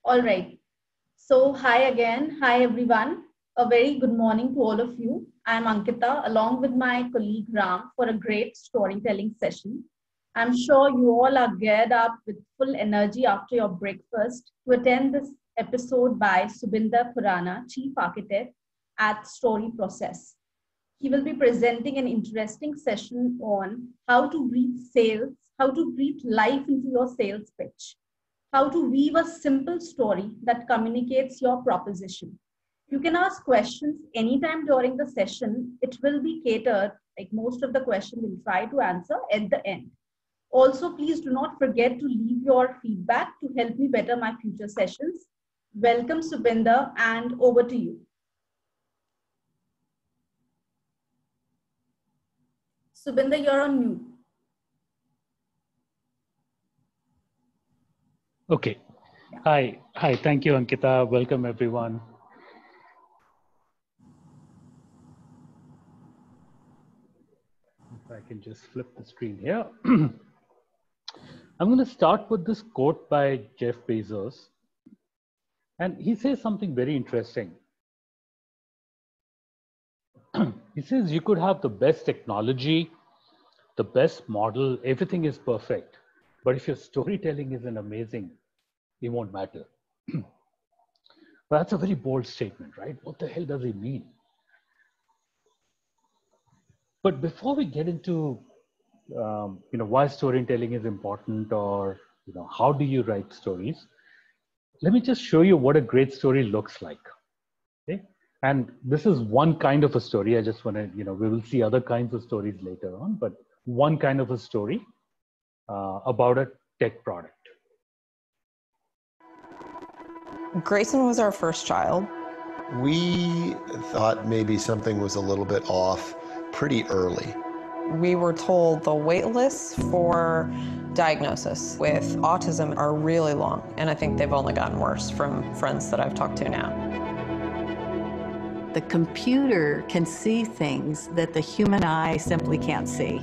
All right. So hi again. Hi, everyone. A very good morning to all of you. I'm Ankita, along with my colleague Ram, for a great storytelling session. I'm sure you all are geared up with full energy after your breakfast to attend this episode by Subinder Khurana, Chief Architect at StoryProcess. He will be presenting an interesting session on how to breathe sales, how to breathe life into your sales pitch, how to weave a simple story that communicates your proposition. You can ask questions anytime during the session. It will be catered, like most of the question we'll try to answer at the end. Also, please do not forget to leave your feedback to help me better my future sessions. Welcome, Subinder, and over to you. Subinder, you're on mute. Okay. Hi. Thank you, Ankita. Welcome, everyone. If I can just flip the screen here. I'm going to start with this quote by Jeff Bezos. And he says something very interesting. He says you could have the best technology, the best model, everything is perfect. But if your storytelling isn't amazing, it won't matter. But that's a very bold statement, right? What the hell does he mean? But before we get into why storytelling is important, or how do you write stories, let me just show you what a great story looks like. Okay? And this is one kind of a story. I just want to, we will see other kinds of stories later on, but one kind of a story about a tech product. Grayson was our first child. We thought maybe something was a little bit off pretty early. We were told the wait lists for diagnosis with autism are really long, and I think they've only gotten worse from friends that I've talked to now. The computer can see things that the human eye simply can't see.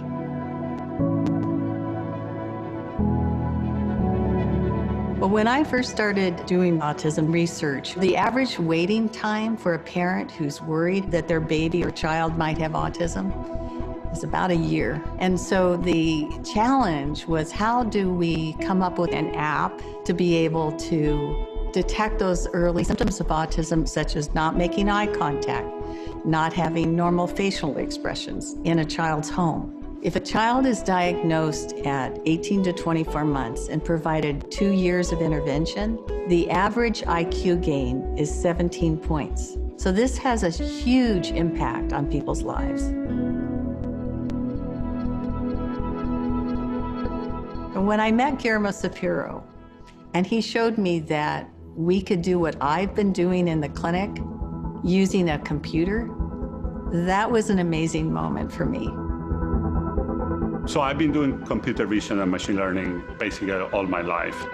Well, when I first started doing autism research, the average waiting time for a parent who's worried that their baby or child might have autism is about a year. And so the challenge was, how do we come up with an app to be able to detect those early symptoms of autism, such as not making eye contact, not having normal facial expressions in a child's home. If a child is diagnosed at 18 to 24 months and provided 2 years of intervention, the average IQ gain is 17 points. So this has a huge impact on people's lives. And when I met Guillermo Shapiro, and he showed me that we could do what I've been doing in the clinic using a computer, that was an amazing moment for me. So I've been doing computer vision and machine learning basically all my life.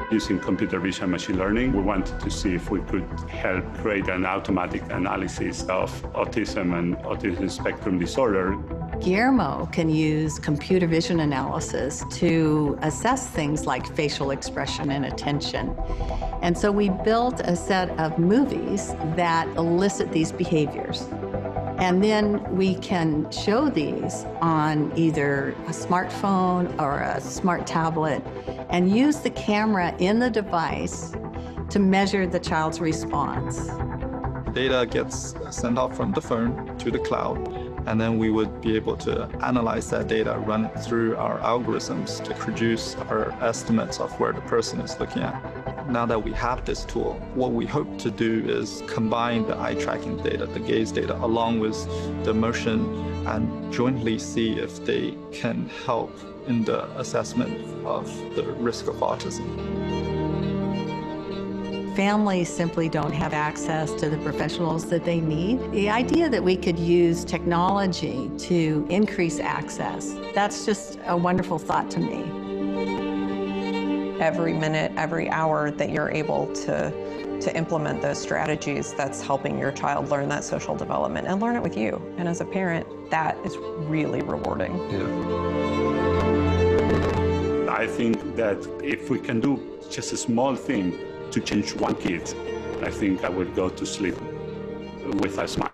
Using computer vision and machine learning, we wanted to see if we could help create an automatic analysis of autism and autism spectrum disorder. Guillermo can use computer vision analysis to assess things like facial expression and attention. And so we built a set of movies that elicit these behaviors. And then we can show these on either a smartphone or a smart tablet and use the camera in the device to measure the child's response. Data gets sent out from the phone to the cloud, and then we would be able to analyze that data, run it through our algorithms to produce our estimates of where the person is looking at. Now that we have this tool, what we hope to do is combine the eye tracking data, the gaze data, along with the motion, and jointly see if they can help in the assessment of the risk of autism. Families simply don't have access to the professionals that they need. The idea that we could use technology to increase access, that's just a wonderful thought to me. Every minute, every hour that you're able to implement those strategies, that's helping your child learn that social development and learn it with you. And as a parent, that is really rewarding. I think that if we can do just a small thing to change one kid, I think I would go to sleep with a smile.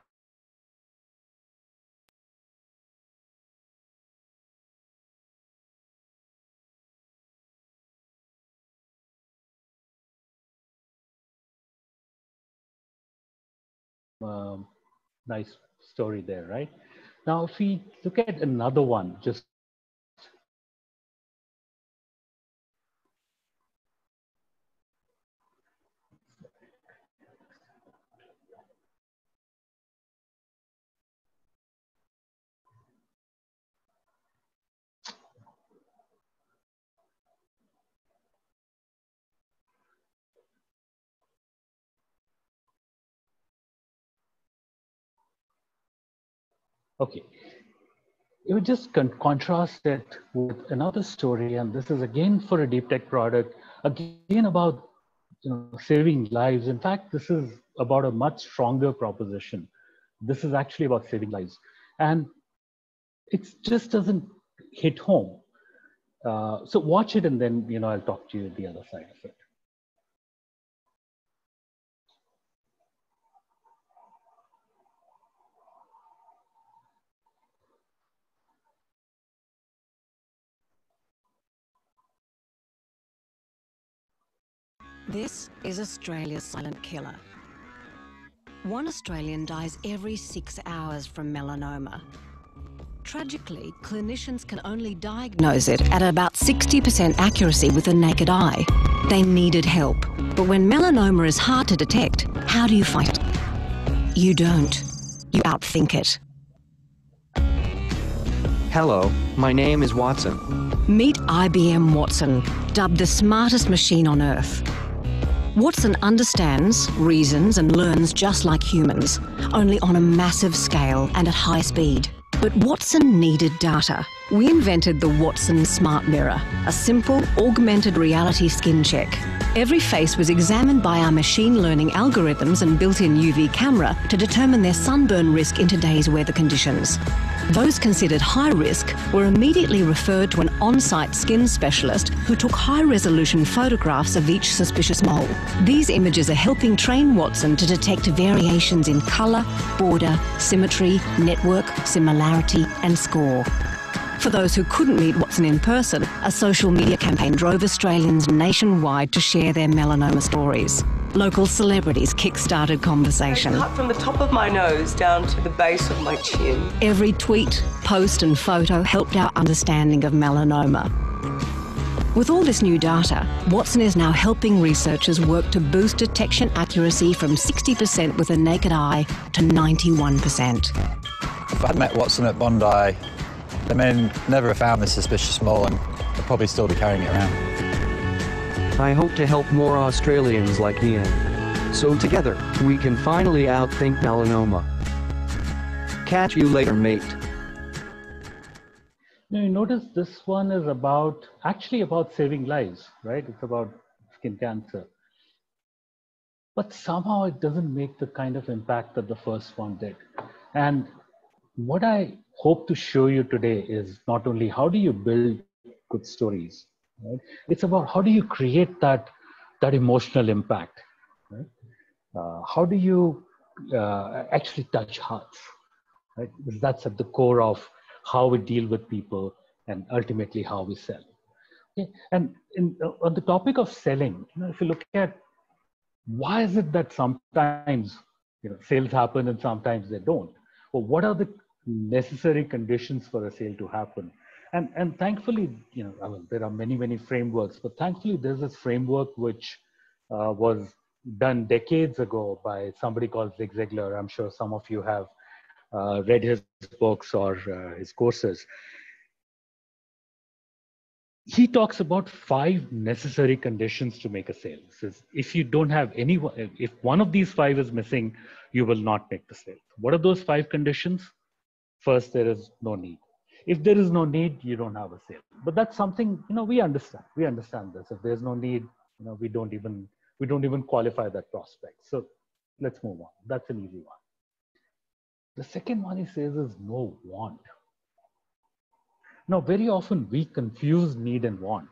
Nice story there, right? Now, if we look at another one, just okay. You would just contrast it with another story, and this is again for a deep tech product, again about saving lives. In fact, this is about a much stronger proposition. This is actually about saving lives, and it just doesn't hit home. So watch it, and then I'll talk to you the other side of it. This is Australia's silent killer. One Australian dies every 6 hours from melanoma. Tragically, clinicians can only diagnose it at about 60% accuracy with the naked eye. They needed help. But when melanoma is hard to detect, how do you fight it? You don't. You outthink it. Hello, my name is Watson. Meet IBM Watson, dubbed the smartest machine on Earth. Watson understands, reasons and learns just like humans, only on a massive scale and at high speed. But Watson needed data. We invented the Watson Smart Mirror, a simple, augmented reality skin check. Every face was examined by our machine learning algorithms and built-in UV camera to determine their sunburn risk in today's weather conditions. Those considered high risk were immediately referred to an on-site skin specialist who took high-resolution photographs of each suspicious mole. These images are helping train Watson to detect variations in colour, border, symmetry, network, similarity and score. For those who couldn't meet Watson in person, a social media campaign drove Australians nationwide to share their melanoma stories. Local celebrities kick-started conversation. I cut from the top of my nose down to the base of my chin. Every tweet, post and photo helped our understanding of melanoma. With all this new data, Watson is now helping researchers work to boost detection accuracy from 60% with the naked eye to 91%. If I'd met Watson at Bondi, the men never have found this suspicious mole and they'll probably still be carrying it around. I hope to help more Australians like Ian. So together, we can finally outthink melanoma. Catch you later, mate. Now you notice this one is actually about saving lives, right? It's about skin cancer. But somehow it doesn't make the kind of impact that the first one did. And what I hope to show you today is not only how do you build good stories, right? It's about how do you create that emotional impact, right? How do you actually touch hearts, right? Because that's at the core of how we deal with people and ultimately how we sell. Okay? And on the topic of selling, if you look at why is it that sometimes sales happen and sometimes they don't? Well, what are the necessary conditions for a sale to happen? And thankfully, there are many frameworks, but thankfully there's this framework which was done decades ago by somebody called Zig Ziglar. I'm sure some of you have read his books or his courses. He talks about 5 necessary conditions to make a sale. Says if you don't have if one of these 5 is missing, you will not make the sale. What are those 5 conditions? First, there is no need. If there is no need, you don't have a sale. But that's something we understand. We understand this. If there's no need, we don't even qualify that prospect. So let's move on. That's an easy one. The second one he says is no want. Now, very often we confuse need and want.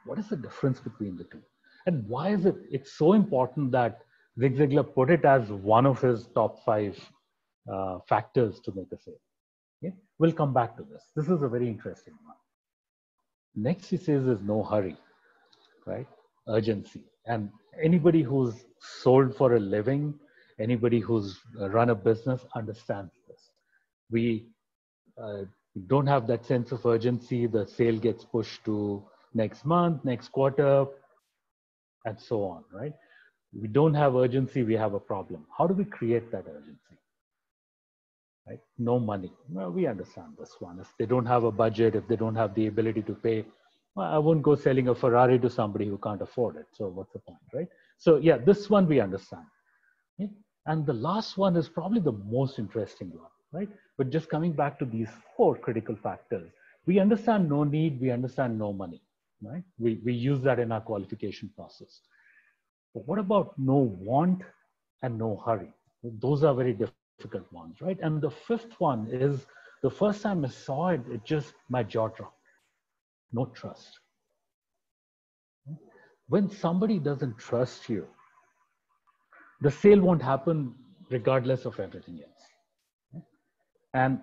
What is the difference between the two? And why is it? It's so important that Zig Ziglar put it as one of his top 5 factors to make a sale. Okay? We'll come back to this. This is a very interesting one. Next, he says is no hurry, right? Urgency. And anybody who's sold for a living, anybody who's run a business understands this. We don't have that sense of urgency. The sale gets pushed to next month, next quarter, and so on, right? We don't have urgency, we have a problem. How do we create that urgency? Right? No money. Well, we understand this one. If they don't have a budget, if they don't have the ability to pay, well, I won't go selling a Ferrari to somebody who can't afford it. So what's the point, right? So yeah, this one we understand. Okay? And the last one is probably the most interesting one, right? But just coming back to these 4 critical factors, we understand no need, we understand no money, right? We use that in our qualification process. But what about no want and no hurry? Those are very difficult ones, right? And the 5th one is, the first time I saw it, my jaw dropped. No trust. When somebody doesn't trust you, the sale won't happen regardless of everything else. And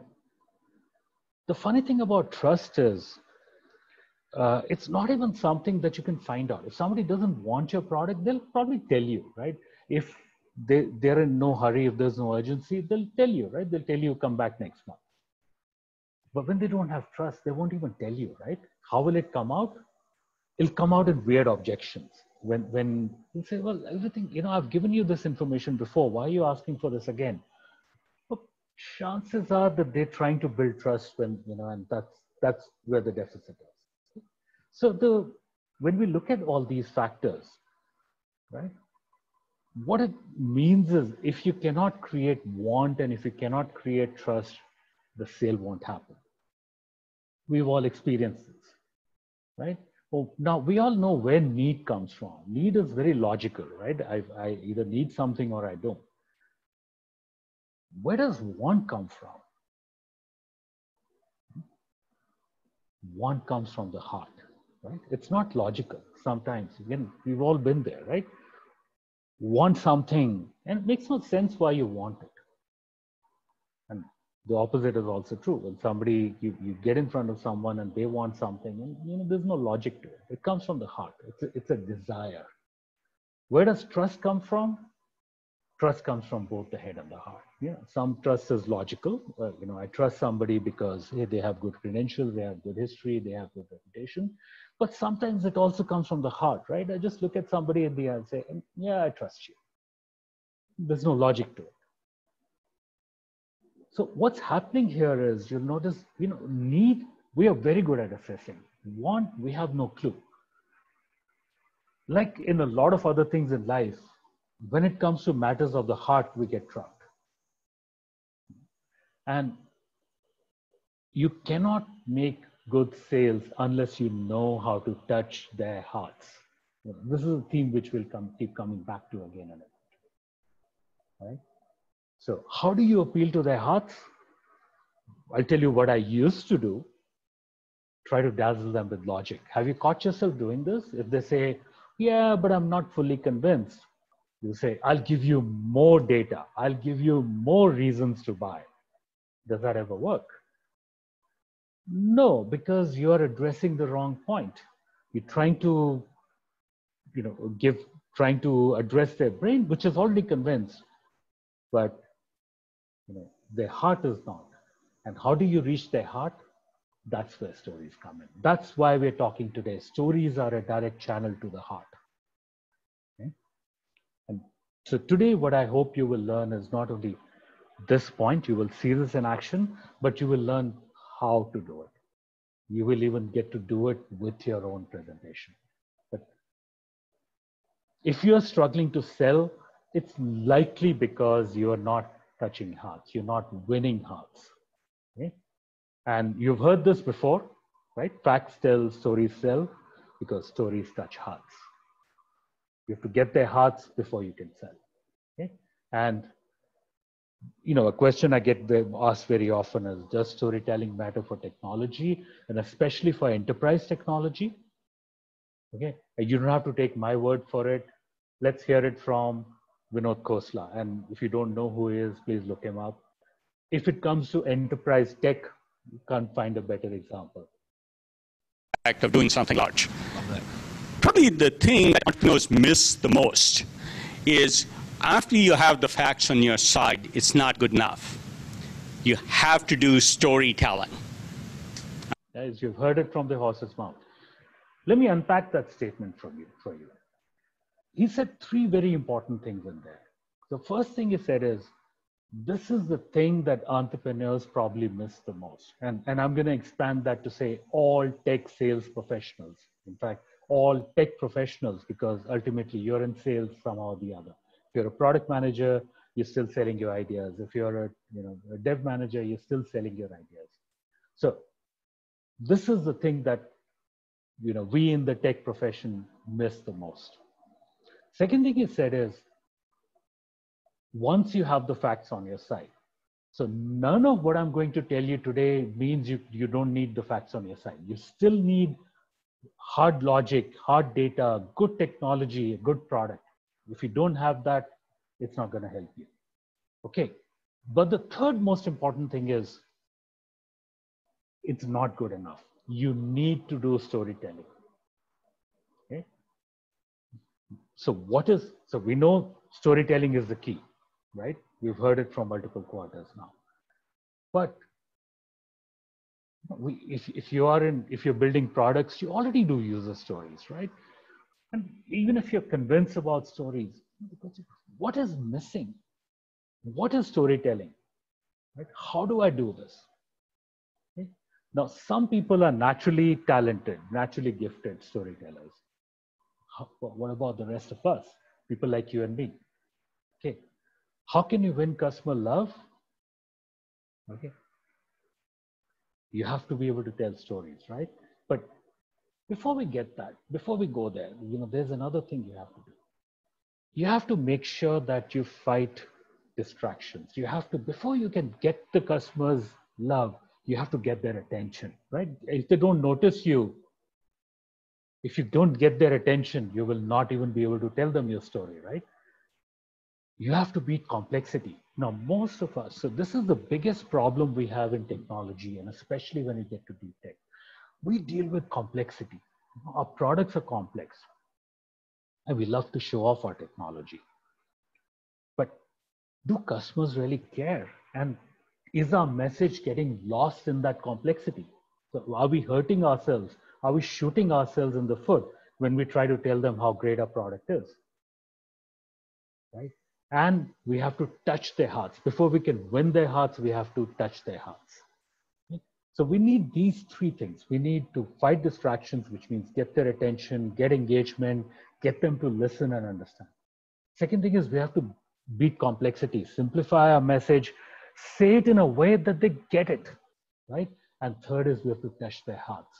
the funny thing about trust is, it's not even something that you can find out. If somebody doesn't want your product, they'll probably tell you, right? If they're in no hurry, if there's no urgency, they'll tell you, right? They'll tell you, come back next month. But when they don't have trust, they won't even tell you, right? How will it come out? It'll come out in weird objections. When you say, well, everything, I've given you this information before. Why are you asking for this again? Well, chances are that they're trying to build trust and that's where the deficit is. So when we look at all these factors, right? What it means is, if you cannot create want and if you cannot create trust, the sale won't happen. We've all experienced this, right? Well, now we all know where need comes from. Need is very logical, right? I either need something or I don't. Where does want come from? Want comes from the heart, right? It's not logical. Sometimes, again, we've all been there, right? Want something, and it makes no sense why you want it. And the opposite is also true. When somebody, you get in front of someone and they want something, and there's no logic to it. It comes from the heart. It's a desire. Where does trust come from? Trust comes from both the head and the heart. Some trust is logical. I trust somebody because they have good credentials, they have good history, they have good reputation. But sometimes it also comes from the heart, right? I just look at somebody in the eye and say, yeah, I trust you. There's no logic to it. So what's happening here is, you'll notice, need, we are very good at assessing. Want, we have no clue. Like in a lot of other things in life, when it comes to matters of the heart, we get trapped. And you cannot make good sales unless you know how to touch their hearts. This is a theme which will keep coming back to again and again. Right? So how do you appeal to their hearts? I'll tell you what I used to do. Try to dazzle them with logic. Have you caught yourself doing this? If they say, yeah, but I'm not fully convinced, you say, I'll give you more data. I'll give you more reasons to buy. Does that ever work? No, because you're addressing the wrong point. You're trying to, trying to address their brain, which is already convinced, but their heart is not. And how do you reach their heart? That's where stories come in. That's why we're talking today. Stories are a direct channel to the heart. Okay? And so today, what I hope you will learn is not only this point, you will see this in action, but you will learn how to do it. You will even get to do it with your own presentation. But if you're struggling to sell, it's likely because you're not touching hearts. You're not winning hearts. Okay? And you've heard this before, right? Facts tell, stories sell, because stories touch hearts. You have to get their hearts before you can sell. Okay? And a question I get asked very often is, does storytelling matter for technology, and especially for enterprise technology? Okay, you don't have to take my word for it. Let's hear it from Vinod Khosla. And if you don't know who he is, please look him up. If it comes to enterprise tech, you can't find a better example. Of doing something large. Probably the thing that entrepreneurs miss the most is after you have the facts on your side, it's not good enough. You have to do storytelling. As you've heard it from the horse's mouth. Let me unpack that statement for you. He said three very important things in there. The first thing he said is, this is the thing that entrepreneurs probably miss the most. And I'm going to expand that to say all tech sales professionals. In fact, all tech professionals, because ultimately you're in sales somehow or the other. If you're a product manager, you're still selling your ideas. If you're a dev manager, you're still selling your ideas. So this is the thing that we in the tech profession miss the most. Second thing he said is, once you have the facts on your side, so none of what I'm going to tell you today means you don't need the facts on your side. You still need hard logic, hard data, good technology, a good product. If you don't have that, it's not going to help you. Okay. But the third most important thing is, it's not good enough. You need to do storytelling. Okay. So we know storytelling is the key, right? We've heard it from multiple quarters now. But if you're building products, you already do user stories, right? And even if you're convinced about stories, what is missing? What is storytelling? Right? How do I do this? Okay. Now, some people are naturally talented, naturally gifted storytellers. What about the rest of us? People like you and me. Okay. How can you win customer love? Okay. You have to be able to tell stories, right? But before we get that, before we go there, there's another thing you have to do. You have to make sure that you fight distractions. You have to, before you can get the customer's love, you have to get their attention, right? If they don't notice you, if you don't get their attention, you will not even be able to tell them your story, right? You have to beat complexity. Now, most of us, so this is the biggest problem we have in technology, and especially when you get to deep tech. We deal with complexity. Our products are complex, and we love to show off our technology. But do customers really care? And is our message getting lost in that complexity? So are we hurting ourselves? Are we shooting ourselves in the foot when we try to tell them how great our product is? Right? And we have to touch their hearts. Before we can win their hearts, we have to touch their hearts. Okay? So we need these three things. We need to fight distractions, which means get their attention, get engagement, get them to listen and understand. Second thing is we have to beat complexity, simplify our message, say it in a way that they get it, right? And third is we have to touch their hearts.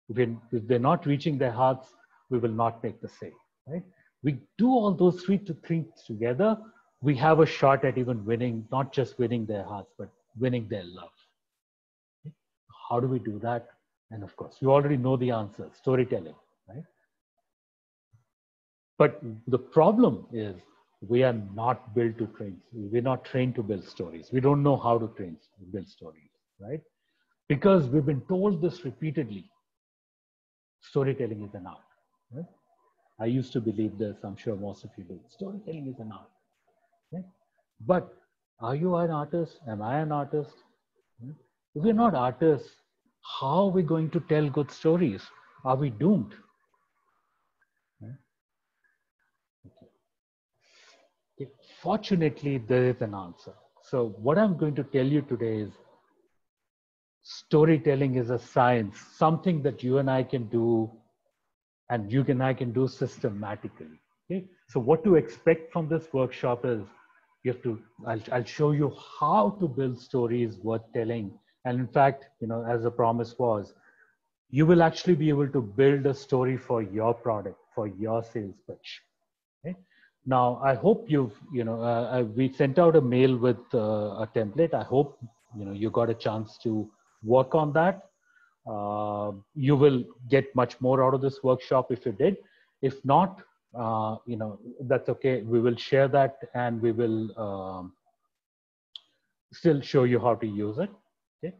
If they're not reaching their hearts, we will not make the sale, right? We do all those three things together, we have a shot at even winning, not just winning their hearts, but winning their love. Okay? How do we do that? And of course, you already know the answer, storytelling, right? But the problem is we are not built to train. We're not trained to build stories. We don't know how to build stories, right? Because we've been told this repeatedly. Storytelling is an art, right? I used to believe this. I'm sure most of you do. Storytelling is an art, right? But are you an artist? Am I an artist? Right? If we're not artists, how are we going to tell good stories? Are we doomed? Right? Okay. Fortunately, there is an answer. So what I'm going to tell you today is storytelling is a science, something that you and I can do, and you and I can do systematically. Okay? So what to expect from this workshop is I'll show you how to build stories worth telling. And in fact, as the promise was, you will actually be able to build a story for your product, for your sales pitch. Okay? Now, I hope we sent out a mail with a template. I hope, you got a chance to work on that. You will get much more out of this workshop if you did. If not, that's okay. We will share that and we will still show you how to use it. Okay.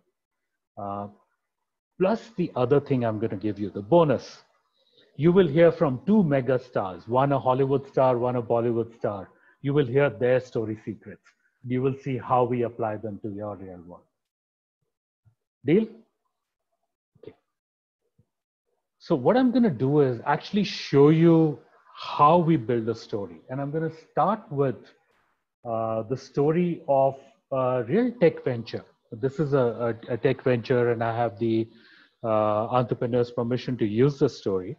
Plus the other thing I'm going to give you, the bonus. You will hear from 2 mega stars, one a Hollywood star, one a Bollywood star. You will hear their story secrets. You will see how we apply them to your real world. Deal? Okay. So what I'm going to do is actually show you how we build a story. And I'm going to start with the story of a real tech venture. This is a tech venture, and I have the entrepreneur's permission to use the story.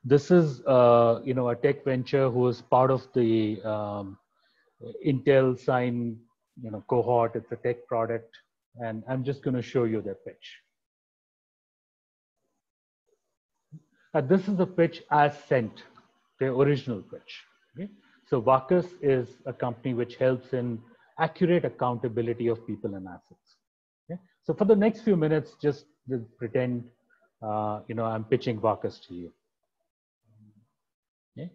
This is a tech venture who is part of the Intel Sign cohort. It's a tech product, and I'm just going to show you their pitch. This is the pitch as sent, the original pitch. Okay? So Vacus is a company which helps in accurate accountability of people and assets. Okay? So for the next few minutes, just pretend I'm pitching Vacus to you. Okay?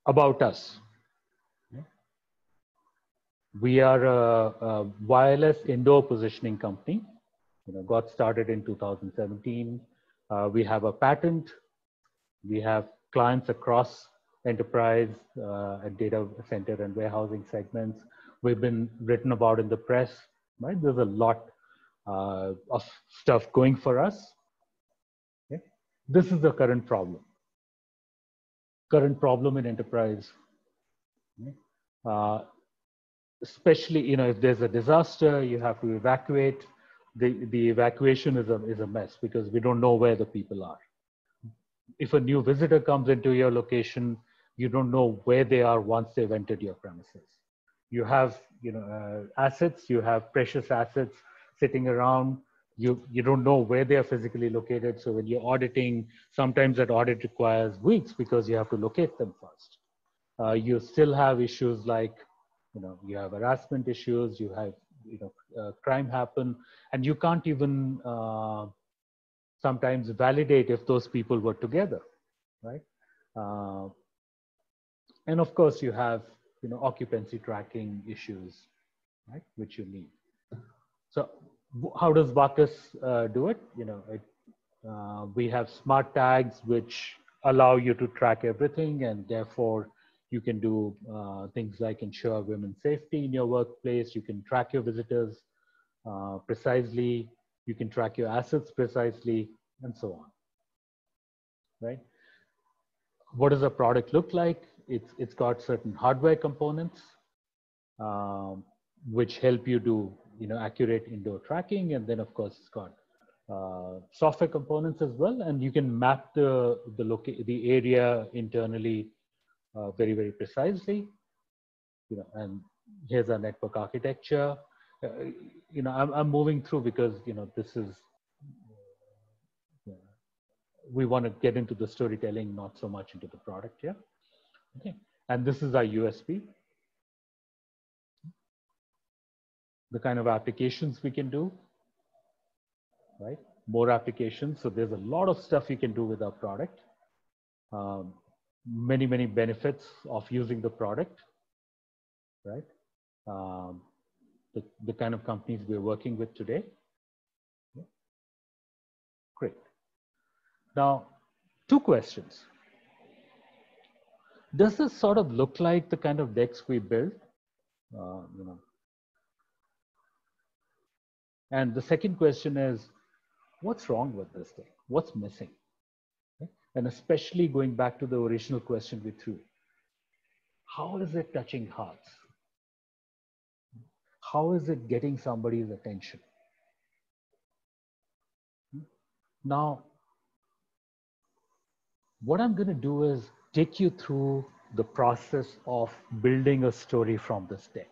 About us. Okay? We are a wireless indoor positioning company. Got started in 2017. We have a patent. We have clients across enterprise, data center and warehousing segments. We've been written about in the press, right? There's a lot of stuff going for us. Okay? This is the current problem. Current problem in enterprise. Okay? Especially, if there's a disaster, you have to evacuate. The evacuation is a mess because we don't know where the people are. If a new visitor comes into your location, you don't know where they are once they've entered your premises. You have, assets, you have precious assets sitting around. You don't know where they are physically located. So when you're auditing, sometimes that audit requires weeks because you have to locate them first. You still have issues like, you have harassment issues, you have, crime happen, and you can't even sometimes validate if those people were together, right? And of course, you have occupancy tracking issues, right, which you need. So how does Vacus do it? We have smart tags which allow you to track everything, and therefore you can do things like ensure women's safety in your workplace. You can track your visitors precisely. You can track your assets precisely, and so on, right? What does a product look like? It's got certain hardware components which help you do accurate indoor tracking, and then of course it's got software components as well, and you can map the area internally very, very precisely. And here's our network architecture. I'm moving through because this is we want to get into the storytelling, not so much into the product here. Okay, and this is our USP. The kind of applications we can do, right? More applications. So there's a lot of stuff you can do with our product. Many, many benefits of using the product, right? The kind of companies we're working with today. Okay. Great. Now, 2 questions. Does this sort of look like the kind of decks we build? And the second question is, what's wrong with this thing? What's missing? Okay. And especially going back to the original question we threw, how is it touching hearts? How is it getting somebody's attention? Now, what I'm going to do is take you through the process of building a story from this deck.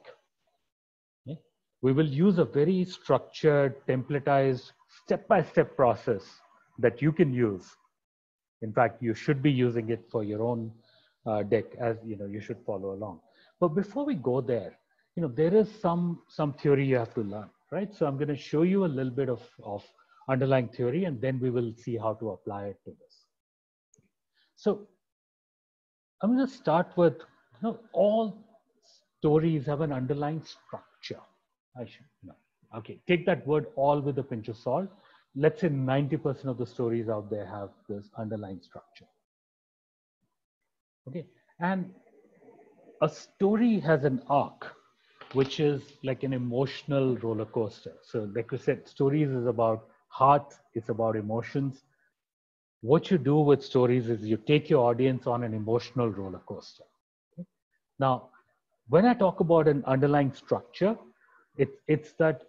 Okay? We will use a very structured, templatized, step-by-step process that you can use. In fact, you should be using it for your own deck, as you should follow along. But before we go there, there is some theory you have to learn, right? So I'm going to show you a little bit of underlying theory, and then we will see how to apply it to this. So I'm going to start with, all stories have an underlying structure. Okay, take that word all with a pinch of salt. Let's say 90% of the stories out there have this underlying structure. Okay, and a story has an arc, which is like an emotional roller coaster. So like we said, stories is about heart, it's about emotions. What you do with stories is you take your audience on an emotional roller coaster. Okay? Now, when I talk about an underlying structure, it's that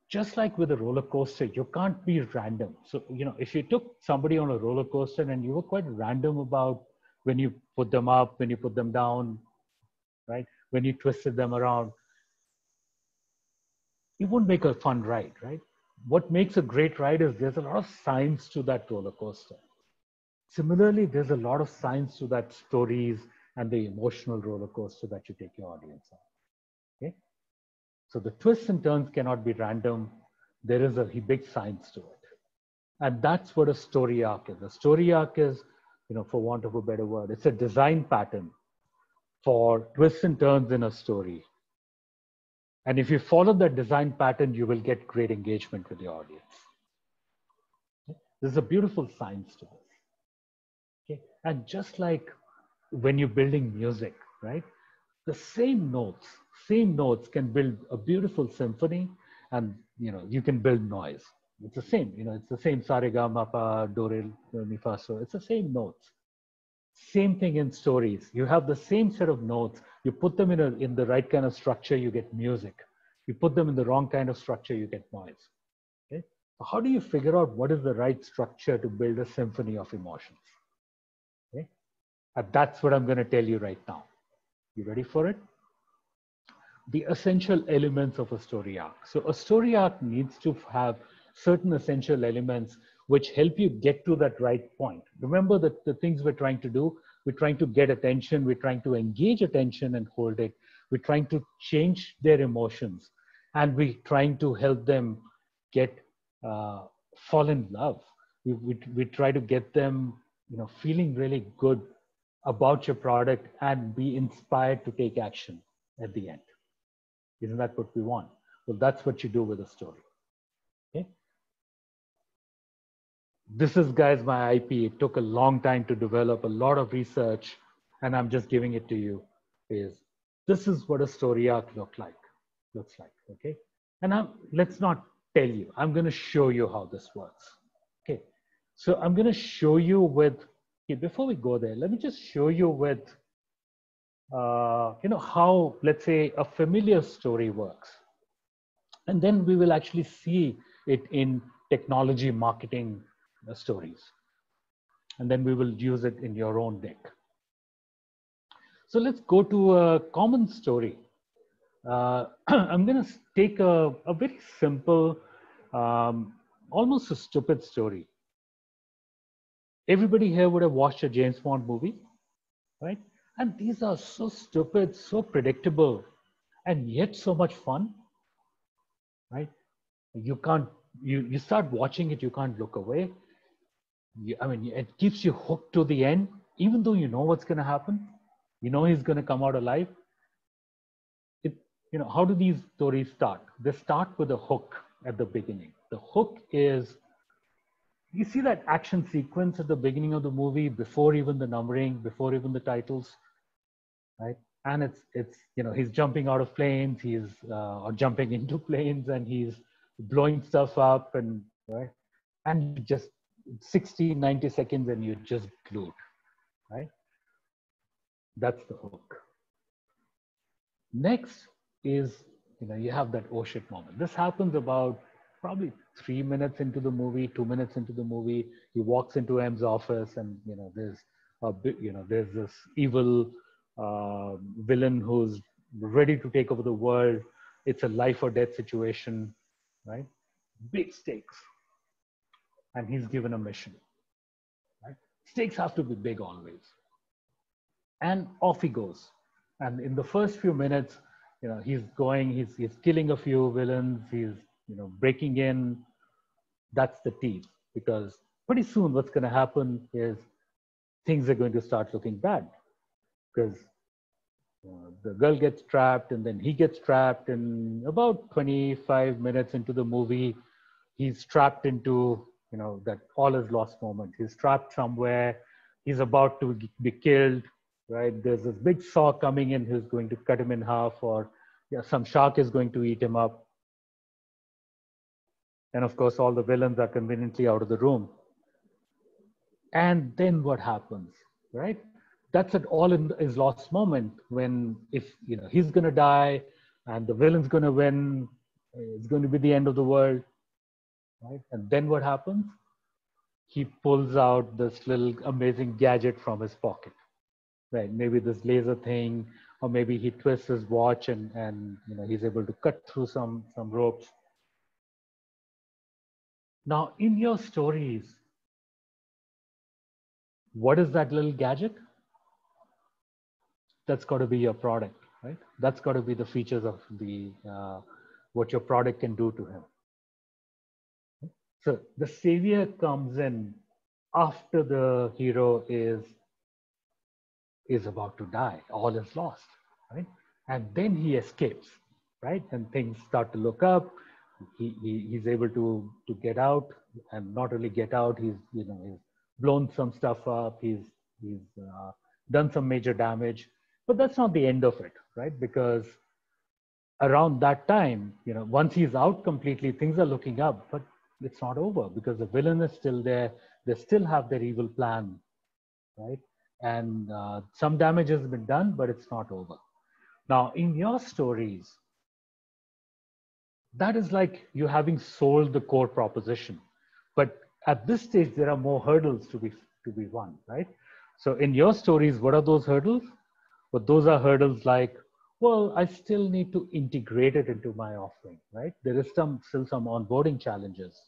just like with a roller coaster, you can't be random. So, if you took somebody on a roller coaster and you were quite random about when you put them up, when you put them down, right? When you twisted them around, it won't make a fun ride, right? What makes a great ride is there's a lot of science to that roller coaster. Similarly, there's a lot of science to that stories and the emotional roller coaster that you take your audience on. Okay? So the twists and turns cannot be random. There is a big science to it. And that's what a story arc is. A story arc is, for want of a better word, it's a design pattern for twists and turns in a story. And if you follow that design pattern, you will get great engagement with your audience. Okay? There's a beautiful science to this. Okay? And just like when you're building music, right? The same notes can build a beautiful symphony, and you can build noise. It's the same, it's the same sa re ga ma pa do re mi fa so. It's the same notes. Same thing in stories. You have the same set of notes. You put them in the right kind of structure, you get music. You put them in the wrong kind of structure, you get noise. Okay? So how do you figure out what is the right structure to build a symphony of emotions? Okay? And that's what I'm going to tell you right now. You ready for it? The essential elements of a story arc. So a story arc needs to have certain essential elements which help you get to that right point. Remember that the things we're trying to do, we're trying to get attention, we're trying to engage attention and hold it. We're trying to change their emotions, and we're trying to help them get fall in love. We try to get them, feeling really good about your product and be inspired to take action at the end. Isn't that what we want? Well, that's what you do with a story. Okay. This is, guys, my IP. It took a long time to develop, a lot of research, and I'm just giving it to you. This is what a story arc looks like. Okay. And let's not tell you. I'm going to show you how this works. Okay. So I'm going to show you with. Before we go there, let me just show you with. How, let's say, a familiar story works. And then we will actually see it in technology marketing stories. And then we will use it in your own deck. So let's go to a common story. I'm going to take a very simple, almost a stupid story. Everybody here would have watched a James Bond movie, right? And these are so stupid, so predictable, and yet so much fun, right? You start watching it, you can't look away. It keeps you hooked to the end, even though you know what's going to happen. You know he's going to come out alive. How do these stories start? They start with a hook at the beginning. The hook is, you see that action sequence at the beginning of the movie, before even the numbering, before even the titles, right? And it's he's jumping out of planes, he's or jumping into planes, and he's blowing stuff up, and right, and just 60, 90 seconds, and you're just glued, right? That's the hook. Next is you have that oh shit moment. This happens about probably 3 minutes into the movie, 2 minutes into the movie. He walks into M's office, and there's this evil villain who's ready to take over the world. It's a life or death situation, right? Big stakes, and he's given a mission, right? Stakes have to be big always, and off he goes. And in the first few minutes, he's killing a few villains, he's breaking in, That's the tease, because pretty soon what's going to happen is things are going to start looking bad, because the girl gets trapped and then he gets trapped, and about 25 minutes into the movie, he's trapped into, that all is lost moment. He's trapped somewhere. He's about to be killed, right? There's this big saw coming in who's going to cut him in half, or some shark is going to eat him up. And of course, all the villains are conveniently out of the room. And then what happens, right? That's an all in is lost moment when if he's going to die and the villain's going to win, it's going to be the end of the world, right? And then what happens? He pulls out this little amazing gadget from his pocket, right? Maybe this laser thing, or maybe he twists his watch and he's able to cut through some ropes. Now, in your stories, what is that little gadget? That's got to be your product, right? That's got to be the features of the what your product can do to him. So the savior comes in after the hero is about to die. All is lost, right? And then he escapes, right? And things start to look up. He's able to get out, and not only get out, he's blown some stuff up. He's done some major damage. But that's not the end of it, right? Because around that time, once he's out completely, things are looking up, but it's not over, because the villain is still there. They still have their evil plan, right? And some damage has been done, but it's not over. Now, in your stories, that is like you having sold the core proposition. But at this stage, there are more hurdles to be won, right? So in your stories, what are those hurdles? But those are hurdles like, well, I still need to integrate it into my offering, right? There is still some onboarding challenges,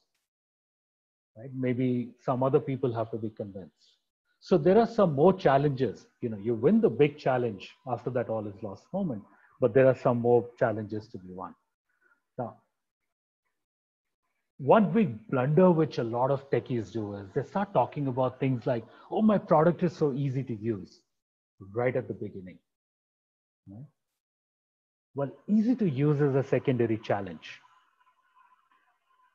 right? Maybe some other people have to be convinced. So there are some more challenges. You win the big challenge after that all is lost moment, but there are some more challenges to be won. Now, one big blunder which a lot of techies do is they start talking about things like, oh, my product is so easy to use right at the beginning. Right? Well, easy to use is a secondary challenge.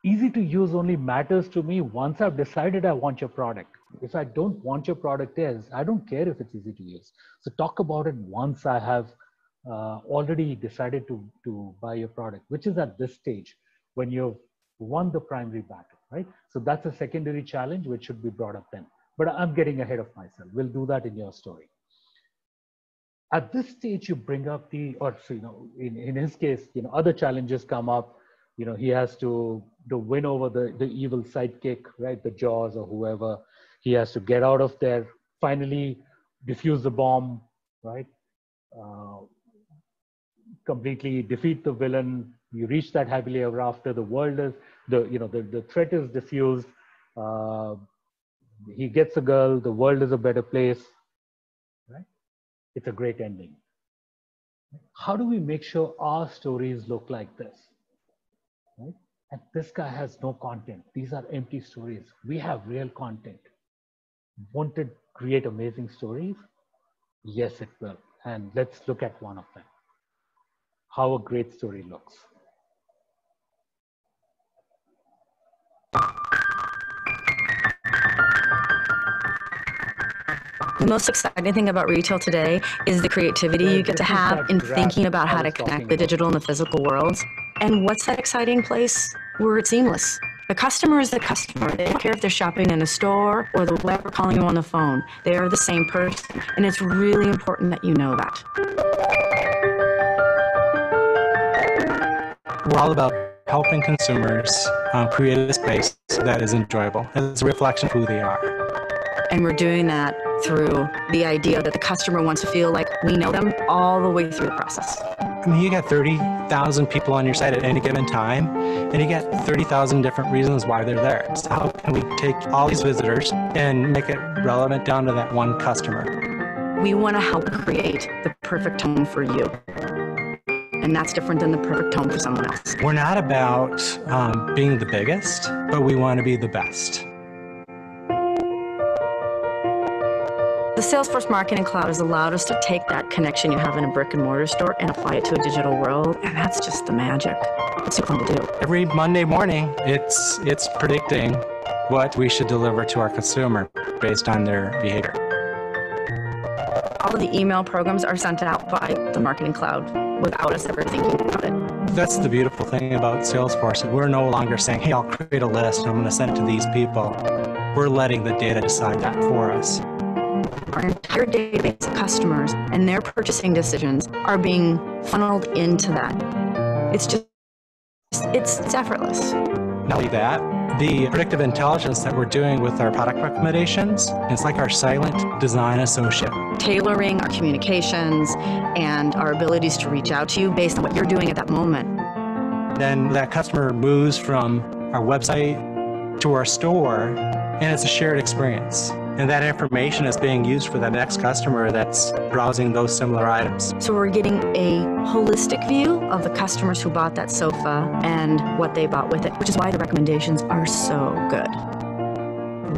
Easy to use only matters to me once I've decided I want your product. If I don't want your product, I don't care if it's easy to use. So talk about it once I have already decided to buy your product, which is at this stage when you've won the primary battle, right? So that's a secondary challenge which should be brought up then. But I'm getting ahead of myself. We'll do that in your story. At this stage, you bring up in his case, other challenges come up. He has to win over the evil sidekick, right? The Jaws or whoever. He has to get out of there, finally defuse the bomb, right? Completely defeat the villain. You reach that happily ever after. The world is, the threat is diffused. He gets a girl. The world is a better place, right? It's a great ending. How do we make sure our stories look like this? Right? And this guy has no content. These are empty stories. We have real content. Won't it create amazing stories? Yes, it will. And let's look at one of them. How a great story looks. The most exciting thing about retail today is the creativity you get to have in thinking about how to connect the digital and the physical worlds. And what's that exciting place where it's seamless? The customer is the customer. They don't care if they're shopping in a store or the web or calling you on the phone. They are the same person. And it's really important that you know that. We're all about helping consumers create a space that is enjoyable. It's a reflection of who they are. And we're doing that through the idea that the customer wants to feel like we know them all the way through the process. I mean, you get 30,000 people on your site at any given time, and you get 30,000 different reasons why they're there. So how can we take all these visitors and make it relevant down to that one customer? We want to help create the perfect home for you. And that's different than the perfect home for someone else. We're not about being the biggest, but we want to be the best. The Salesforce Marketing Cloud has allowed us to take that connection you have in a brick and mortar store and apply it to a digital world, and that's just the magic. It's so fun to do. Every Monday morning, it's predicting what we should deliver to our consumer based on their behavior. All of the email programs are sent out by the Marketing Cloud without us ever thinking about it. That's the beautiful thing about Salesforce. We're no longer saying, hey, I'll create a list and I'm going to send it to these people. We're letting the data decide that for us. Our entire database of customers and their purchasing decisions are being funneled into that. It's effortless. Not only that, the predictive intelligence that we're doing with our product recommendations, it's like our silent design associate. Tailoring our communications and our abilities to reach out to you based on what you're doing at that moment. Then that customer moves from our website to our store, and it's a shared experience. And that information is being used for the next customer that's browsing those similar items. So we're getting a holistic view of the customers who bought that sofa and what they bought with it, which is why the recommendations are so good.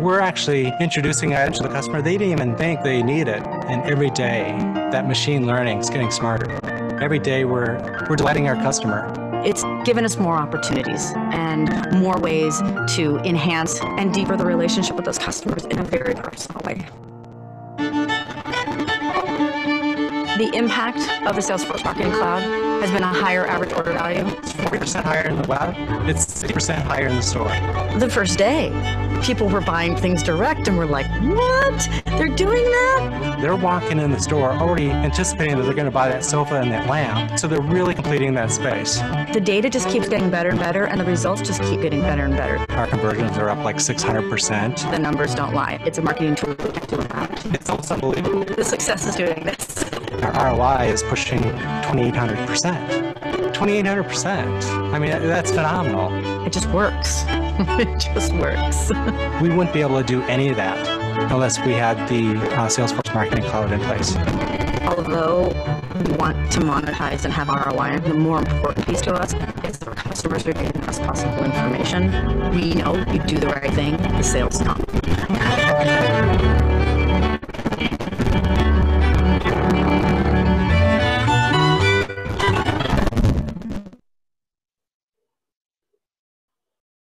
We're actually introducing items to the customer they didn't even think they needed. And every day, that machine learning is getting smarter. Every day, we're delighting our customer. It's given us more opportunities and more ways to enhance and deepen the relationship with those customers in a very personal way. The impact of the Salesforce Marketing Cloud has been a higher average order value. It's 40% higher in the web. It's 60% higher in the store. The first day, people were buying things direct and we're like, what? They're doing that? They're walking in the store already anticipating that they're going to buy that sofa and that lamp. So they're really completing that space. The data just keeps getting better and better, and the results just keep getting better and better. Our conversions are up like 600%. The numbers don't lie. It's a marketing tool. We can't do that. It's almost unbelievable. The success is doing this. Our ROI is pushing 2,800%. 2,800%. I mean, that's phenomenal. It just works. It just works. We wouldn't be able to do any of that unless we had the Salesforce Marketing Cloud in place. Although we want to monetize and have ROI, the more important piece to us is that our customers are getting the best possible information. We know you do the right thing, the sales don't.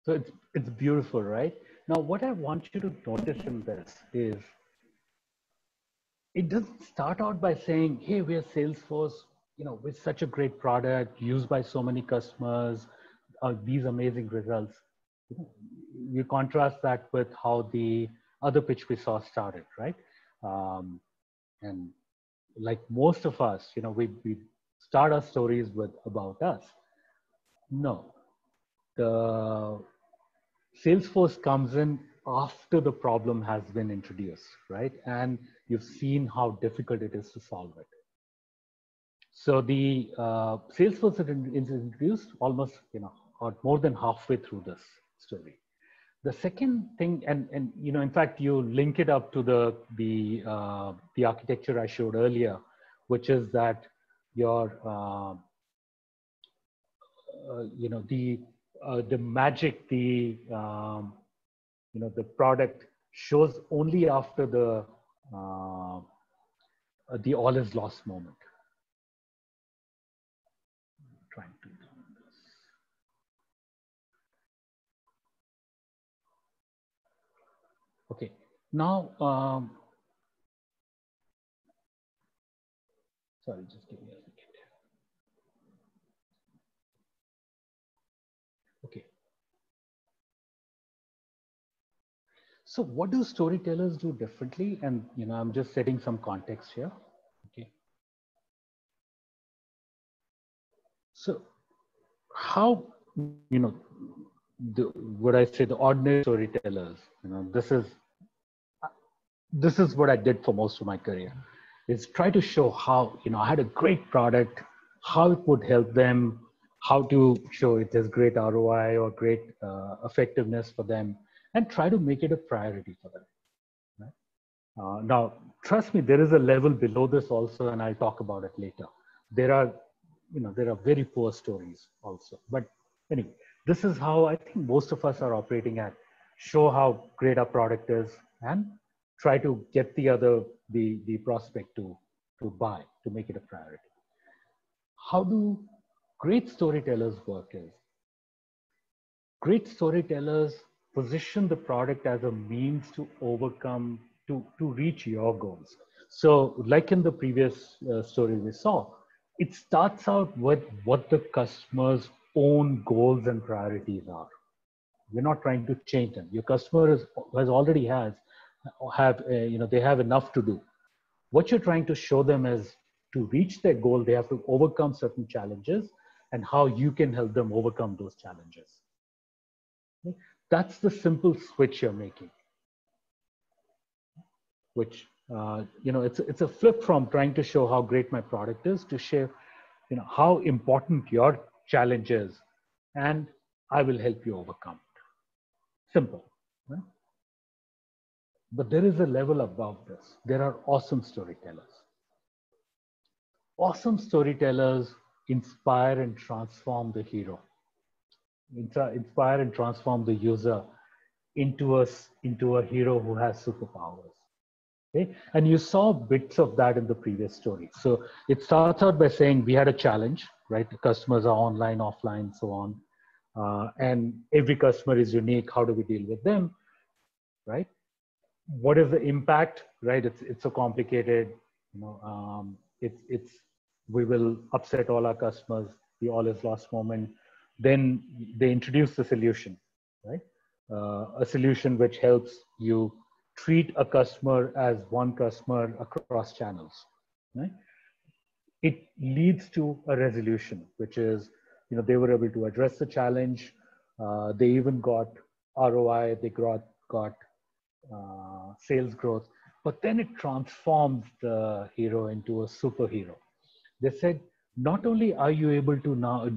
So it's beautiful, right? Now, what I want you to notice in this is it doesn't start out by saying, hey, we're Salesforce, with such a great product used by so many customers, these amazing results. You contrast that with how the other pitch we saw started, right? And like most of us, we start our stories with about us. No, the Salesforce comes in after the problem has been introduced, right? And you've seen how difficult it is to solve it. So the Salesforce is introduced almost, or more than halfway through this story. The second thing, and in fact, you link it up to the architecture I showed earlier, which is that your the magic, the product shows only after the all is lost moment. I'm trying to do this. Okay, now, sorry, just give me a second. Okay. So what do storytellers do differently? And, I'm just setting some context here. Okay. So how, what I say, the ordinary storytellers, this is what I did for most of my career, is try to show how, I had a great product, how it would help them, how to show it has great ROI or great effectiveness for them, and try to make it a priority for them. Right? Now, trust me, there is a level below this also, and I'll talk about it later. There are there are very poor stories also. But anyway, this is how I think most of us are operating at. Show how great our product is and try to get the prospect to buy, to make it a priority. How do great storytellers work is, great storytellers position the product as a means to overcome, to reach your goals. So like in the previous story we saw, it starts out with what the customer's own goals and priorities are. We're not trying to change them. Your customer already have they have enough to do. What you're trying to show them is, to reach their goal, they have to overcome certain challenges, and how you can help them overcome those challenges. Okay? That's the simple switch you're making. Which it's a flip from trying to show how great my product is to share, how important your challenge is, and I will help you overcome it. Simple. Right? But there is a level above this. There are awesome storytellers. Awesome storytellers inspire and transform the hero. Inspire and transform the user into a hero who has superpowers. Okay? And you saw bits of that in the previous story. So it starts out by saying we had a challenge, right? The customers are online, offline, so on. And every customer is unique. How do we deal with them, right? What is the impact, right? It's so complicated. We will upset all our customers. The all is lost moment. Then they introduce the solution, right? A solution which helps you treat a customer as one customer across channels, right? It leads to a resolution, which is, they were able to address the challenge. They even got ROI, they got sales growth, but then it transforms the hero into a superhero. They said, not only are you able to now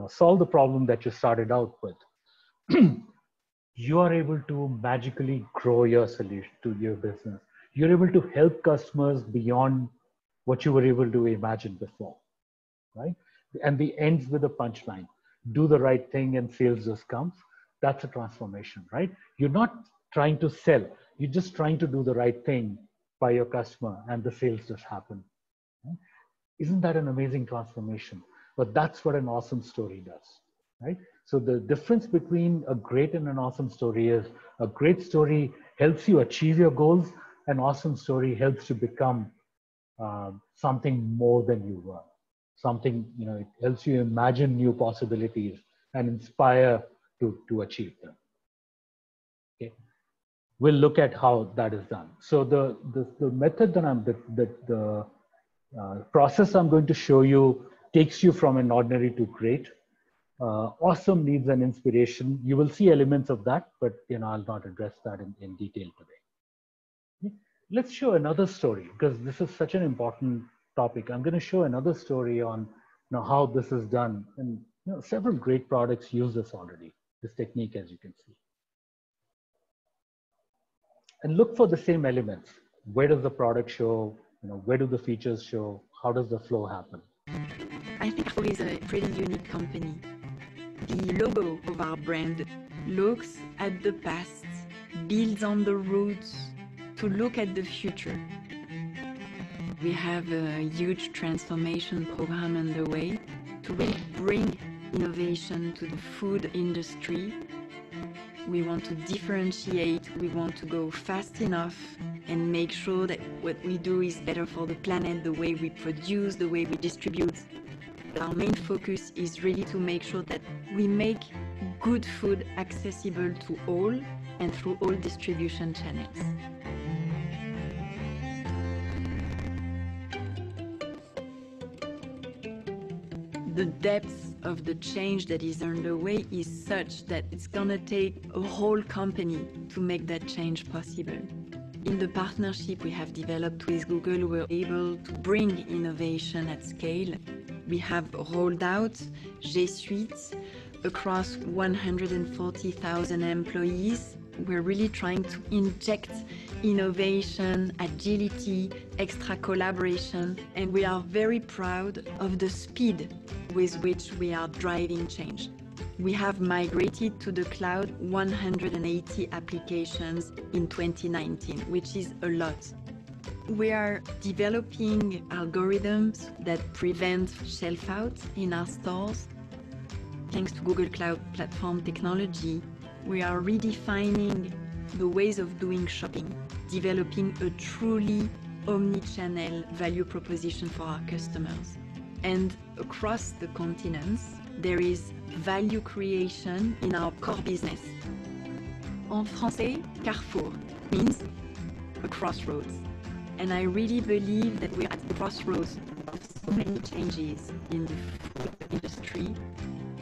solve the problem that you started out with, you are able to magically grow your solution to your business. You're able to help customers beyond what you were able to imagine before, right? And the ends with a punchline. Do the right thing and sales just comes. That's a transformation, right? You're not trying to sell. You're just trying to do the right thing by your customer, and the sales just happen. Right? Isn't that an amazing transformation? But that's what an awesome story does, right? So the difference between a great and an awesome story is, a great story helps you achieve your goals. An awesome story helps you become something more than you were. Something, it helps you imagine new possibilities and inspire to achieve them. Okay, we'll look at how that is done. So the method that the process I'm going to show you takes you from an ordinary to great. Awesome needs an inspiration. You will see elements of that, but I'll not address that in detail today. Okay. Let's show another story, because this is such an important topic. I'm going to show another story on how this is done, and several great products use this already, this technique, as you can see. And look for the same elements. Where does the product show? Where do the features show? How does the flow happen? I think Apple is a pretty unique company. The logo of our brand looks at the past, builds on the roots to look at the future. We have a huge transformation program underway to really bring innovation to the food industry. We want to differentiate, we want to go fast enough and make sure that what we do is better for the planet, the way we produce, the way we distribute. Our main focus is really to make sure that we make good food accessible to all and through all distribution channels. The depth of the change that is underway is such that it's gonna take a whole company to make that change possible. In the partnership we have developed with Google, we're able to bring innovation at scale. We have rolled out G Suite across 140,000 employees. We're really trying to inject innovation, agility, extra collaboration, and we are very proud of the speed with which we are driving change. We have migrated to the cloud 180 applications in 2019, which is a lot. We are developing algorithms that prevent shelf-out in our stores. Thanks to Google Cloud Platform technology, we are redefining the ways of doing shopping, developing a truly omni-channel value proposition for our customers. And across the continents, there is value creation in our core business. En français, Carrefour means a crossroads. And I really believe that we're at the crossroads of so many changes in the food industry.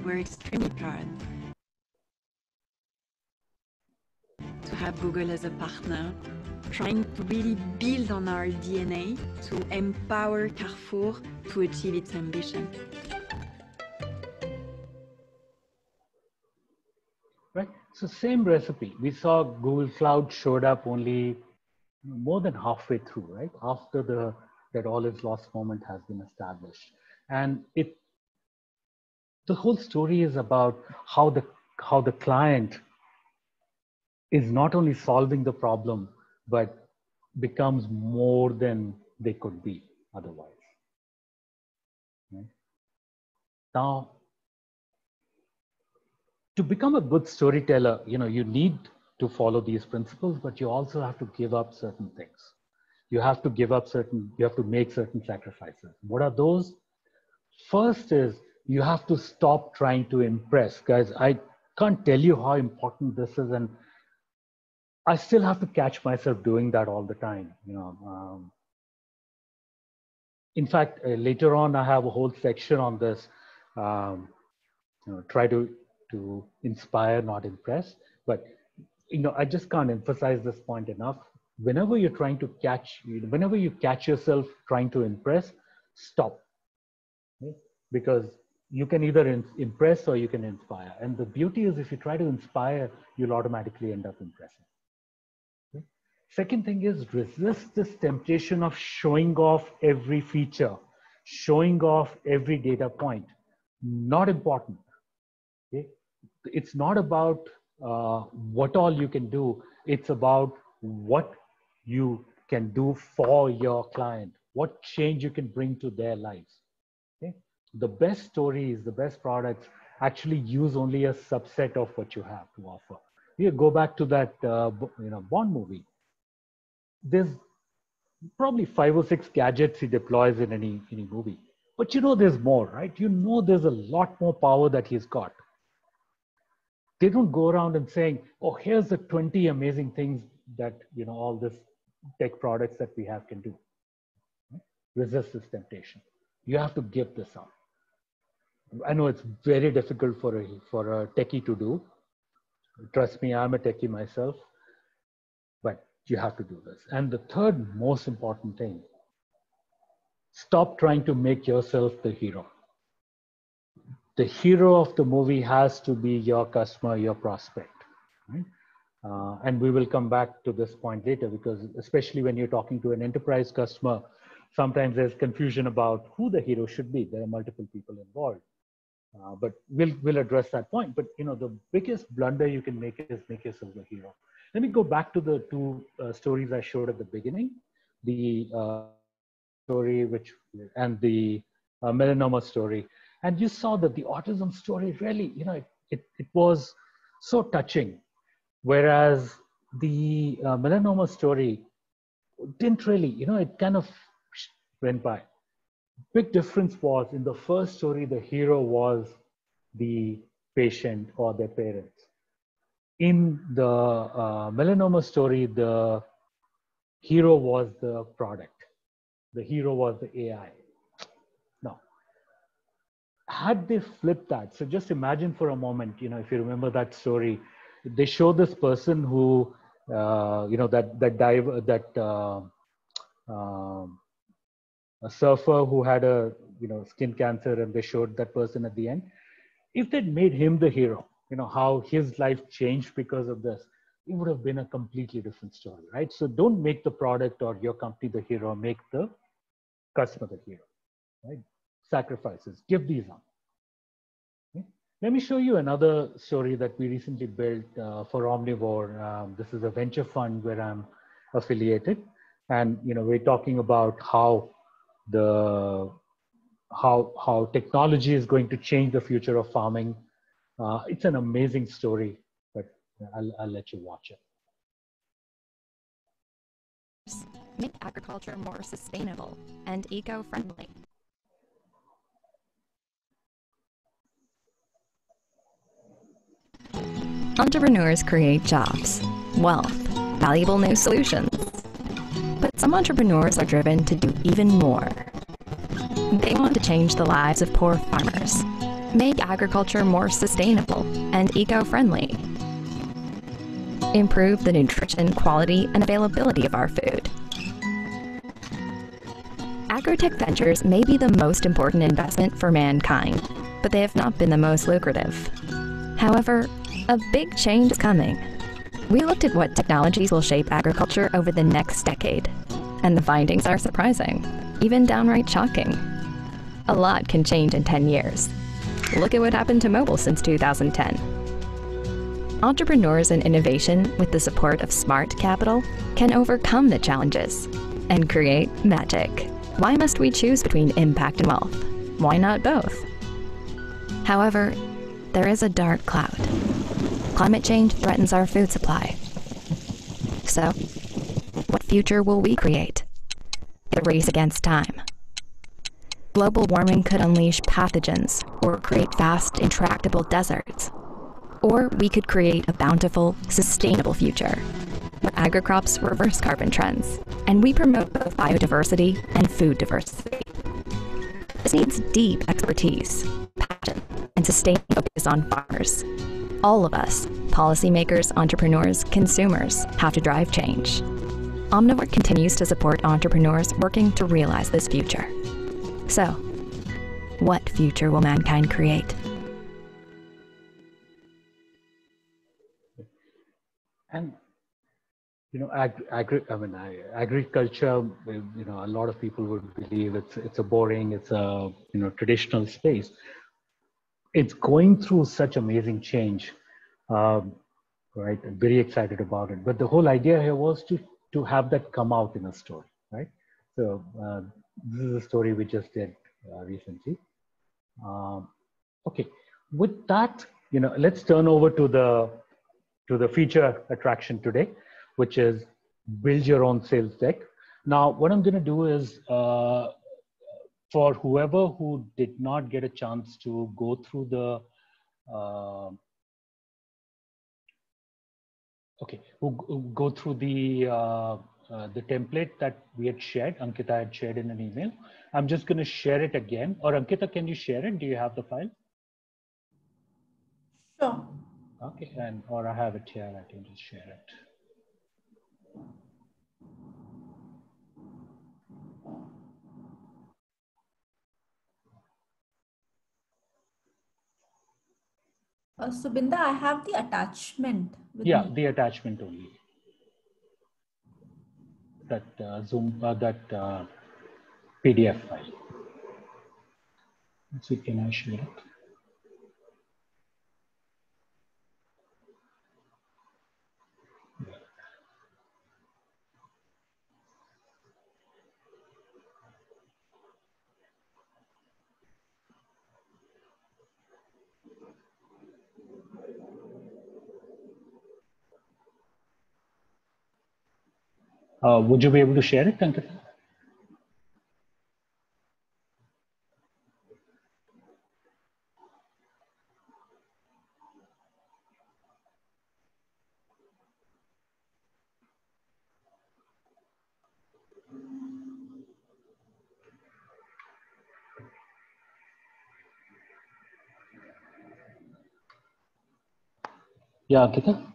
We're extremely proud to have Google as a partner, trying to really build on our DNA to empower Carrefour to achieve its ambition. Right. So same recipe. We saw Google Cloud showed up only more than halfway through, right? After that all is lost moment has been established. And the whole story is about how the client is not only solving the problem, but becomes more than they could be otherwise. Right? Now, to become a good storyteller, you need to follow these principles, but you also have to give up certain things. You have to make certain sacrifices. What are those? First is you have to stop trying to impress. Guys, I can't tell you how important this is, and I still have to catch myself doing that all the time. In fact, later on, I have a whole section on this. Try to inspire, not impress. But I just can't emphasize this point enough. Whenever you catch yourself trying to impress, stop. Okay? Because you can either impress or you can inspire. And the beauty is, if you try to inspire, you'll automatically end up impressing. Okay? Second thing is, resist this temptation of showing off every feature, showing off every data point. Not important. Okay? It's not about what all you can do. It's about what you can do for your client, what change you can bring to their lives. Okay? The best stories, the best products actually use only a subset of what you have to offer. You go back to that Bond movie. There's probably 5 or 6 gadgets he deploys in any movie. But there's more, right? There's a lot more power that he's got. They don't go around and saying, oh, here's the 20 amazing things that, all this tech products that we have can do. Resist this temptation. You have to give this up. I know it's very difficult for a techie to do. Trust me, I'm a techie myself, but you have to do this. And the third most important thing, stop trying to make yourself the hero. The hero of the movie has to be your customer, your prospect. Right? And we will come back to this point later, because especially when you're talking to an enterprise customer, sometimes there's confusion about who the hero should be. There are multiple people involved. But we'll address that point. But the biggest blunder you can make is make yourself the hero. Let me go back to the 2 stories I showed at the beginning, the story and the melanoma story. And you saw that the autism story really, it was so touching. Whereas the melanoma story didn't really, it kind of went by. Big difference was, in the first story, the hero was the patient or their parents. In the melanoma story, the hero was the product. The hero was the AI. Now, had they flipped that, so just imagine for a moment, if you remember that story, they show this person who, a surfer who had a skin cancer, and they showed that person at the end. If they'd made him the hero, how his life changed because of this, it would have been a completely different story, right? So don't make the product or your company the hero, make the customer the hero, right? Sacrifices, give these up. Okay? Let me show you another story that we recently built for Omnivore. This is a venture fund where I'm affiliated. And we're talking about how how technology is going to change the future of farming. It's an amazing story, but I'll let you watch it. Make agriculture more sustainable and eco-friendly. Entrepreneurs create jobs, wealth, valuable new solutions. But some entrepreneurs are driven to do even more. They want to change the lives of poor farmers, make agriculture more sustainable and eco-friendly, improve the nutrition, quality, and availability of our food. Agrotech ventures may be the most important investment for mankind, but they have not been the most lucrative. However, a big change is coming. We looked at what technologies will shape agriculture over the next decade, and the findings are surprising, even downright shocking. A lot can change in 10 years. Look at what happened to mobile since 2010. Entrepreneurs and innovation, with the support of smart capital, can overcome the challenges and create magic. Why must we choose between impact and wealth? Why not both? However, there is a dark cloud. Climate change threatens our food supply. So, what future will we create? A race against time. Global warming could unleash pathogens or create vast, intractable deserts. Or we could create a bountiful, sustainable future, where agri-crops reverse carbon trends, and we promote both biodiversity and food diversity. This needs deep expertise, passion, and sustained focus on farmers. All of us, policymakers, entrepreneurs, consumers, have to drive change. Omnivore continues to support entrepreneurs working to realize this future. So, what future will mankind create? And agriculture. A lot of people would believe it's a boring, it's a traditional space. It's going through such amazing change, right? I'm very excited about it. But the whole idea here was to have that come out in a story, right? So this is a story we just did recently. Okay, with that, let's turn over to the feature attraction today, which is build your own sales deck. Now, what I'm going to do is, for whoever who did not get a chance to go through the, who go through the template that we had shared, Ankita had shared in an email. I'm just going to share it again. Or Ankita, can you share it? Do you have the file? Sure. Okay, or I have it here, I can just share it. Subinder, I have the attachment with Yeah, me. the attachment only. That PDF file. Let's see, can I share it? Would you be able to share it, Ankita? Yeah, Ankita?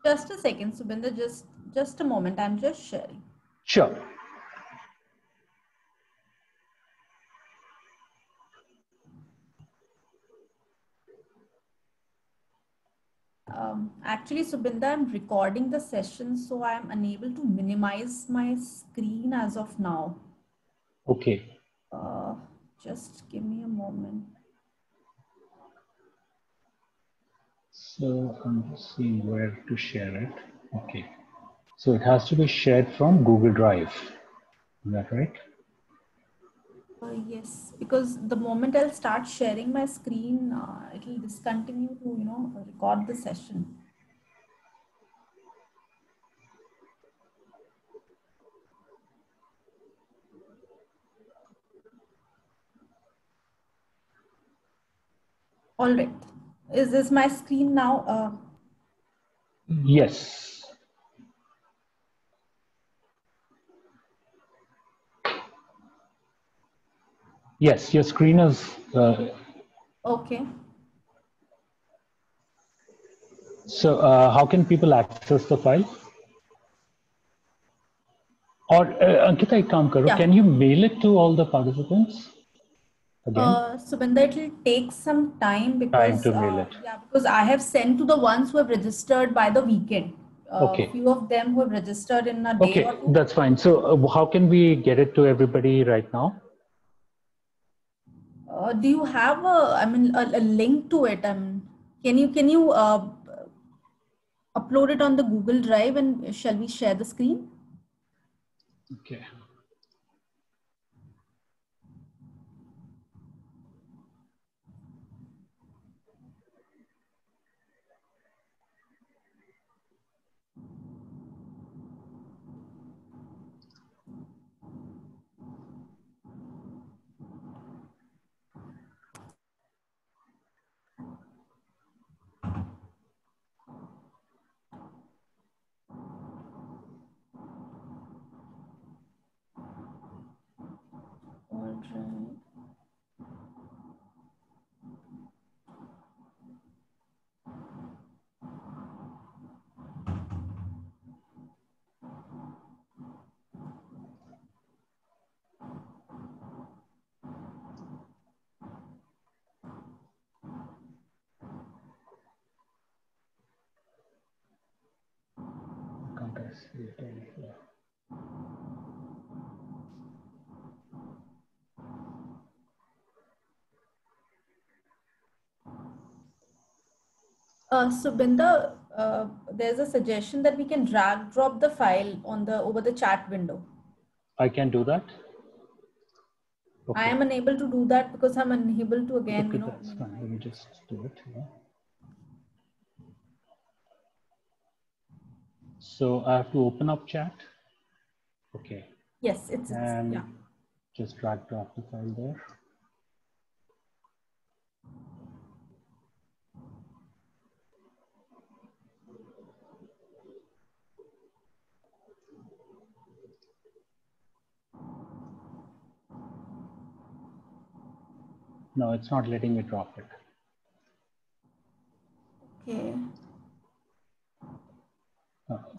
Just a second, Subinder, just a moment. I'm just sharing. Sure. Actually, Subinder, I'm recording the session, so I'm unable to minimize my screen as of now. Okay. Just give me a moment. So I'm just seeing where to share it. Okay. So it has to be shared from Google Drive. Is that right? Yes, because the moment I'll start sharing my screen, it will discontinue to, record the session. All right. Is this my screen now? Yes. Yes, your screen is. Okay. So how can people access the file? Or Ankita, ek kaam karo. Yeah. Can you mail it to all the participants again? Subinder, it will take some time because To mail it. yeah, because I have sent to the ones who have registered by the weekend. Okay. Few of them who have registered in a day or two. That's fine. So how can we get it to everybody right now? Do you have a link to it? Can you upload it on the Google Drive, and shall we share the screen? Okay. All right. Can't I see it over here? Subinder, there's a suggestion that we can drag drop the file on over the chat window. I can do that. Okay. I am unable to do that because I'm unable to again, That's fine. Let me just do it here. So I have to open up chat. Okay. Yes, it's yeah. Just drag drop the file there. No, it's not letting me drop it. Okay.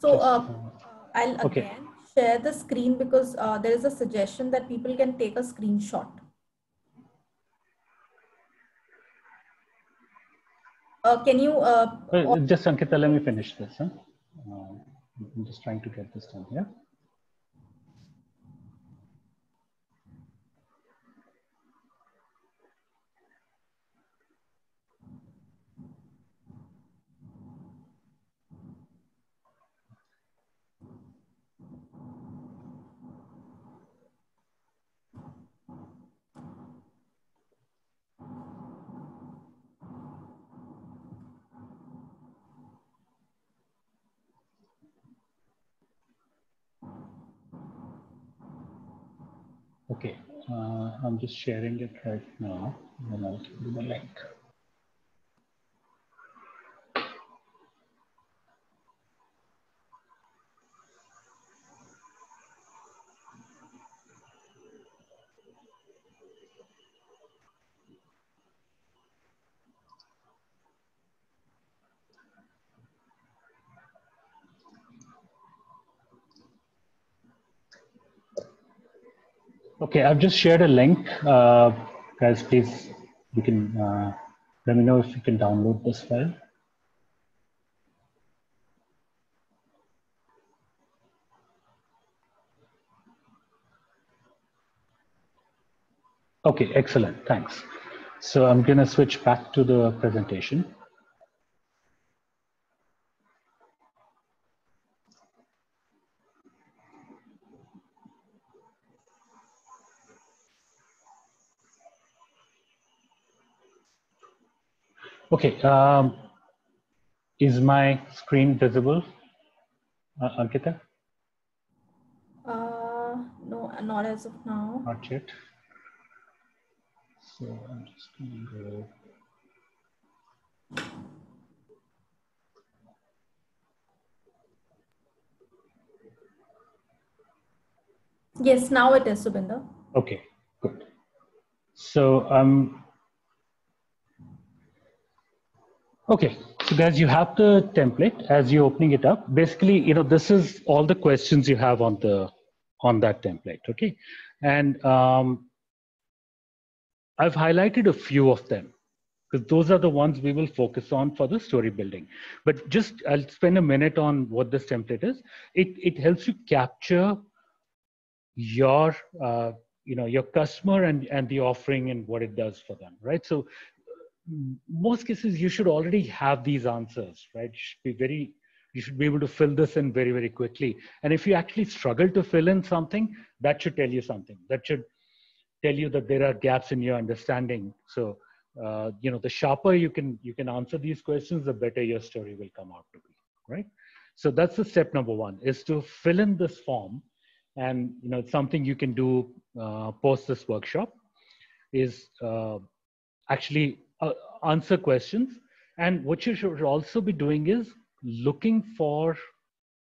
So I'll again share the screen because there is a suggestion that people can take a screenshot. Can you? Just Ankita, let me finish this. Huh? I'm just trying to get this done here. Okay, I'm just sharing it right now, and I'll give you the link. Okay, I've just shared a link. Guys, please, you can let me know if you can download this file. Okay, excellent, thanks. So I'm gonna switch back to the presentation. Okay, is my screen visible, Ankita? No, not as of now. Not yet. So I'm just going to go. Yes, now it is, Subinder. Okay, good. So okay, so guys, you have the template as you're opening it up. Basically, you know, this is all the questions you have on that template. Okay, and I've highlighted a few of them because those are the ones we will focus on for the story building. But just I'll spend a minute on what this template is. It helps you capture your your customer and the offering and what it does for them, right? So most cases you should already have these answers, right? You should be able to fill this in very, very quickly. And if you actually struggle to fill in something, that should tell you something. That should tell you that there are gaps in your understanding. So the sharper you can answer these questions, the better your story will come out to be, right? So that's the step number one, is to fill in this form. And it's something you can do post this workshop, is actually answer questions. And what you should also be doing is looking for,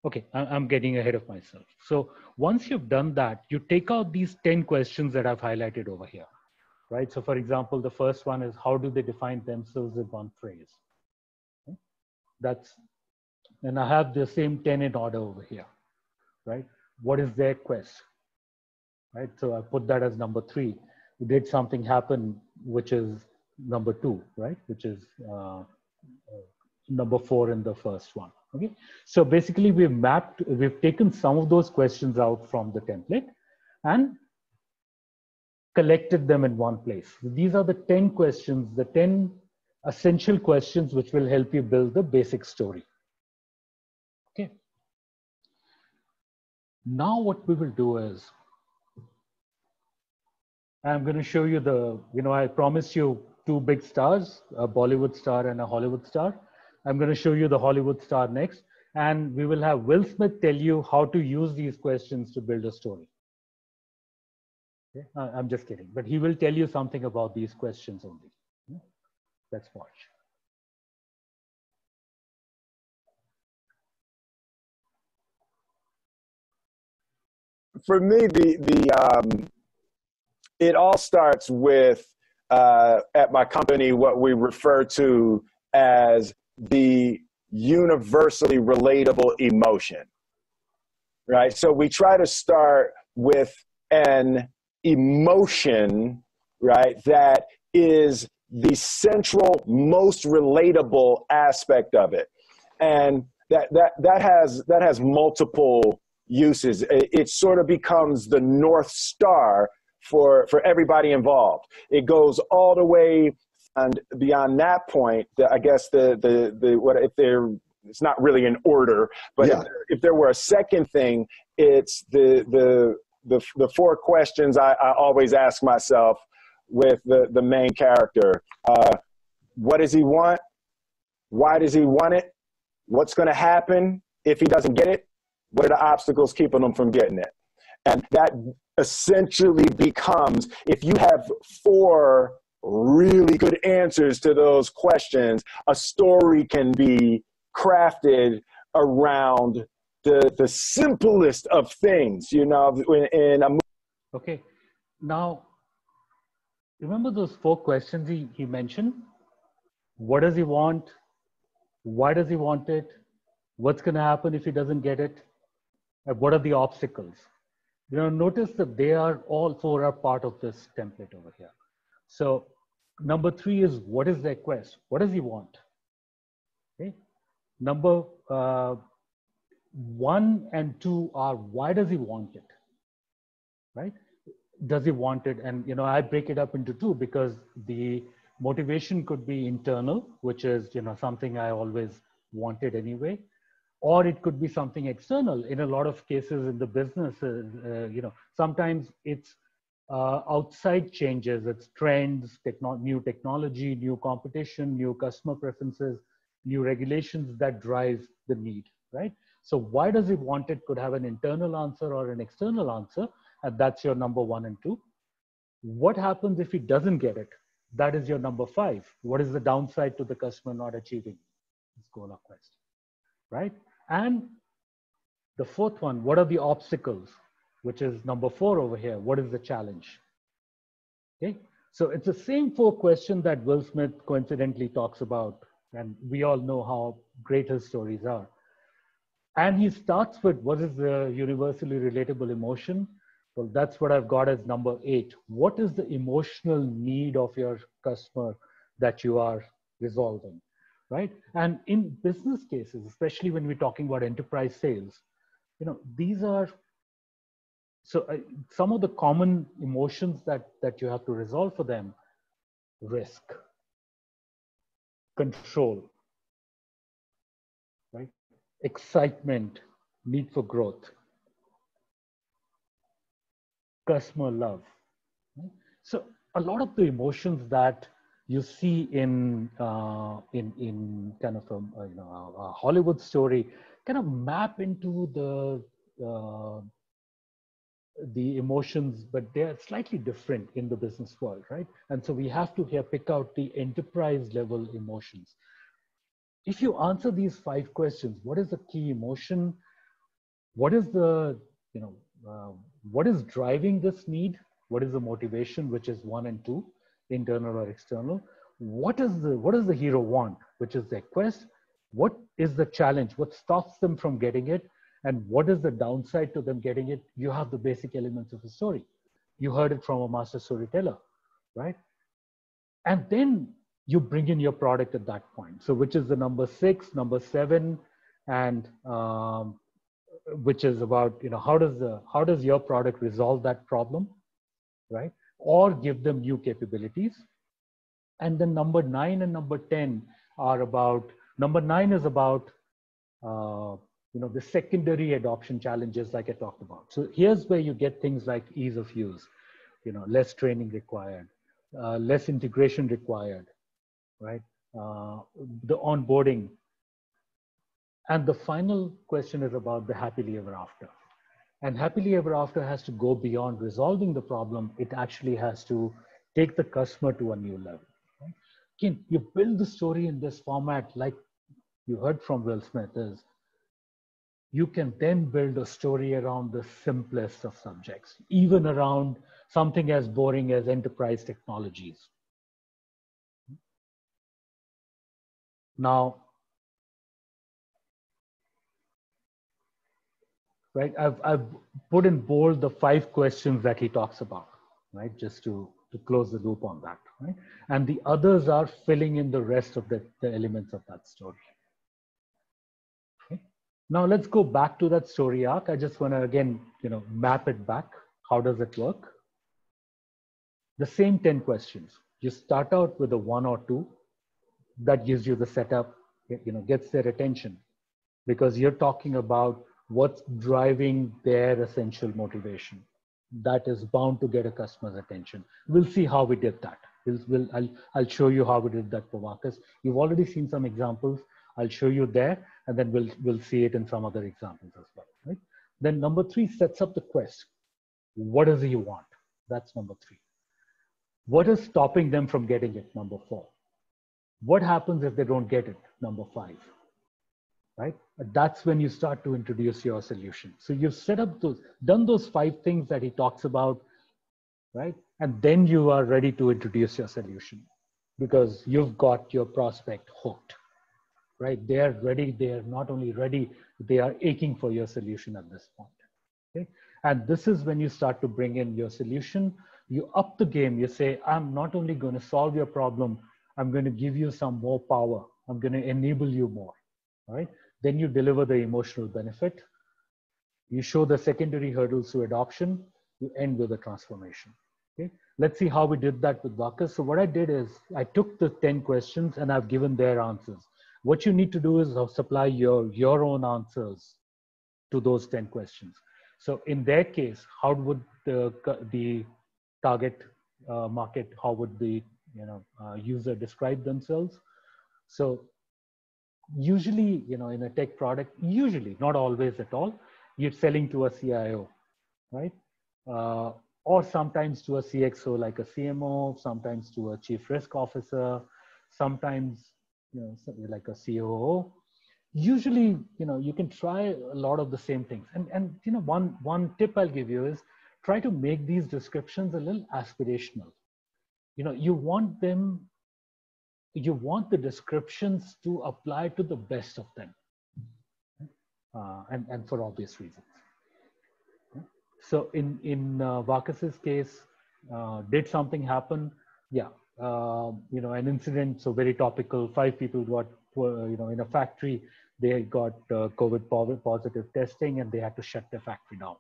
okay, I'm getting ahead of myself. So once you've done that, you take out these 10 questions that I've highlighted over here, right? So for example, the first one is, how do they define themselves in one phrase? Okay? And I have the same 10 in order over here, right? What is their quest, right? So I put that as number 3. Did something happen, which is number 2, right? Which is number 4 in the first one. Okay. So basically we've taken some of those questions out from the template and collected them in one place. These are the 10 questions, the 10 essential questions which will help you build the basic story. Okay. Now what we will do is, I'm going to show you I promised you 2 big stars, a Bollywood star and a Hollywood star. I'm going to show you the Hollywood star next, and we will have Will Smith tell you how to use these questions to build a story. Okay? I'm just kidding, but he will tell you something about these questions only. Okay? Let's watch. For me, it all starts with, at my company, what we refer to as the universally relatable emotion, right? So we try to start with an emotion, right, that is the central, most relatable aspect of it. And that has multiple uses. It sort of becomes the North Star for everybody involved. It goes all the way and beyond that point. I guess it's not really in order, but yeah, if there were a second thing, it's the 4 questions I always ask myself with the main character. What does he want? Why does he want it? What's going to happen if he doesn't get it? What are the obstacles keeping him from getting it? And that essentially becomes, if you have 4 really good answers to those questions, a story can be crafted around the simplest of things, in a movie. Okay. Now, remember those 4 questions he mentioned? What does he want? Why does he want it? What's going to happen if he doesn't get it? And what are the obstacles? Notice that they are all 4 are part of this template over here. So number 3 is, what is their quest? What does he want? Okay. Number 1 and 2 are, why does he want it? Right? does he want it? And, I break it up into two, because the motivation could be internal, which is, something I always wanted anyway, or it could be something external. In a lot of cases in the business, sometimes it's outside changes, it's trends, new technology, new competition, new customer preferences, new regulations that drive the need, right? So why does he want it could have an internal answer or an external answer, and that's your number 1 and 2. What happens if he doesn't get it? That is your number 5. What is the downside to the customer not achieving this goal or quest, right? And the 4th one, what are the obstacles, which is number 4 over here. What is the challenge? Okay, so it's the same 4 questions that Will Smith coincidentally talks about, and we all know how great his stories are. And he starts with, what is the universally relatable emotion? Well, that's what I've got as number 8. What is the emotional need of your customer that you are resolving, right? And in business cases, especially when we're talking about enterprise sales, these are, some of the common emotions that you have to resolve for them: risk, control, right? Excitement, need for growth, customer love. Right? So a lot of the emotions that you see in kind of a Hollywood story kind of map into the emotions, but they're slightly different in the business world, right? And so we have to here pick out the enterprise level emotions. If you answer these 5 questions, what is the key emotion? What is the, what is driving this need? What is the motivation, which is 1 and 2, internal or external? What does the hero want, which is their quest? What is the challenge? What stops them from getting it? And what is the downside to them getting it? You have the basic elements of the story. You heard it from a master storyteller, right? And then you bring in your product at that point. So which is the number 6, number 7, and which is about, how does your product resolve that problem, right? Or give them new capabilities. And then number 9 and number 10 are about, number 9 is about, the secondary adoption challenges like I talked about. So here's where you get things like ease of use, less training required, less integration required, right? The onboarding. And the final question is about the happily ever after. And happily ever after has to go beyond resolving the problem. It actually has to take the customer to a new level. Right? Again, you build the story in this format, like you heard from Will Smith, is you can then build a story around the simplest of subjects, even around something as boring as enterprise technologies. Now, right, I've put in bold the 5 questions that he talks about, right, just to close the loop on that, right? And the others are filling in the rest of the elements of that story. Okay. Now let's go back to that story arc. I just want to again, map it back. How does it work? The same 10 questions. You start out with a 1 or 2 that gives you the setup, gets their attention, because you're talking about what's driving their essential motivation. That is bound to get a customer's attention. We'll see how we did that. I'll show you how we did that for Marcus. You've already seen some examples. I'll show you there, and then we'll see it in some other examples as well. Right? Then number 3 sets up the quest. What does he want? That's number 3. What is stopping them from getting it? Number 4. What happens if they don't get it? Number 5. Right? That's when you start to introduce your solution. So you've set up done those 5 things that he talks about, right? And then you are ready to introduce your solution, because you've got your prospect hooked, right? They are ready. They are not only ready, they are aching for your solution at this point. Okay? And this is when you start to bring in your solution. You up the game. You say, I'm not only going to solve your problem, I'm going to give you some more power. I'm going to enable you more, right? Then you deliver the emotional benefit. You show the secondary hurdles to adoption. you end with a transformation. Okay, let's see how we did that with Bacchus. So what I did is I took the 10 questions and I've given their answers. What you need to do is supply your own answers to those 10 questions. So in their case, how would the target market, how would the user describe themselves? So usually, in a tech product, usually, not always at all, you're selling to a CIO, right? Or sometimes to a CXO like a CMO, sometimes to a chief risk officer, sometimes like a COO. Usually, you can try a lot of the same things. And one tip I'll give you is try to make these descriptions a little aspirational. You want the descriptions to apply to the best of them, and for obvious reasons. So in Bacchus's case, did something happen? Yeah, an incident, so very topical. 5 people got, in a factory, they got COVID positive testing and they had to shut their factory down,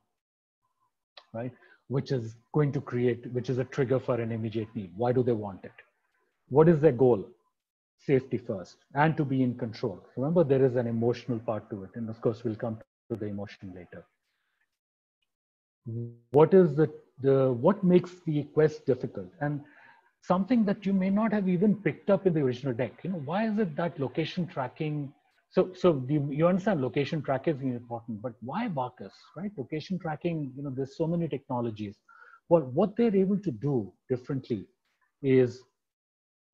right? Which is a trigger for an immediate need. Why do they want it? What is their goal? Safety first, and to be in control. Remember, there is an emotional part to it. And of course, we'll come to the emotion later. What is what makes the quest difficult? And something that you may not have even picked up in the original deck. Why is it that location tracking? So you understand location tracking is important, but why Bacchus, right? Location tracking, there's so many technologies. Well, what they're able to do differently is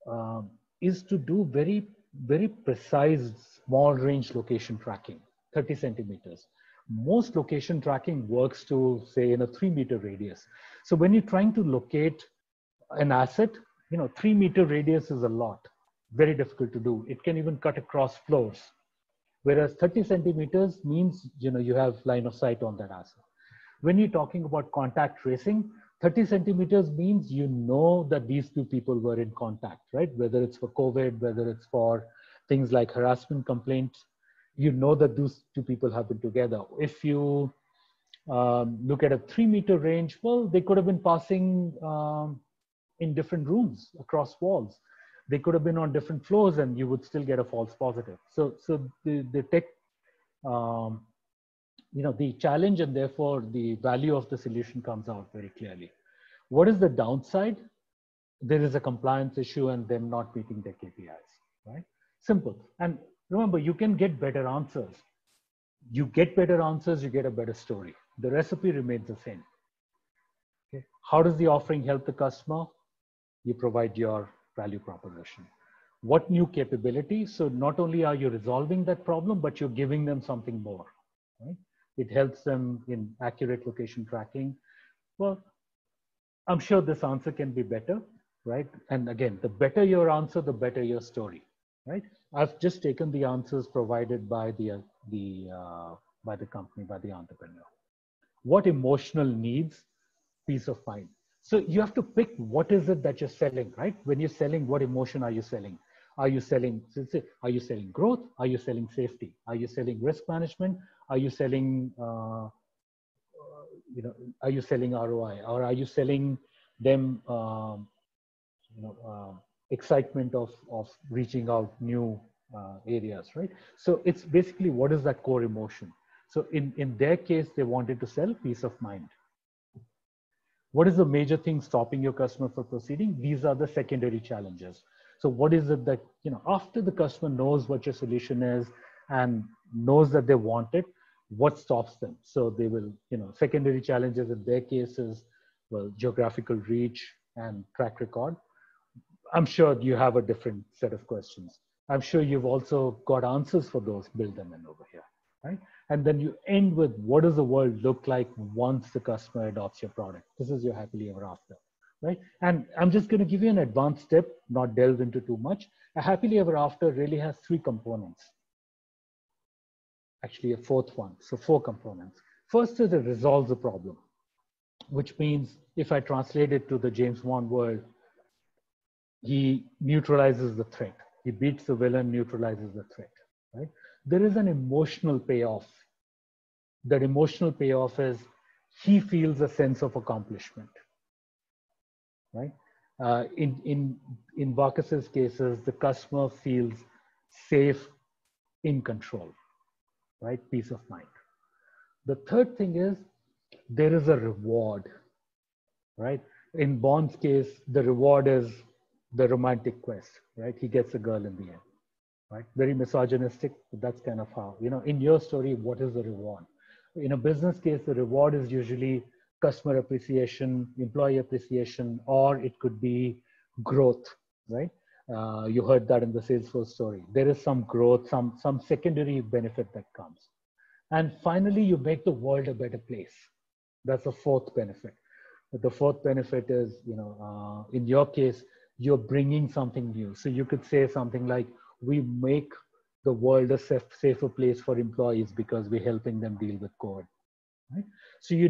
to do very, very precise small range location tracking, 30 centimeters. Most location tracking works to, say, in a 3-meter radius. So when you're trying to locate an asset, 3-meter radius is a lot, very difficult to do. It can even cut across floors. Whereas 30 centimeters means, you have line of sight on that asset. When you're talking about contact tracing, 30 centimeters means that these 2 people were in contact, right? Whether it's for COVID, whether it's for things like harassment complaints, that those 2 people have been together. If you look at a 3-meter range, well, they could have been passing in different rooms across walls. They could have been on different floors and you would still get a false positive. So the tech, the challenge and therefore the value of the solution comes out very clearly. What is the downside? There is a compliance issue and them not meeting their KPIs, right? Simple. And remember, you can get better answers. You get better answers, you get a better story. The recipe remains the same. Okay. How does the offering help the customer? You provide your value proposition. What new capability? So not only are you resolving that problem, but you're giving them something more, right? It helps them in accurate location tracking. Well, I'm sure this answer can be better, right? And again, the better your answer, the better your story, right? I've just taken the answers provided by the company, by the entrepreneur. What emotional needs? Peace of mind. So you have to pick what is it that you're selling, right? When you're selling, what emotion are you selling? Are you selling growth? Are you selling safety? Are you selling risk management? Are you selling, are you selling ROI? Or are you selling them, excitement of reaching out new areas, right? So it's basically, what is that core emotion? So in their case, they wanted to sell peace of mind. What is the major thing stopping your customer from proceeding? These are the secondary challenges. So what is it that, after the customer knows what your solution is and knows that they want it, what stops them? So they will, secondary challenges in their case is, well, geographical reach and track record. I'm sure you have a different set of questions. I'm sure you've also got answers for those, build them in over here, right? And then you end with, what does the world look like once the customer adopts your product? This is your happily ever after, right? And I'm just going to give you an advanced tip, not delve into too much. A happily ever after really has 3 components. Actually, a 4th one. So 4 components. First is it resolves a problem, which means if I translate it to the James Bond world, he neutralizes the threat. He beats the villain, neutralizes the threat, right? There is an emotional payoff. That emotional payoff is he feels a sense of accomplishment, right? In Bacchus's cases, the customer feels safe, in control, right? Peace of mind. The third thing is there is a reward, right? In Bond's case, the reward is the romantic quest, right? He gets a girl in the end, right? Very misogynistic, but that's kind of how, in your story, what is the reward? In a business case, the reward is usually customer appreciation, employee appreciation, or it could be growth, right? You heard that in the Salesforce story. There is some growth, some secondary benefit that comes. And finally, you make the world a better place. That's the fourth benefit. But the fourth benefit is, in your case, you're bringing something new. So you could say something like, we make the world a safer place for employees because we're helping them deal with COVID. Right? So you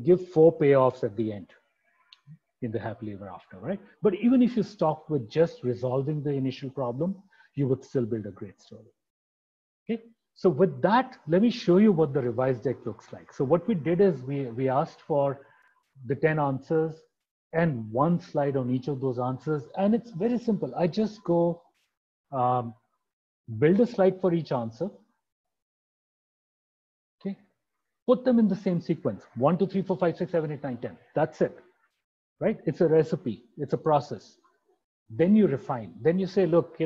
give 4 payoffs at the end in the happily ever after, right? But even if you stopped with just resolving the initial problem, you would still build a great story. Okay. So with that, let me show you what the revised deck looks like. So what we did is we asked for the 10 answers and 1 slide on each of those answers. And it's very simple. I just go build a slide for each answer. Okay. Put them in the same sequence. 1, 2, 3, 4, 5, 6, 7, 8, 9, 10. That's it. Right? It's a recipe. It's a process. Then you refine. Then you say, look,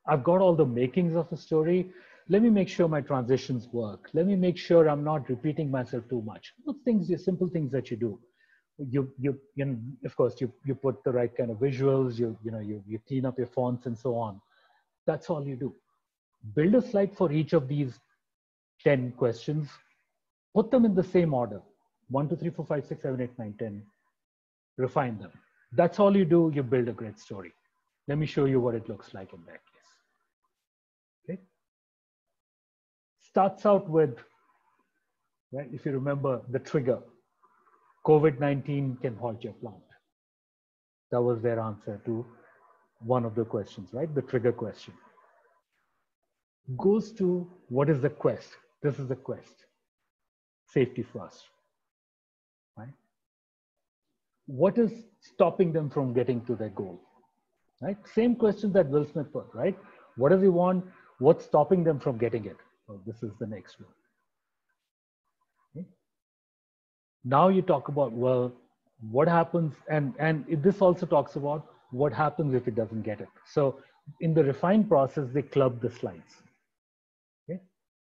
I've got all the makings of a story. Let me make sure my transitions work. Let me make sure I'm not repeating myself too much. Those things, the simple things that you do. Of course, you put the right kind of visuals. You clean up your fonts and so on. That's all you do. Build a slide for each of these 10 questions. Put them in the same order. 1, 2, 3, 4, 5, 6, 7, 8, 9, 10. Refine them. That's all you do. You build a great story. Let me show you what it looks like in that case. Okay. Starts out with, right, if you remember the trigger, COVID-19 can halt your plant. That was their answer to one of the questions, right? The trigger question. Goes to what is the quest? This is the quest. Safety first, right? What is stopping them from getting to their goal, right? Same question that Will Smith put, right? What does he want? What's stopping them from getting it? Well, this is the next one. Okay. Now you talk about, well, what happens? And this also talks about what happens if it doesn't get it. So in the refine process, they club the slides. Okay.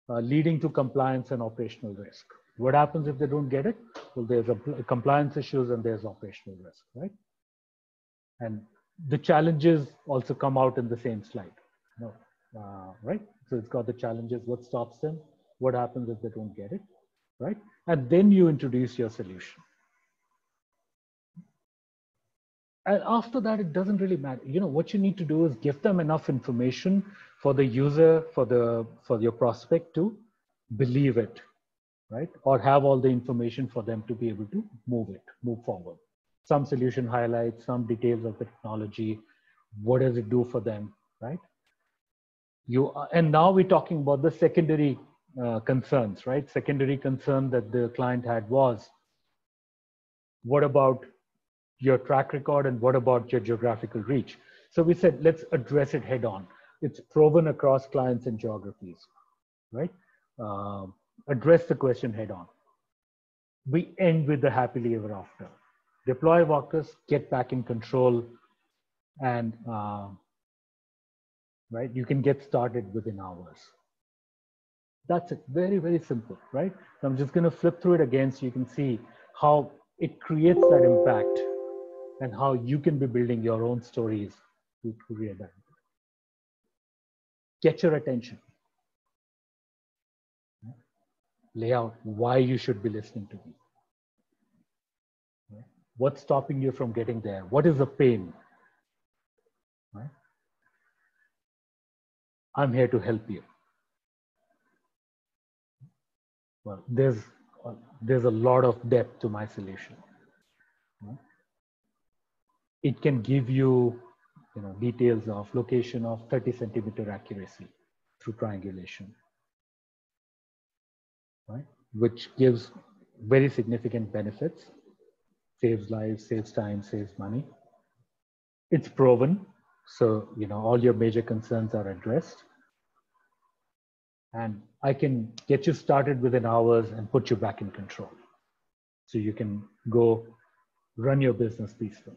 Leading to compliance and operational risk. What happens if they don't get it? Well, there's a compliance issues and there's operational risk, right? And the challenges also come out in the same slide, right? So it's got the challenges, what stops them, what happens if they don't get it, right? And then you introduce your solution. And after that, it doesn't really matter. What you need to do is give them enough information for the user, for your prospect to believe it, right? Or have all the information for them to be able to move forward. Some solution highlights, some details of the technology. What does it do for them, right? And now we're talking about the secondary concerns, right? Secondary concern that the client had was, what about your track record and what about your geographical reach? So we said, let's address it head on. It's proven across clients and geographies, right? Address the question head on. We end with the happily ever after. Deploy Bacchus, get back in control, and right, you can get started within hours. That's it. Very, very simple, right? So I'm just going to flip through it again so you can see how it creates that impact and how you can be building your own stories to create that. Get your attention. Lay out why you should be listening to me. What's stopping you from getting there? What is the pain? Right? I'm here to help you. Well, there's a lot of depth to my solution. It can give you, details of location of 30 centimeter accuracy through triangulation, right? Which gives very significant benefits, saves lives, saves time, saves money. It's proven, so all your major concerns are addressed. And I can get you started within hours and put you back in control. So you can go run your business peacefully.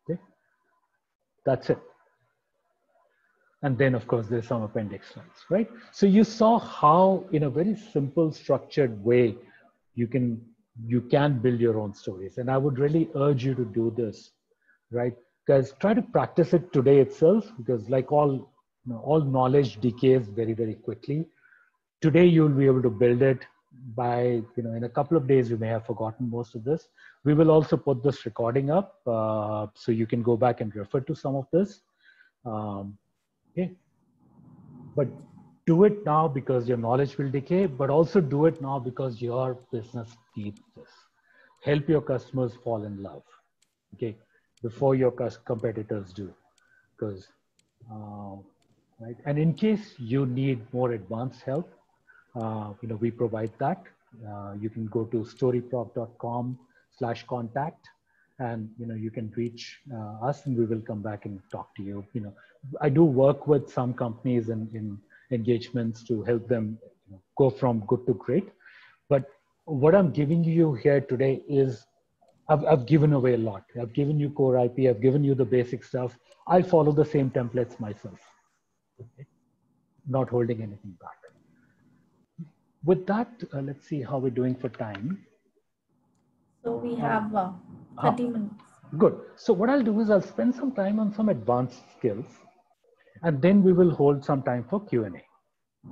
Okay, that's it. And then, of course, there's some appendix slides, right? So you saw how, in a very simple, structured way, you can build your own stories. And I would really urge you to do this, right? Because try to practice it today itself, because like all knowledge decays very, very quickly. Today, you'll be able to build it. By, in a couple of days, you may have forgotten most of this. We will also put this recording up, so you can go back and refer to some of this. Okay. But do it now because your knowledge will decay, but also do it now because your business needs this. Help your customers fall in love, okay, before your competitors do. Because, right? And in case you need more advanced help, we provide that. You can go to storyproc.com/contact. And you can reach us, and we will come back and talk to you. I do work with some companies in engagements to help them go from good to great. But what I'm giving you here today is I've given away a lot. I've given you core IP. I've given you the basic stuff. I follow the same templates myself, okay? Not holding anything back. With that, let's see how we're doing for time. So we have 30 minutes. Good. So what I'll do is I'll spend some time on some advanced skills, and then we will hold some time for Q&A.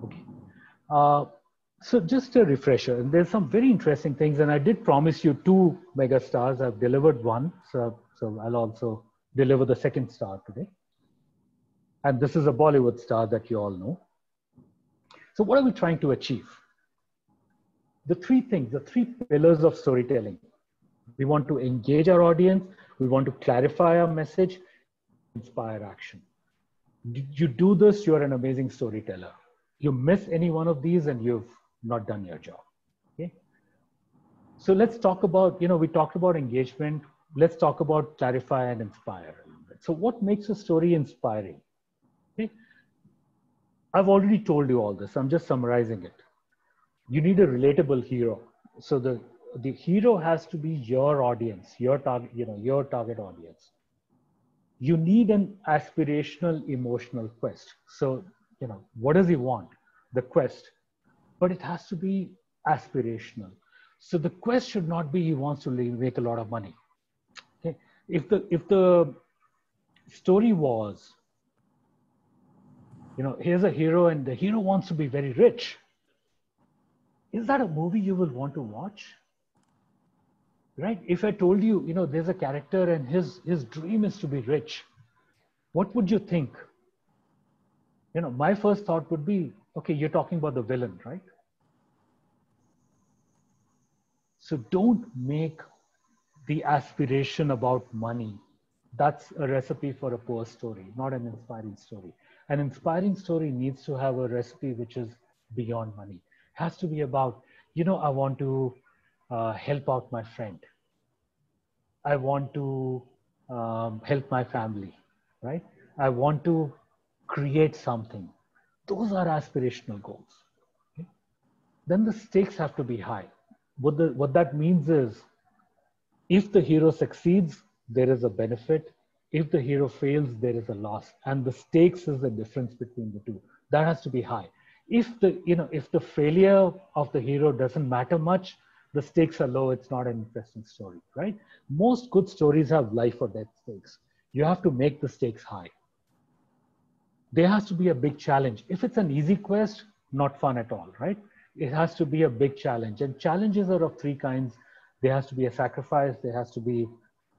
Okay. So just a refresher, and there's some very interesting things, and I did promise you 2 mega stars. I've delivered 1, so I'll also deliver the 2nd star today. And this is a Bollywood star that you all know. So what are we trying to achieve? The 3 things, the 3 pillars of storytelling. We want to engage our audience. We want to clarify our message, inspire action. You do this, you're an amazing storyteller. You miss any one of these and you've not done your job, okay? So let's talk about, we talked about engagement. Let's talk about clarify and inspire a little bit. So what makes a story inspiring? Okay? I've already told you all this. I'm just summarizing it. You need a relatable hero. So the hero has to be your audience, your target, your target audience. You need an aspirational emotional quest. So, what does he want? The quest, but it has to be aspirational. So the quest should not be he wants to make a lot of money. Okay. If the story was, here's a hero and the hero wants to be very rich, is that a movie you will want to watch? Right? If I told you, there's a character and his dream is to be rich, what would you think? My first thought would be, okay, you're talking about the villain, right? So don't make the aspiration about money. That's a recipe for a poor story, not an inspiring story. An inspiring story needs to have a recipe which is beyond money. It has to be about, I want to help out my friend. I want to help my family, right? I want to create something. Those are aspirational goals. Okay? Then the stakes have to be high. What that means is, if the hero succeeds, there is a benefit. If the hero fails, there is a loss. And the stakes is the difference between the two. That has to be high. If the failure of the hero doesn't matter much, the stakes are low, it's not an interesting story, right? Most good stories have life or death stakes. You have to make the stakes high. There has to be a big challenge. If it's an easy quest, not fun at all, right? It has to be a big challenge. And challenges are of 3 kinds. There has to be a sacrifice, there has to be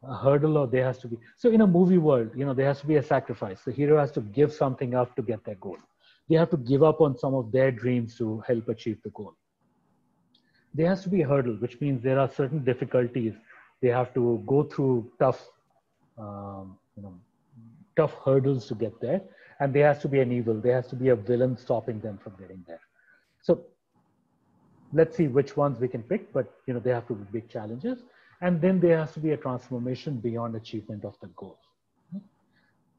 a hurdle, or there has to be, so in a movie world, there has to be a sacrifice. The hero has to give something up to get their goal. They have to give up on some of their dreams to help achieve the goal. There has to be a hurdle, which means there are certain difficulties. They have to go through tough hurdles to get there. And there has to be an evil. There has to be a villain stopping them from getting there. So let's see which ones we can pick, but they have to be big challenges. And then there has to be a transformation beyond achievement of the goal.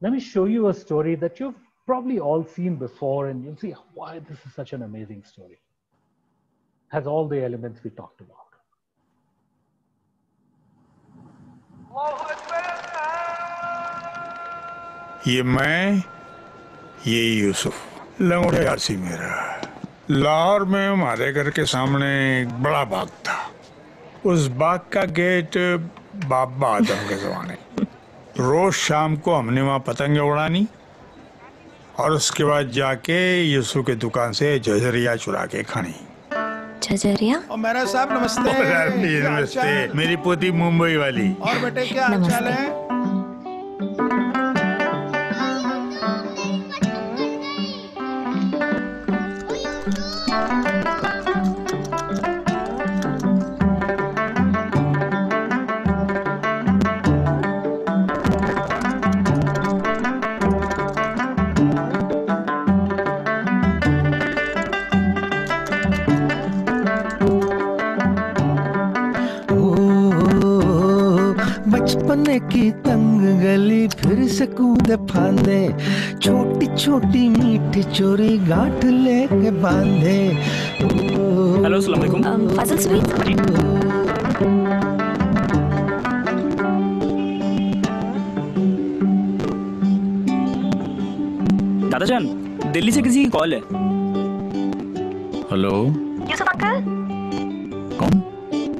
Let me show you a story that you've probably all seen before, and you'll see why this is such an amazing story. It has all the elements we talked about. ये मैं, ये यूसुफ, लंगोटा यासी मेरा। लाहौर में हमारे घर के सामने एक बड़ा बाग था। उस बाग का गेट बाबा आदम के जमाने। रोज शाम को हमने वहाँ पतंगे उड़ानी और उसके बाद जाके यूसुफ की दुकान से झझरिया चुरा के खानी। झझरिया? और मेरा साहब नमस्ते। नमस्ते, मेरी पोती मुंबई वाली। और बेटे क्या हाल है? की तंग गली फिर से कूदे फांदे, छोटी छोटी मीठी चोरी गांठ लेके बांधे। हेलो, अस्सलाम वालेकुम। फाजिल स्वीट। दादाजान, दिल्ली से किसी की कॉल है। Hello, Yusuf uncle? कौन?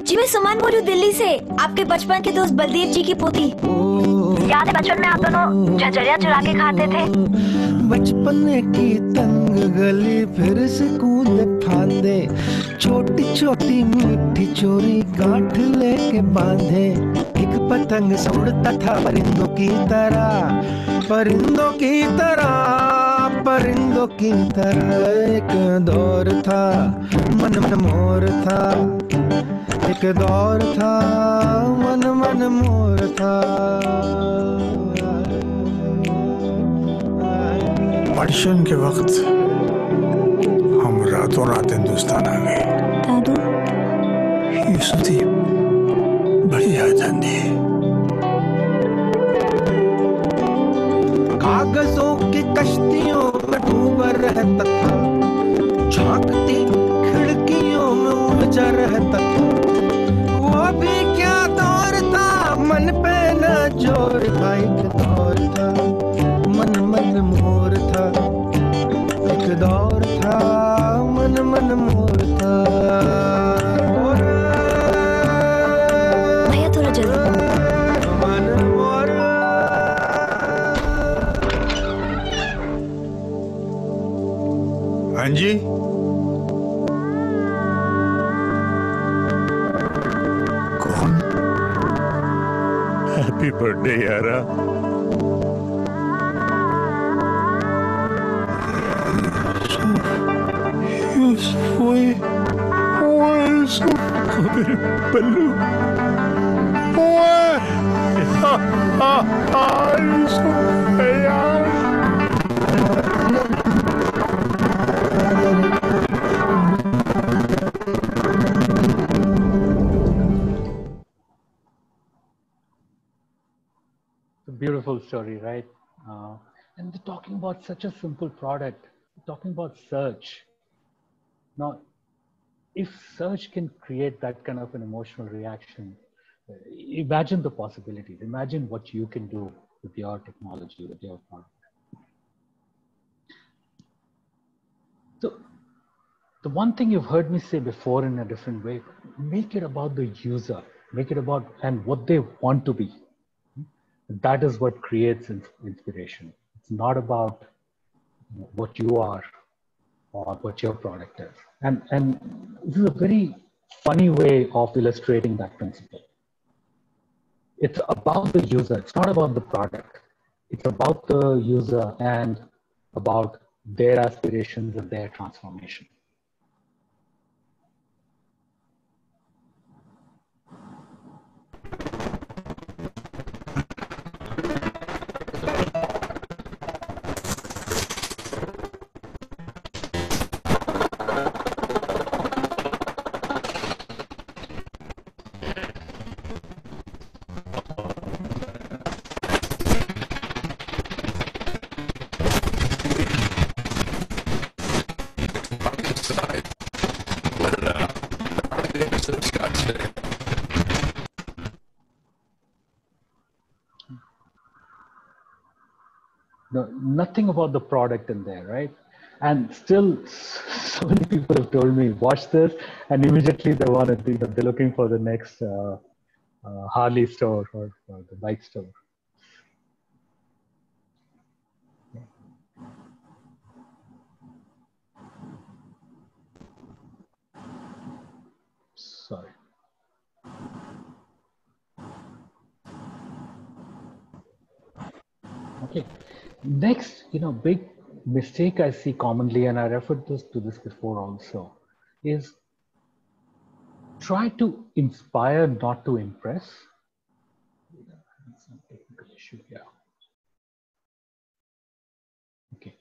जी मैं सुमन बोल रही हूँ दिल्ली से, आपके बचपन के दोस्त बलदेव जी की पोती। याद है बचपन में आप दोनों झझरिया चुरा के खाते थे? बचपन की तंग गली फिर से कूदे फांदे, छोटी छोटी मीठी चोरी गांठ लेके बांधे। एक पतंग से उड़ता था परिंदों की तरह, परिंदों की तरह, परिंदों की तरह। एक दौर था मन मन मोर था, एक दौर था मन मन मोर था। ऑडिशन के वक्त हम रातों रात हिंदुस्तान आ गए। दादू, यूसुफ थी बड़ी आजादी। कागजों की कश्तियों में डूबा रहता था, झांकती खिड़कियों में उलझा रहता था। वो भी क्या दौर था, मन पे न जोर था। एक दौर था मन मन मोर था, एक दौर था मन मन मोर था। भैया थोड़ा जल्दी। मन मोर। हाँ जी, कौन? हैप्पी बर्थडे यारा। मेरे पल्लू Beautiful story, right? And they're talking about such a simple product. We're talking about search. Now, if search can create that kind of an emotional reaction, imagine the possibilities. Imagine what you can do with your technology, with your product. So, the one thing you've heard me say before in a different way, make it about the user, make it about and what they want to be. That is what creates inspiration. It's not about what you are or what your product is. And this is a very funny way of illustrating that principle. It's about the user. It's not about the product. It's about the user and about their aspirations and their transformation. No, nothing about the product in there, right? And still, so many people have told me, watch this, and immediately they want to think that they're looking for the next Harley store or the bike store. Sorry. Okay. Next, big mistake I see commonly, and I referred to this before also, is try to inspire, not to impress. That's a technical issue here. Okay.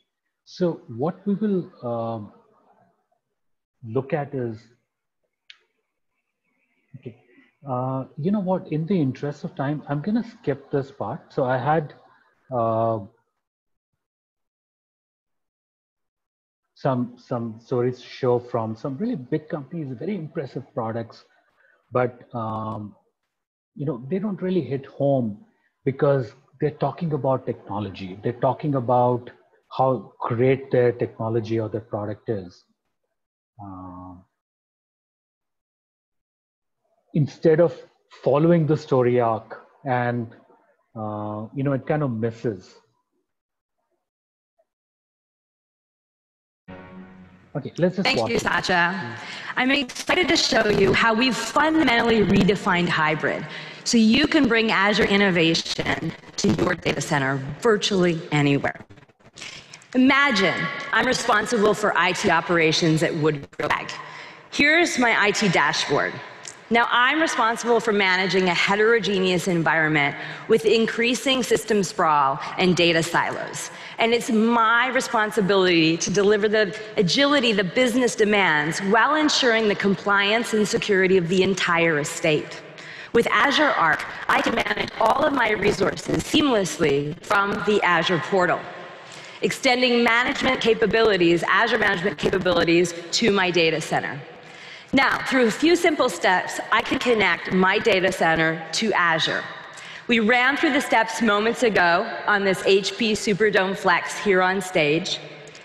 So what we will look at is, okay, you know what, in the interest of time, I'm going to skip this part. So I had some stories show from some really big companies, very impressive products, but they don't really hit home because they're talking about technology. They're talking about how great their technology or their product is. Instead of following the story arc, and it kind of misses. Okay, let's just Thank you, Satya. I'm excited to show you how we've fundamentally redefined hybrid, so you can bring Azure innovation to your data center virtually anywhere. Imagine I'm responsible for IT operations at Woodgrove. Here's my IT dashboard. Now I'm responsible for managing a heterogeneous environment with increasing system sprawl and data silos. And it's my responsibility to deliver the agility the business demands while ensuring the compliance and security of the entire estate. With Azure Arc, I can manage all of my resources seamlessly from the Azure portal, extending management capabilities, Azure management capabilities, to my data center. Now, through a few simple steps, I can connect my data center to Azure. We ran through the steps moments ago on this HP Superdome Flex here on stage.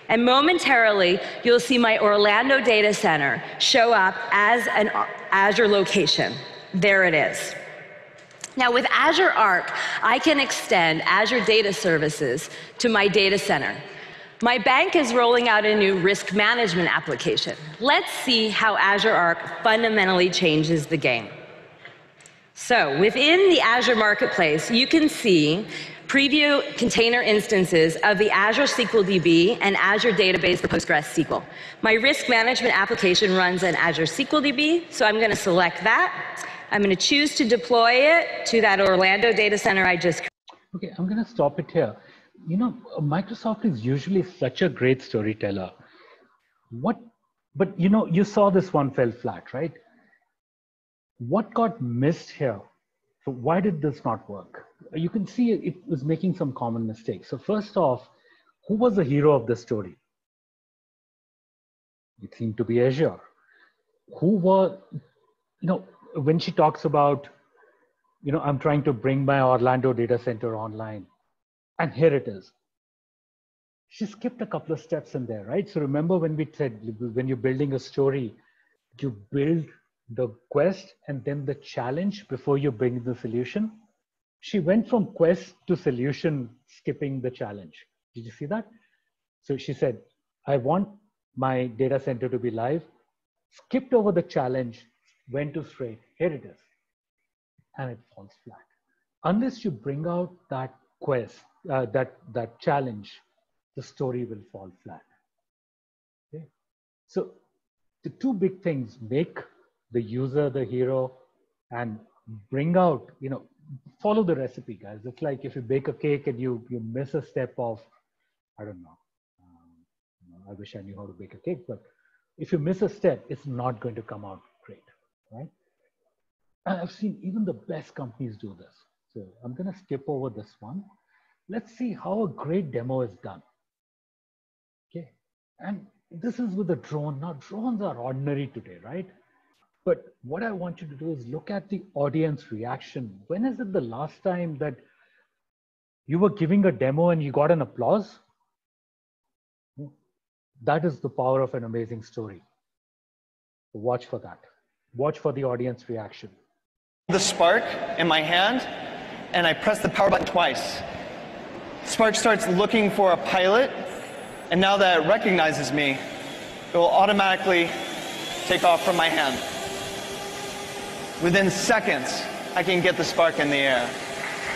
And momentarily, you'll see my Orlando data center show up as an Azure location. There it is. Now, with Azure Arc, I can extend Azure Data Services to my data center. My bank is rolling out a new risk management application. Let's see how Azure Arc fundamentally changes the game. So within the Azure Marketplace, you can see preview container instances of the Azure SQL DB and Azure Database for PostgreSQL. My risk management application runs on Azure SQL DB, so I'm going to select that. I'm going to choose to deploy it to that Orlando data center I just created. Okay, I'm going to stop it here. Microsoft is usually such a great storyteller. But you saw this one fell flat, right? What got missed here? So why did this not work? You can see it was making some common mistakes. So first off, who was the hero of the story? It seemed to be Azure. Who were, when she talks about, I'm trying to bring my Orlando data center online, and here it is. She skipped a couple of steps in there, right? So remember when we said, when you're building a story, you build the quest and then the challenge before you bring the solution. She went from quest to solution, skipping the challenge. Did you see that? So she said, I want my data center to be live, skipped over the challenge, went to straight, here it is. And it falls flat. Unless you bring out that quest, that challenge, the story will fall flat. Okay? So the two big things: make the user the hero and bring out, follow the recipe, guys. It's like if you bake a cake and you miss a step of, I don't know, I wish I knew how to bake a cake, but if you miss a step, it's not going to come out great, right? And I've seen even the best companies do this. So I'm going to skip over this one. Let's see how a great demo is done. Okay. And this is with a drone. Now, drones are ordinary today, right? But what I want you to do is look at the audience reaction. When is it the last time that you were giving a demo and you got an applause? That is the power of an amazing story. Watch for that. Watch for the audience reaction. The Spark in my hand, and I press the power button twice. Spark starts looking for a pilot, and now that it recognizes me, it will automatically take off from my hand. Within seconds, I can get the Spark in the air.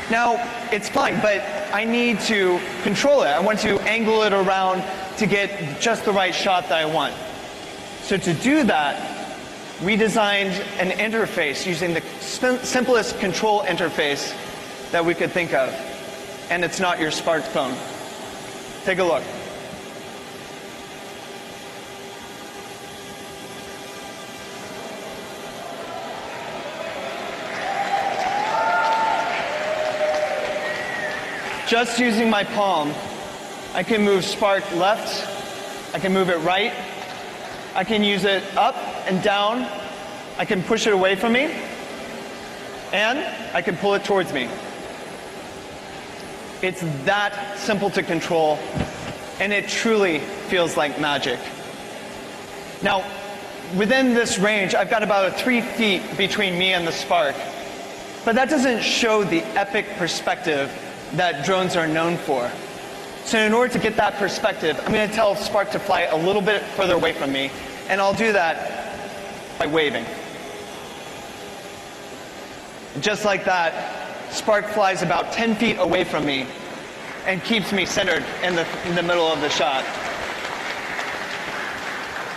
Now, it's fine, but I need to control it. I want to angle it around to get just the right shot that I want. So to do that, we designed an interface using the simplest control interface that we could think of. And it's not your smartphone. Take a look. Just using my palm, I can move Spark left, I can move it right, I can use it up and down, I can push it away from me, and I can pull it towards me. It's that simple to control, and it truly feels like magic. Now, within this range, I've got about 3 feet between me and the Spark, but that doesn't show the epic perspective that drones are known for. So in order to get that perspective, I'm going to tell Spark to fly a little bit further away from me, and I'll do that by waving. Just like that, Spark flies about 10 feet away from me and keeps me centered in the middle of the shot.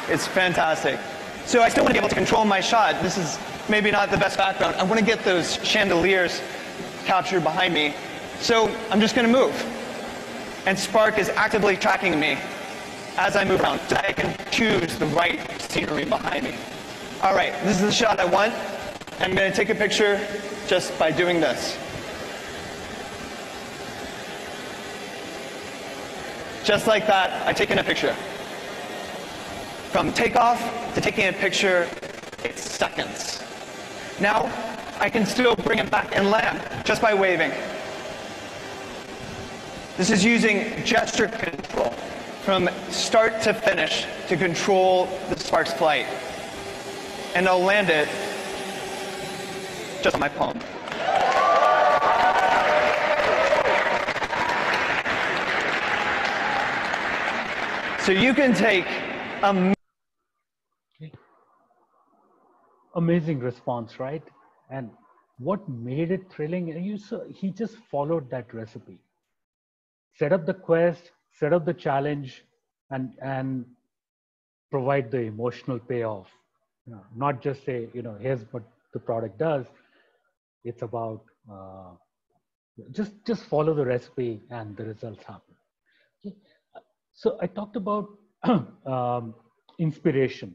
It's fantastic. So I still want to be able to control my shot. This is maybe not the best background. I want to get those chandeliers captured behind me. So I'm just going to move. And Spark is actively tracking me as I move around so that I can choose the right scenery behind me. All right, this is the shot I want. I'm going to take a picture just by doing this. Just like that, I've taken a picture. From takeoff to taking a picture, it's seconds. Now, I can still bring it back and land just by waving. This is using gesture control from start to finish to control the Spark's flight. And I'll land it just on my palm. So you can take amazing response, right? And what made it thrilling, he just followed that recipe. Set up the quest, set up the challenge, and provide the emotional payoff. Not just say, here's what the product does. It's about just follow the recipe and the results happen. Okay. So I talked about inspiration,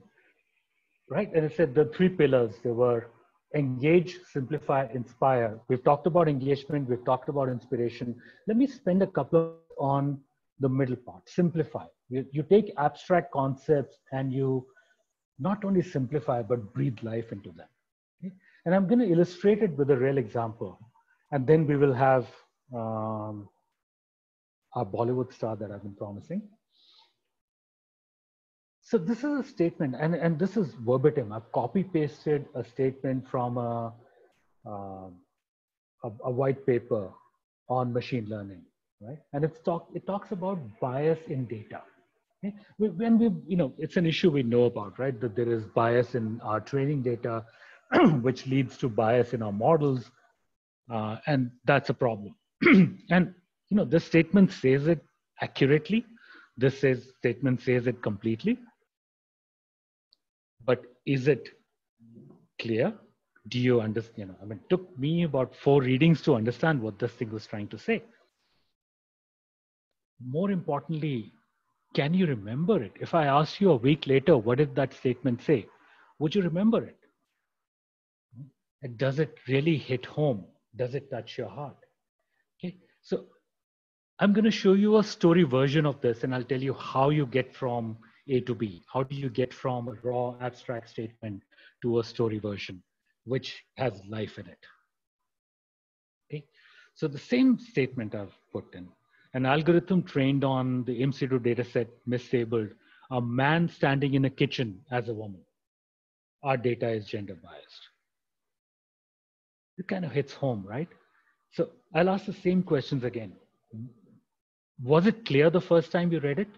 right? And I said the 3 pillars, they were engage, simplify, inspire. We've talked about engagement, we've talked about inspiration. Let me spend a couple on the middle part, simplify. You take abstract concepts and you not only simplify, but breathe life into them. Okay? And I'm going to illustrate it with a real example. And then we will have our Bollywood star that I've been promising. So this is a statement, and this is verbatim. I've copy-pasted a statement from a white paper on machine learning, right? And it talks about bias in data. Okay? It's an issue we know about, right? That there is bias in our training data, which leads to bias in our models, and that's a problem. And this statement says it accurately. This statement says it completely. But is it clear? Do you understand? It took me about 4 readings to understand what this thing was trying to say. More importantly, can you remember it? If I asked you a week later, what did that statement say? Would you remember it? And does it really hit home? Does it touch your heart? Okay, so I'm going to show you a story version of this, and I'll tell you how you get from A to B? How do you get from a raw abstract statement to a story version, which has life in it? Okay. So the same statement I've put in. An algorithm trained on the MC2 dataset mislabeled a man standing in a kitchen as a woman. Our data is gender biased. It kind of hits home, right? So I'll ask the same questions again. Was it clear the first time you read it?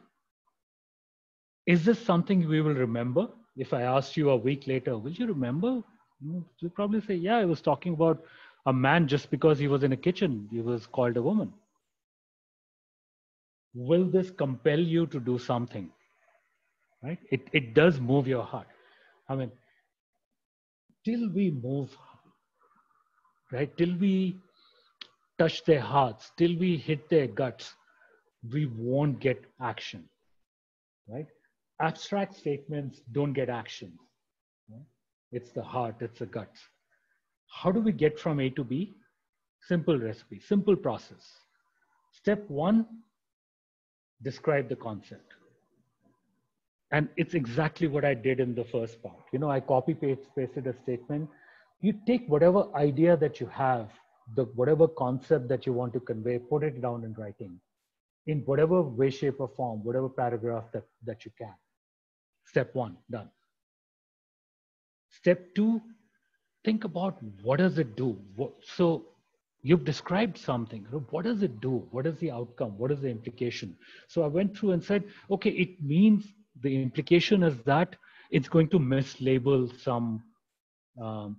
Is this something we will remember? If I asked you a week later, will you remember? You'll probably say, yeah, I was talking about a man just because he was in a kitchen, he was called a woman. Will this compel you to do something? Right? It does move your heart. I mean, till we move, right? Till we touch their hearts, till we hit their guts, we won't get action, right? Abstract statements don't get action. Right? It's the heart, it's the guts. How do we get from A to B? Simple recipe, simple process. Step one, describe the concept. And it's exactly what I did in the first part. You know, I copy pasted a statement. You take whatever idea that you have, whatever concept that you want to convey, put it down in writing in whatever way, shape, or form, whatever paragraph that you can. Step one, done. Step two, think about what does it do? So you've described something. What does it do? What is the outcome? What is the implication? So I went through and said, okay, it means the implication is that it's going to mislabel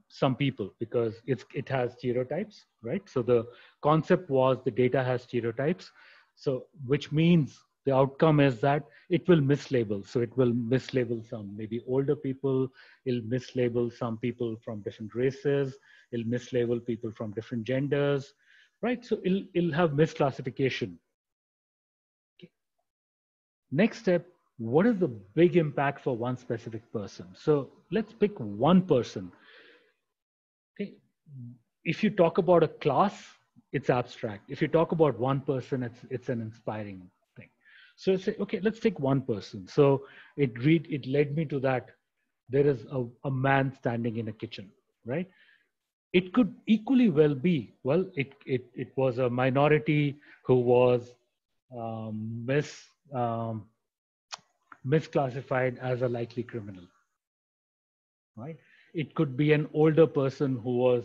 some people because it has stereotypes, right? So the concept was the data has stereotypes. So which means the outcome is that it will mislabel. So it will mislabel some maybe older people. It'll mislabel some people from different races. It'll mislabel people from different genders, right? So it'll have misclassification. Okay. Next step, what is the big impact for one specific person? So let's pick one person. Okay. If you talk about a class, it's abstract. If you talk about one person, it's an inspiring thing. So say, okay, let's take one person. So it led me to that. There is a man standing in a kitchen, right? It could equally well be, well, it was a minority who was misclassified as a likely criminal, right? It could be an older person who was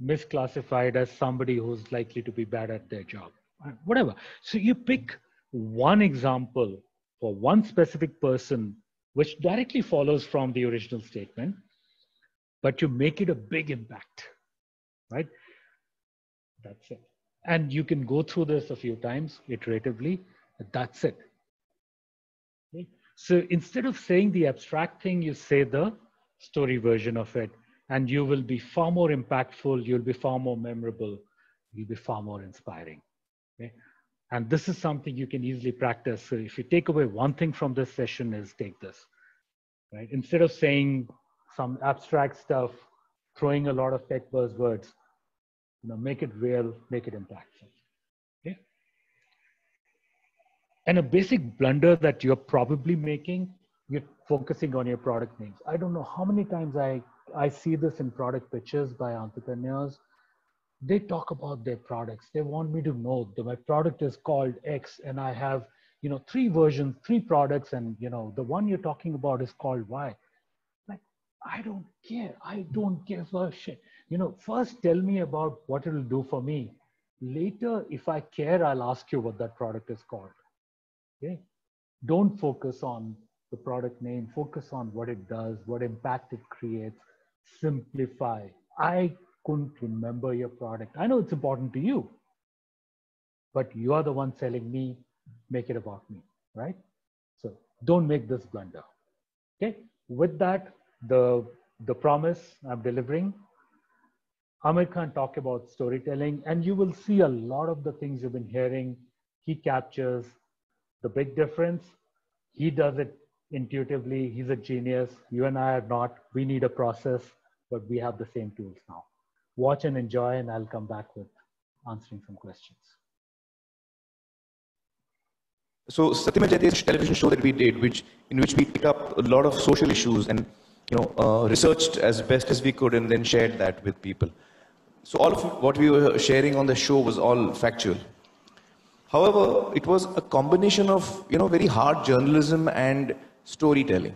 misclassified as somebody who's likely to be bad at their job, whatever. So you pick one example for one specific person, which directly follows from the original statement, but you make it a big impact, right? That's it. And you can go through this a few times iteratively. That's it. Okay? So instead of saying the abstract thing, you say the story version of it, and you will be far more impactful. You'll be far more memorable. You'll be far more inspiring. Okay? And this is something you can easily practice. So if you take away one thing from this session is take this, right? Instead of saying some abstract stuff, throwing a lot of tech buzzwords, make it real, make it impactful. Okay? And a basic blunder that you're probably making, you're focusing on your product names. I don't know how many times I see this in product pitches by entrepreneurs. They talk about their products. They want me to know that my product is called X and I have, 3 versions, 3 products, and the one you're talking about is called Y. Like, I don't care. I don't give a shit. First tell me about what it'll do for me. Later, if I care, I'll ask you what that product is called. Okay? Don't focus on the product name. Focus on what it does, what impact it creates. Simplify. I couldn't remember your product. I know it's important to you, but you are the one selling me. Make it about me, right? So don't make this blunder. Okay? With that, the promise I'm delivering, Amir Khan talked about storytelling, and you will see a lot of the things you've been hearing. He captures the big difference. He does it intuitively. He's a genius. You and I are not. We need a process, but we have the same tools now. Watch and enjoy, and I'll come back with answering some questions. So Satyam Jayate is a television show that we did, in which we picked up a lot of social issues and researched as best as we could and then shared that with people. So all of what we were sharing on the show was all factual. However, it was a combination of very hard journalism and storytelling.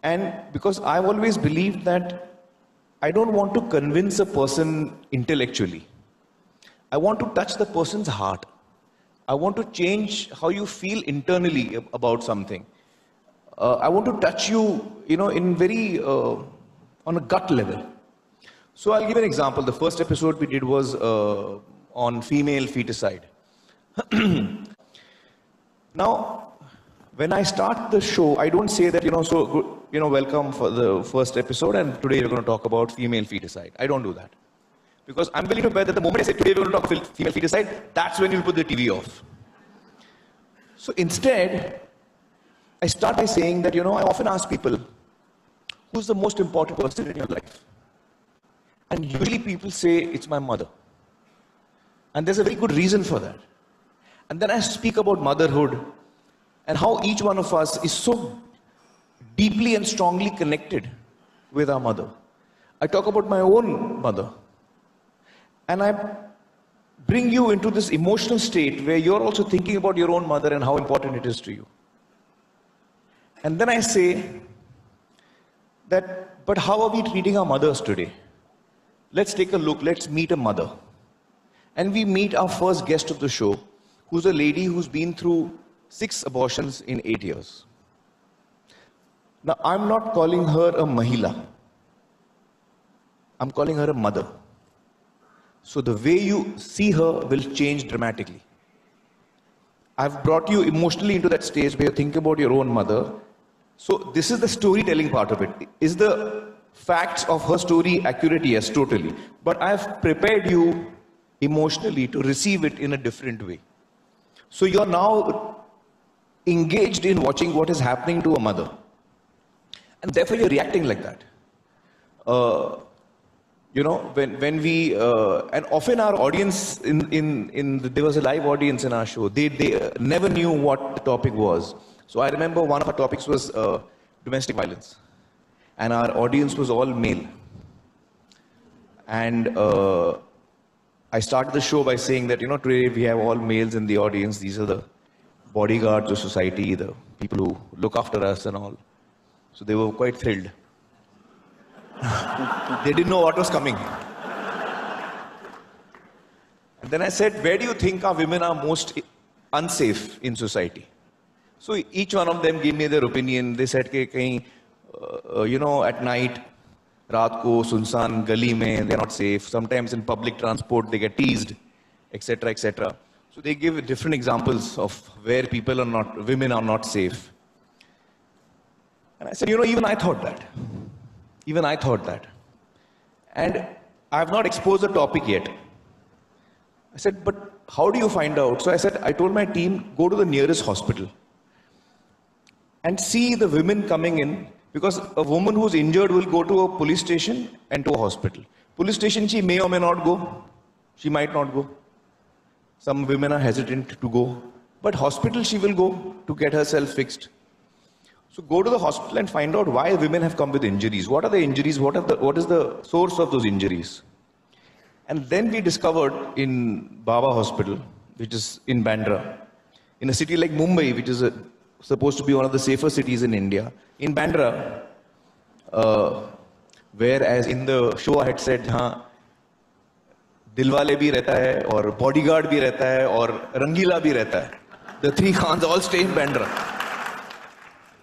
And because I've always believed that I don't want to convince a person intellectually. I want to touch the person's heart. I want to change how you feel internally about something. I want to touch you, in very, on a gut level. So I'll give an example. The first episode we did was on female feticide. Now, when I start the show, I don't say that, welcome for the first episode and today we're going to talk about female feticide. I don't do that. Because I'm willing to bet that the moment I say today we're going to talk about female feticide, that's when you'll put the TV off. So instead, I start by saying that, I often ask people, who's the most important person in your life? And usually people say, it's my mother. And there's a very good reason for that. And then I speak about motherhood and how each one of us is so deeply and strongly connected with our mother. I talk about my own mother. And I bring you into this emotional state where you're also thinking about your own mother and how important it is to you. And then I say that, but how are we treating our mothers today? Let's take a look, let's meet a mother. And we meet our first guest of the show, who's a lady who's been through 6 abortions in 8 years. Now, I'm not calling her a Mahila. I'm calling her a mother. So the way you see her will change dramatically. I've brought you emotionally into that stage where you're thinking about your own mother. So this is the storytelling part of it. Is the facts of her story accurate? Yes, totally. But I've prepared you emotionally to receive it in a different way. So you're now engaged in watching what is happening to a mother. And therefore you're reacting like that. When we, and often our audience, there was a live audience in our show, they never knew what the topic was. So I remember one of our topics was domestic violence. And our audience was all male. And I started the show by saying that, today we have all males in the audience. These are the bodyguards of society, the people who look after us and all. So they were quite thrilled. They didn't know what was coming. And then I said, where do you think our women are most unsafe in society? So each one of them gave me their opinion. They said, at night, raat ko, sunsan, gali mein, they're not safe. Sometimes in public transport, they get teased, etc., etc. So they give different examples of where women are not safe. And I said, even I thought that. Even I thought that. And I have not exposed the topic yet. I said, but how do you find out? So I told my team, go to the nearest hospital and see the women coming in, because a woman who's injured will go to a police station and to a hospital. Police station, she may or may not go. She might not go. Some women are hesitant to go. But hospital, she will go to get herself fixed. So go to the hospital and find out why women have come with injuries. What are the injuries? What is the source of those injuries? And then we discovered in Baba Hospital, which is in Bandra, in a city like Mumbai, which is supposed to be one of the safer cities in India. In Bandra, whereas in the show I had said, Dilwale bhi rehta hai, or bodyguard bhi rehta hai, or Rangila bhi rehta hai. The 3 Khans all stay in Bandra.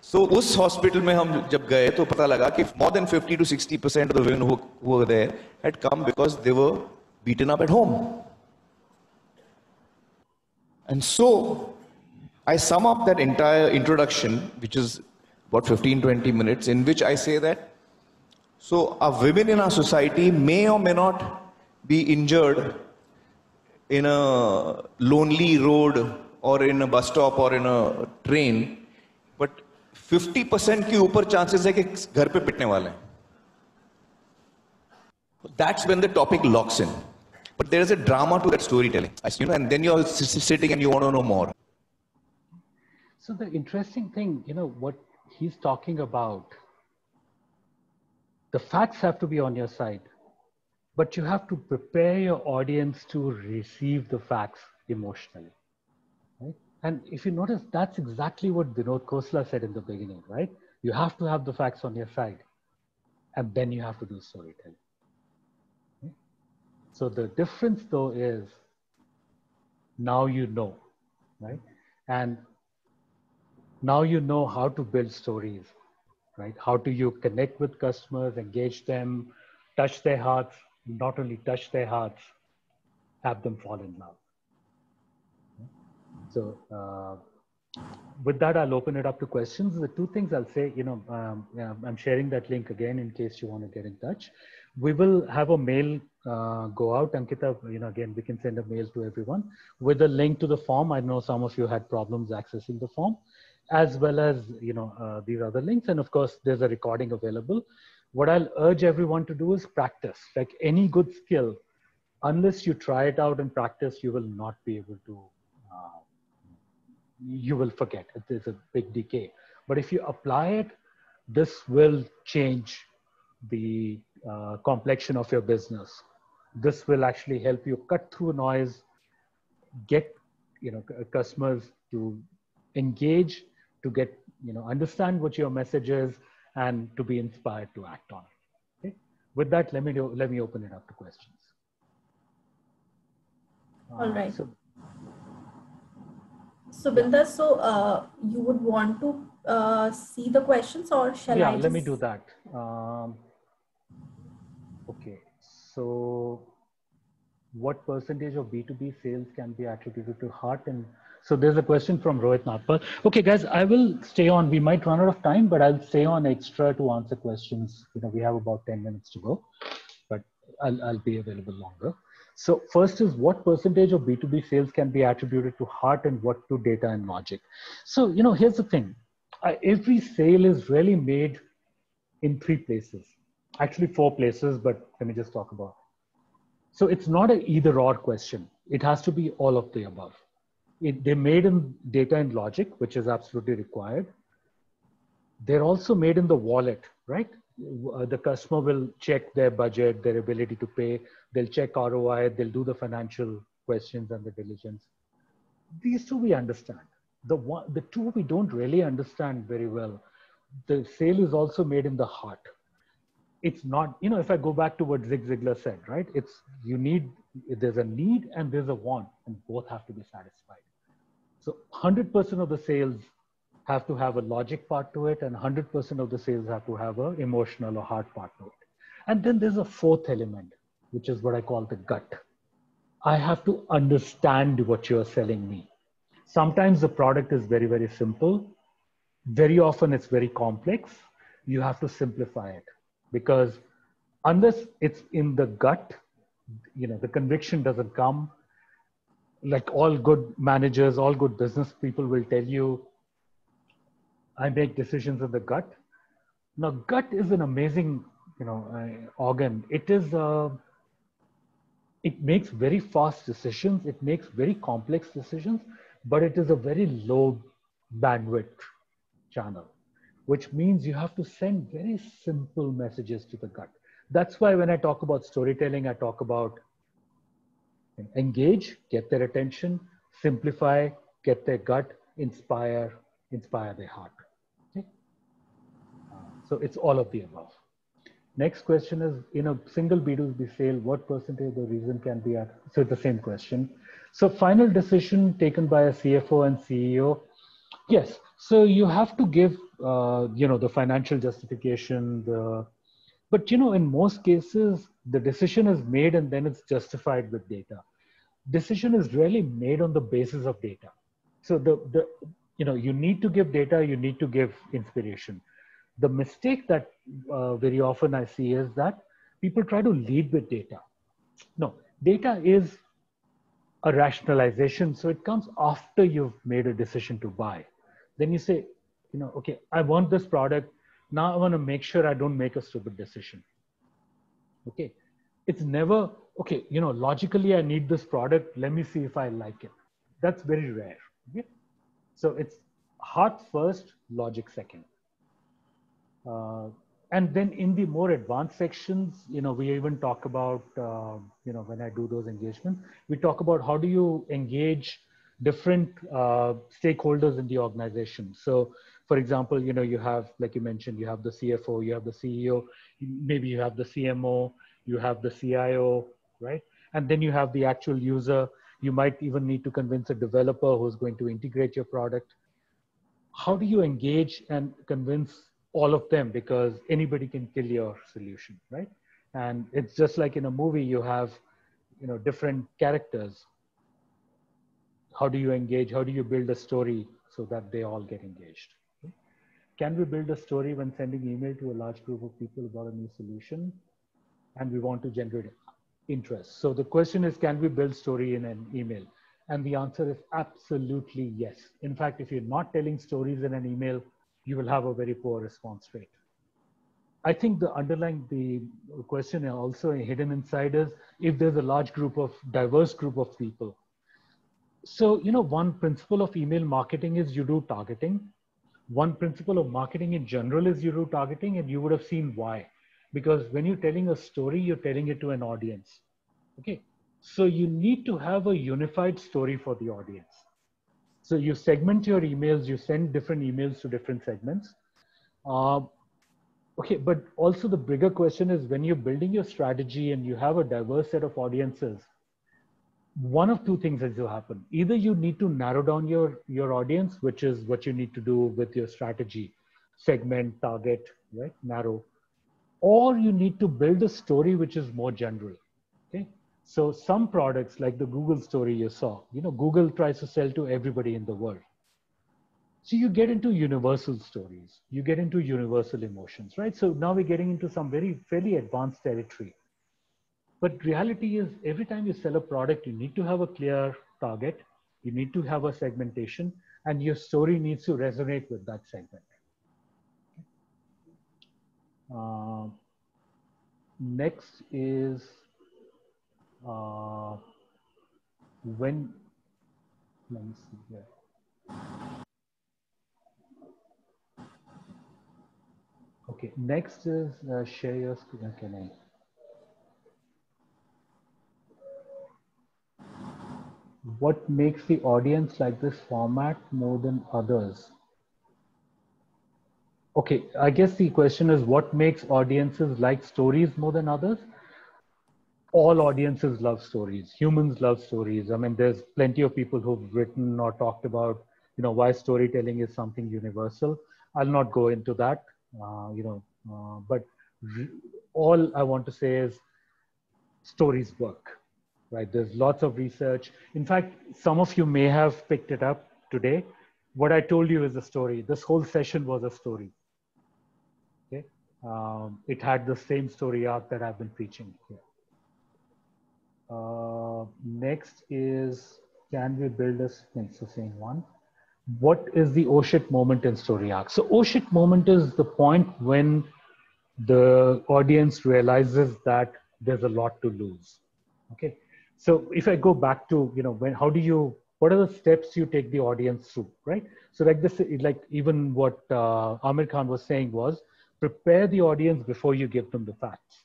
So उस hospital में हम जब गए तो पता लगा कि more than 50 to 60% of the women who were there had come because they were beaten up at home. And so I sum up that entire introduction, which is about 15-20 minutes, in which I say that so our women in our society may or may not be injured in a lonely road or in a bus stop or in a train, but 50% के ऊपर chances है कि घर पे पिटने वाले हैं. That's when the topic locks in. but there is a drama to that storytelling, you know, and then you're sitting and you want to know more. So the interesting thing, you know, what he's talking about, the facts have to be on your side, but you have to prepare your audience to receive the facts emotionally, right? And if you notice, that's exactly what Vinod Khosla said in the beginning, right? You have to have the facts on your side, and then you have to do storytelling. Okay? So the difference though is now you know, right? And now you know how to build stories, right? How do you connect with customers, engage them, touch their hearts, not only touch their hearts, have them fall in love. So with that, I'll open it up to questions. The two things I'll say, you know, I'm sharing that link again in case you want to get in touch. We will have a mail go out. Ankita, you know, again, we can send a mail to everyone with a link to the form. I know some of you had problems accessing the form, as well as, you know, these other links. And of course, there's a recording available. What I'll urge everyone to do is practice. Like any good skill, unless you try it out and practice, you will not be able to, you will forget. There's a big decay. But if you apply it, this will change the complexion of your business. This will actually help you cut through noise, get, you know, customers to engage, to get, you know, understand what your message is, and to be inspired to act on it. Okay? With that, let me open it up to questions. All right. Subinder, so you would want to see the questions, or shall I? Yeah, let me do that. Okay, so what percentage of B2B sales can be attributed to heart? And so there's a question from Rohit Nagpal. Okay, guys, I will stay on. We might run out of time, but I'll stay on extra to answer questions. You know, we have about 10 minutes to go, but I'll be available longer. So first is, what percentage of B2B sales can be attributed to heart and what to data and logic? So, you know, here's the thing. Every sale is really made in 3 places, actually 4 places, but let me just talk about it. So it's not an either or question. It has to be all of the above. They're made in data and logic, which is absolutely required. They're also made in the wallet, right? The customer will check their budget, their ability to pay. They'll check ROI. They'll do the financial questions and the diligence. These two we understand. The two we don't really understand very well. The sale is also made in the heart. It's not, you know, if I go back to what Zig Ziglar said, right? It's, there's a need and there's a want, and both have to be satisfied. So 100% of the sales have to have a logic part to it, and 100% of the sales have to have an emotional or heart part to it. And then there's a fourth element, which is what I call the gut. I have to understand what you're selling me. Sometimes the product is very, very simple. Very often it's very complex. You have to simplify it, because unless it's in the gut, you know, the conviction doesn't come. Like all good managers, all good business people will tell you, I make decisions in the gut. Now, gut is an amazing, you know, organ. It is, it makes very fast decisions. It makes very complex decisions, but it is a very low bandwidth channel, which means you have to send very simple messages to the gut. That's why when I talk about storytelling, I talk about engage, get their attention, simplify, get their gut, inspire their heart. Okay? So it's all of the above. Next question is, in a single B2B sale, what percentage of the reason can be at? So it's the same question. So final decision taken by a CFO and CEO. Yes. So you have to give, you know, the financial justification, but, you know, in most cases, the decision is made and then it's justified with data. Decision is really made on the basis of data. So you know, you need to give data, you need to give inspiration. The mistake that very often I see is that people try to lead with data. No, data is a rationalization. So it comes after you've made a decision to buy. Then you say, you know, okay, I want this product. Now I want to make sure I don't make a stupid decision. Okay. It's never, okay, logically I need this product. Let me see if I like it. That's very rare. Okay? So it's heart first, logic second. And then in the more advanced sections, we even talk about, when I do those engagements, we talk about how do you engage different stakeholders in the organization. So for example, you have, like you mentioned, you have the CFO, you have the CEO, maybe you have the CMO, you have the CIO, right? And then you have the actual user. You might even need to convince a developer who's going to integrate your product. How do you engage and convince all of them? Because anybody can kill your solution, right? And it's just like in a movie, you have, different characters. How do you engage? How do you build a story so that they all get engaged? Okay? Can we build a story when sending email to a large group of people about a new solution? And we want to generate interest. So the question is, can we build story in an email? And the answer is absolutely yes. In fact, if you're not telling stories in an email, you will have a very poor response rate. I think the question also hidden inside is if there's a diverse group of people. So, one principle of email marketing is you do targeting. One principle of marketing in general is you do targeting, and you would have seen why. Because when you're telling a story, you're telling it to an audience. Okay. So you need to have a unified story for the audience. So you segment your emails, you send different emails to different segments. Okay, but also the bigger question is when you're building your strategy and you have a diverse set of audiences, one of two things has to happen. Either you need to narrow down your audience, which is what you need to do with your strategy, segment, target, right, narrow, or you need to build a story which is more general. Okay. So some products like the Google story you saw, Google tries to sell to everybody in the world. So you get into universal stories, you get into universal emotions, right? So now we're getting into some fairly advanced territory. But reality is every time you sell a product, you need to have a clear target, you need to have a segmentation, and your story needs to resonate with that segment. Next is let me see here. Okay, next is share your screen. Okay, what makes the audience like this format more than others? Okay, I guess the question is what makes audiences like stories more than others? All audiences love stories. Humans love stories. I mean, there's plenty of people who've written or talked about, why storytelling is something universal. I'll not go into that, but all I want to say is stories work, right? There's lots of research. In fact, some of you may have picked it up today. What I told you is a story. This whole session was a story. Okay, it had the same story arc that I've been preaching here. Next is, can we build a, it's the same one. What is the oh shit moment in story arc? So oh shit moment is the point when the audience realizes that there's a lot to lose. Okay. So if I go back to, what are the steps you take the audience through, right? So like this, like even what Amir Khan was saying was, prepare the audience before you give them the facts.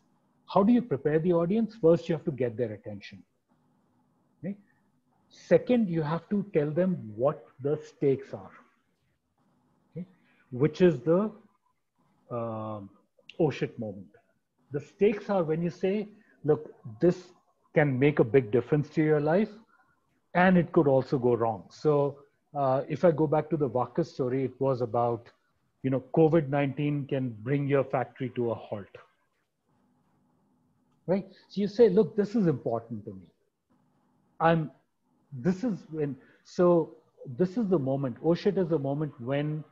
How do you prepare the audience? First, you have to get their attention. Okay? Second, you have to tell them what the stakes are, okay? Which is the oh shit moment. The stakes are when you say, look, this can make a big difference to your life, and it could also go wrong. So if I go back to the Vakas story, it was about, COVID-19 can bring your factory to a halt. Right? So you say, look, this is important to me. This is the moment. Oh shit is the moment when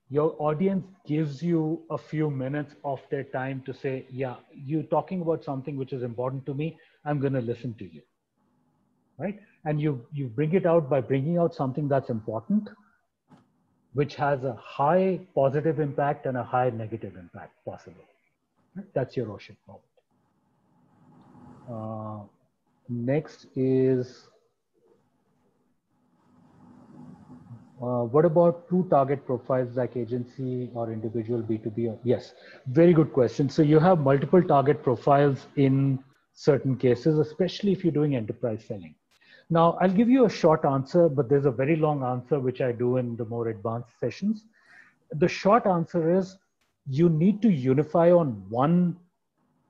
your audience gives you a few minutes of their time to say, yeah, you're talking about something which is important to me. I'm going to listen to you. Right? And you bring it out by bringing out something that's important, which has a high positive impact and a high negative impact possible. Right? That's your oh shit moment. Next is, what about two target profiles like agency or individual B2B? Yes, very good question. So you have multiple target profiles in certain cases, especially if you're doing enterprise selling. Now, I'll give you a short answer, but there's a very long answer, which I do in the more advanced sessions. The short answer is you need to unify on one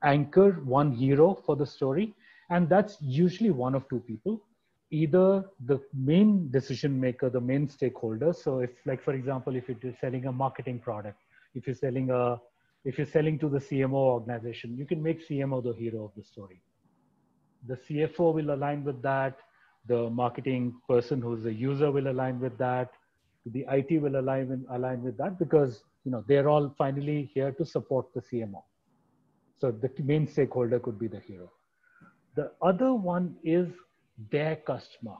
anchor, one hero for the story. And that's usually one of two people, either the main decision maker, the main stakeholder. So if, like, for example, if you're selling a marketing product, if you're selling to the CMO organization, you can make CMO the hero of the story. The CFO will align with that. The marketing person who's the user will align with that. The IT will align with that, because they're all finally here to support the CMO. So the main stakeholder could be the hero. The other one is their customer.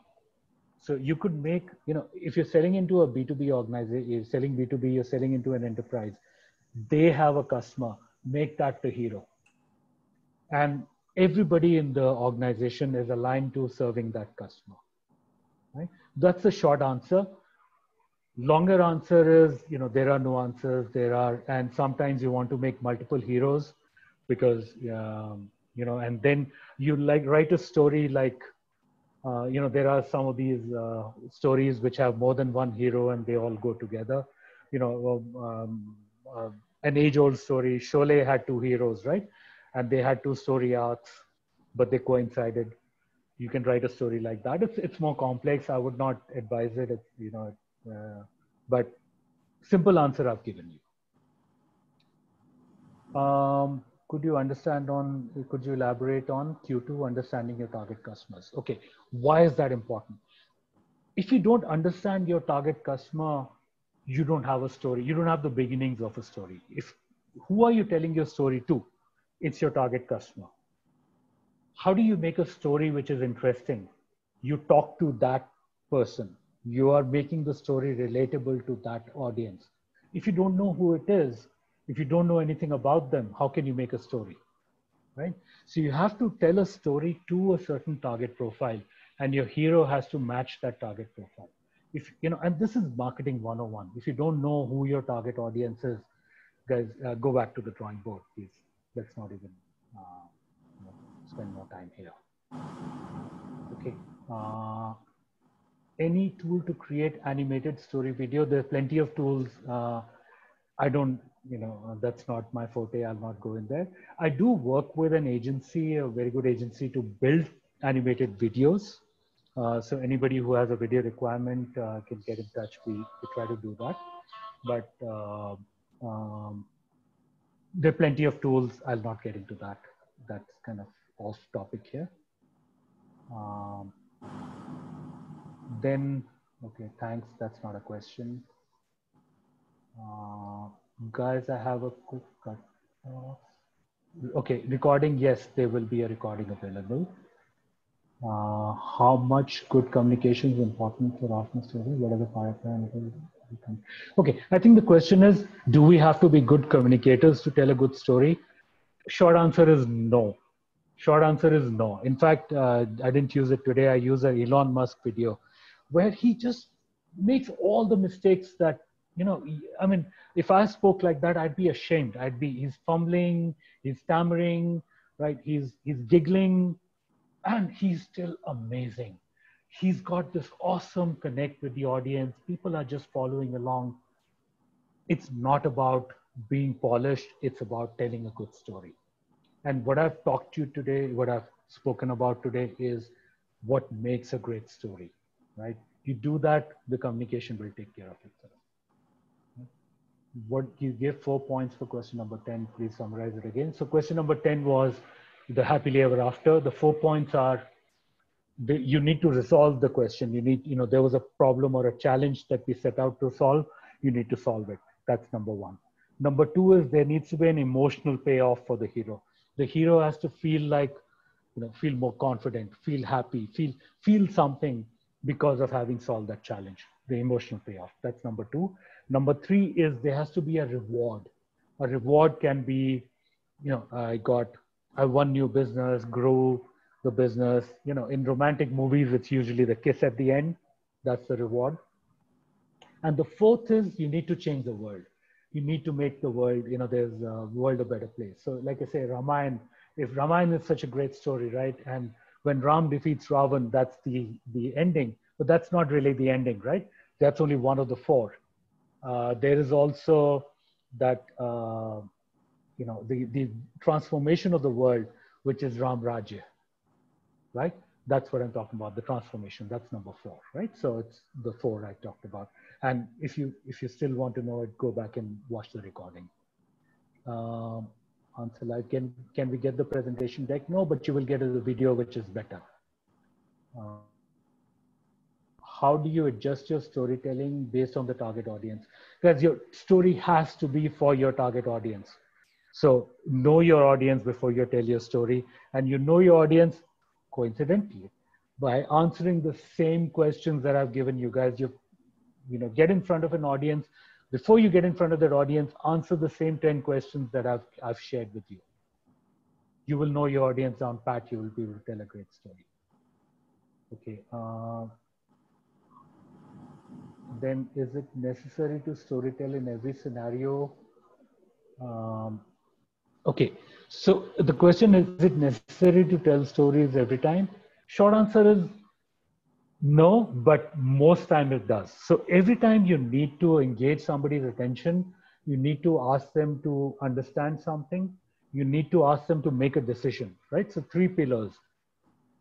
So you could make, if you're selling into a B2B organization, you're selling B2B, you're selling into an enterprise, they have a customer, make that the hero. And everybody in the organization is aligned to serving that customer, right? That's the short answer. Longer answer is, there are no answers. And sometimes you want to make multiple heroes, because, and then you write a story like, there are some of these stories which have more than one hero and they all go together. An age-old story, Sholay had two heroes, right? And they had two story arcs, but they coincided. You can write a story like that. It's more complex. I would not advise it. But simple answer I've given you. Could you elaborate on Q2, understanding your target customers? Okay, why is that important? If you don't understand your target customer, you don't have a story. You don't have the beginnings of a story. Who are you telling your story to? It's your target customer. How do you make a story which is interesting? You talk to that person. You are making the story relatable to that audience. If you don't know who it is, if you don't know anything about them, how can you make a story, right? So you have to tell a story to a certain target profile, and your hero has to match that target profile. And this is marketing 101. If you don't know who your target audience is, guys, go back to the drawing board, please. Let's not even spend more time here. Okay. Any tool to create animated story video? There's plenty of tools. I don't, that's not my forte. I'll not go in there. I do work with an agency, a very good agency, to build animated videos. So anybody who has a video requirement can get in touch. We try to do that. But there are plenty of tools. I'll not get into that. That's kind of off topic here. Then, okay, thanks. That's not a question. Guys, I have a quick cut. Okay, recording. Yes, there will be a recording available. How much good communication is important for After Story? What are the parameters? Okay, I think the question is, do we have to be good communicators to tell a good story? Short answer is no. Short answer is no. In fact, I didn't use it today. I used an Elon Musk video where he just makes all the mistakes that, I mean, if I spoke like that, I'd be ashamed. He's fumbling, he's stammering, right? He's giggling, and he's still amazing. He's got this awesome connect with the audience. People are just following along. It's not about being polished. It's about telling a good story. And what I've talked to you today, what I've spoken about today is what makes a great story, right? You do that, the communication will take care of itself. What you gave 4 points for question number 10, please summarize it again. So question number 10 was the happily ever after. The 4 points are, you need to resolve the question. You need, there was a problem or a challenge that we set out to solve. You need to solve it. That's number 1. Number 2 is there needs to be an emotional payoff for the hero. The hero has to feel like, feel more confident, feel happy, feel something because of having solved that challenge, the emotional payoff. That's number 2. Number 3 is there has to be a reward. A reward can be, I got I won new business, grew the business. You know, in romantic movies, it's usually the kiss at the end. That's the reward. And the fourth is you need to change the world. You need to make the world, you know, there's a world a better place. So like I say, Ramayana, if Ramayana is such a great story, right? And when Ram defeats Ravan, that's the ending, but that's not really the ending, right? That's only one of the four. There is also that, you know, the transformation of the world, which is Ram Rajya, right? That's what I'm talking about, the transformation. That's number 4, right? So it's the 4 I talked about. And if you still want to know it, go back and watch the recording. Answer live, can we get the presentation deck? No, but you will get the video, which is better. How do you adjust your storytelling based on the target audience? Because your story has to be for your target audience. So know your audience before you tell your story, and you know your audience coincidentally by answering the same questions that I've given you guys. You know, get in front of an audience. Before you get in front of that audience, answer the same 10 questions that I've shared with you. You will know your audience down pat. You will be able to tell a great story. Okay. Then is it necessary to storytell in every scenario? Okay, so the question is it necessary to tell stories every time? Short answer is no, but most time it does. So every time you need to engage somebody's attention, you need to ask them to understand something, you need to ask them to make a decision, right? So 3 pillars.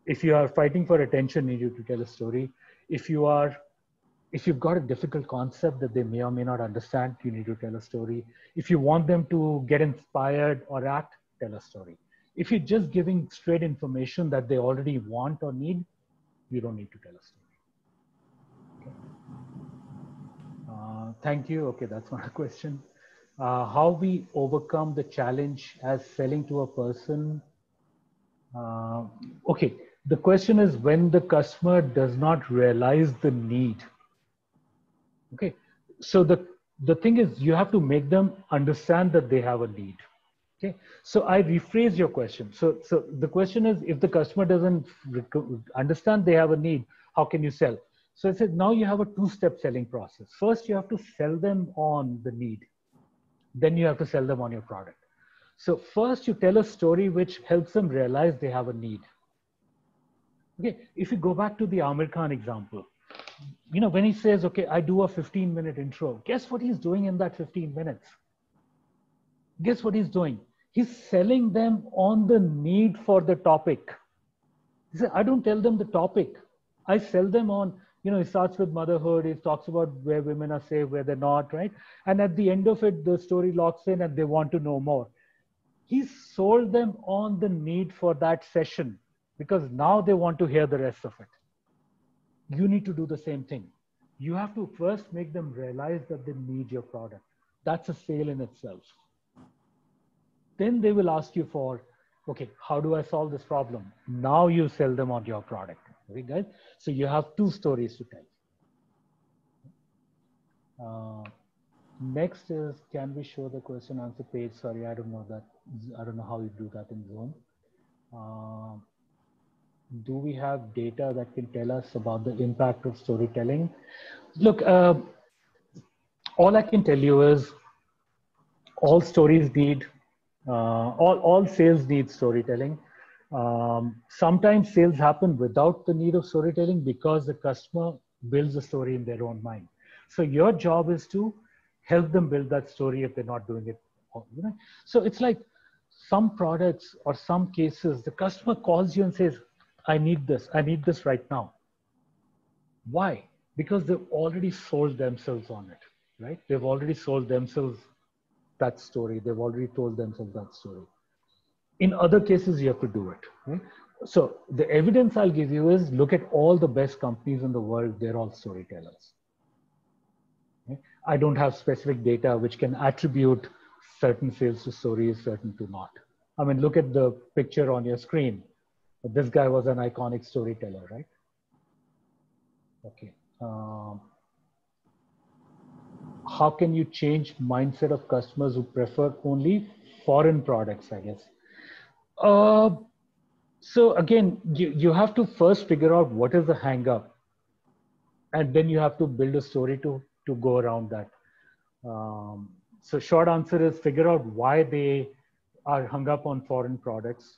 If you are fighting for attention, you need to tell a story. If you've got a difficult concept that they may or may not understand, you need to tell a story. If you want them to get inspired or act, tell a story. If you're just giving straight information that they already want or need, you don't need to tell a story. Okay. Thank you. Okay, that's not a question. How we overcome the challenge as selling to a person. Okay, the question is when the customer does not realize the need. Okay, so the thing is you have to make them understand that they have a need. Okay, so I rephrase your question. So the question is, if the customer doesn't understand they have a need, how can you sell? So I said, now you have a 2-step selling process. First, you have to sell them on the need. Then you have to sell them on your product. So first you tell a story which helps them realize they have a need. Okay, if you go back to the Amir Khan example, you know, when he says, okay, I do a 15-minute intro, guess what he's doing in that 15 minutes? Guess what he's doing? He's selling them on the need for the topic. He said, I don't tell them the topic. I sell them on, you know, he starts with motherhood. He talks about where women are safe, where they're not, right? And at the end of it, the story locks in and they want to know more. He sold them on the need for that session because now they want to hear the rest of it. You need to do the same thing. You have to first make them realize that they need your product. That's a sale in itself. Then they will ask you for, okay, how do I solve this problem? Now you sell them on your product. Okay, guys? So you have 2 stories to tell. Next is, can we show the question answer page? Sorry, I don't know that. I don't know how you do that in Zoom. Do we have data that can tell us about the impact of storytelling? Look, all I can tell you is all stories need, all sales need storytelling. Sometimes sales happen without the need of storytelling because the customer builds a story in their own mind. So your job is to help them build that story if they're not doing it. You know? So it's like some products or some cases, the customer calls you and says, I need this right now. Why? Because they've already sold themselves on it, right? They've already sold themselves that story. They've already told themselves that story. In other cases, you have to do it. Right? So the evidence I'll give you is look at all the best companies in the world. They're all storytellers. Okay? I don't have specific data which can attribute certain sales to stories, certain to not. I mean, look at the picture on your screen. This guy was an iconic storyteller, right? Okay. How can you change mindset of customers who prefer only foreign products, I guess? So again, you have to first figure out what is the hang up, and then you have to build a story to go around that. So short answer is figure out why they are hung up on foreign products,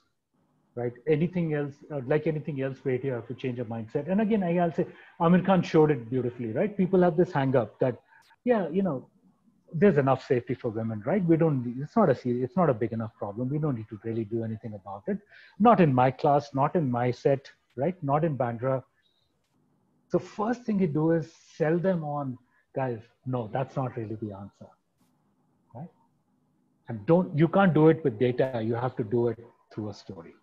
right? Anything else, like anything else, wait, you have to change your mindset. And again, I'll say, Amir Khan showed it beautifully, right? People have this hang up that, yeah, you know, there's enough safety for women, right? We don't, it's not a big enough problem. We don't need to really do anything about it. Not in my class, not in my set, right? Not in Bandra. So first thing you do is sell them on, guys, no, that's not really the answer, right? And you can't do it with data. You have to do it through a story.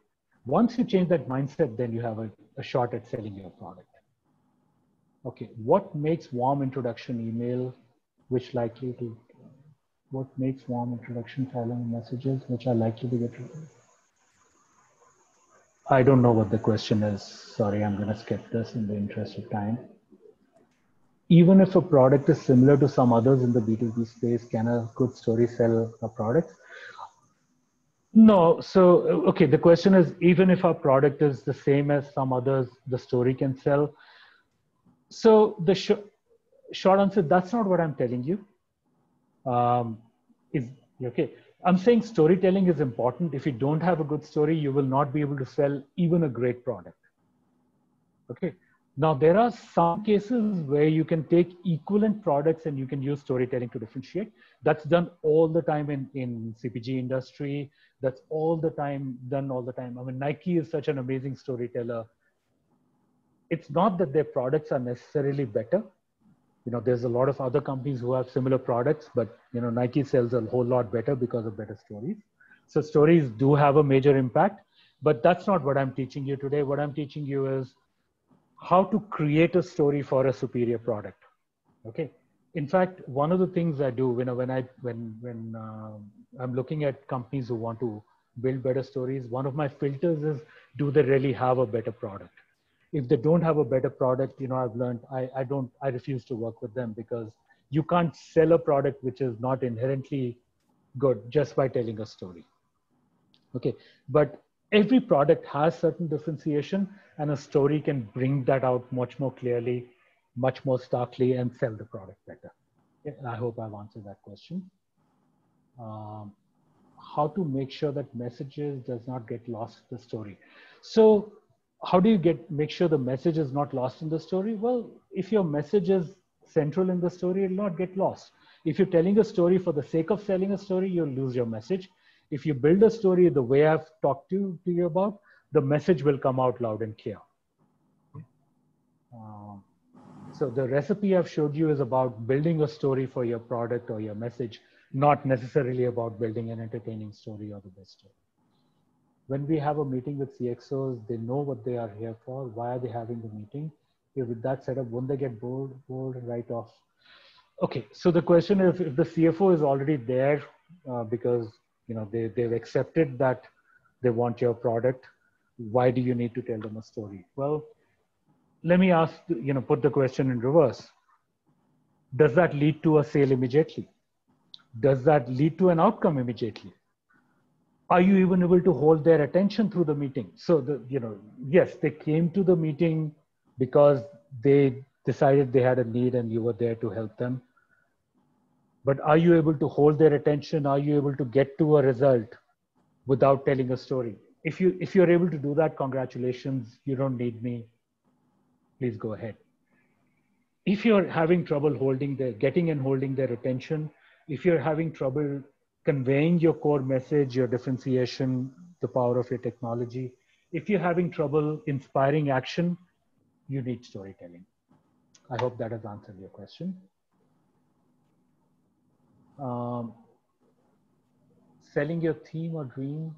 Once you change that mindset, then you have a shot at selling your product. Okay, what makes warm introduction email, what makes warm introduction following messages, which are likely to get read? I don't know what the question is. Sorry, I'm gonna skip this in the interest of time. Even if a product is similar to some others in the B2B space, can a good story sell a product? No, so, okay, the question is, even if our product is the same as some others, the story can sell. So the short answer, that's not what I'm telling you. Okay, I'm saying storytelling is important. If you don't have a good story, you will not be able to sell even a great product. Okay, now there are some cases where you can take equivalent products and you can use storytelling to differentiate. That's done all the time in CPG industry. That's done all the time. I mean, Nike is such an amazing storyteller. It's not that their products are necessarily better. You know, there's a lot of other companies who have similar products, but you know, Nike sells a whole lot better because of better stories. So stories do have a major impact, but that's not what I'm teaching you today. What I'm teaching you is how to create a story for a superior product. Okay. In fact, one of the things I do when I'm looking at companies who want to build better stories, one of my filters is, do they really have a better product? If they don't have a better product, you know, I've learned I refuse to work with them, because you can't sell a product which is not inherently good just by telling a story. Okay, but every product has certain differentiation, and a story can bring that out much more clearly, much more starkly, and sell the product better. I hope I've answered that question. How to make sure that messages does not get lost in the story. So how do you make sure the message is not lost in the story? Well, if your message is central in the story, it will not get lost. If you're telling a story for the sake of selling a story, you'll lose your message. If you build a story the way I've talked to you about, the message will come out loud and clear. So the recipe I've showed you is about building a story for your product or your message, not necessarily about building an entertaining story or the best story. When we have a meeting with CXOs, they know what they are here for. Why are they having the meeting? With that setup, won't they get bored right off? Okay, so the question is, if the CFO is already there because you know they've accepted that they want your product, why do you need to tell them a story? Well, let me ask, put the question in reverse. Does that lead to a sale immediately? Does that lead to an outcome immediately? Are you even able to hold their attention through the meeting? So, yes, they came to the meeting because they decided they had a need and you were there to help them. But are you able to hold their attention? Are you able to get to a result without telling a story? If you're able to do that, congratulations, you don't need me. Please go ahead. If you're having trouble getting and holding their attention, if you're having trouble conveying your core message, your differentiation, the power of your technology, if you're having trouble inspiring action, you need storytelling. I hope that has answered your question. Selling your theme or dream.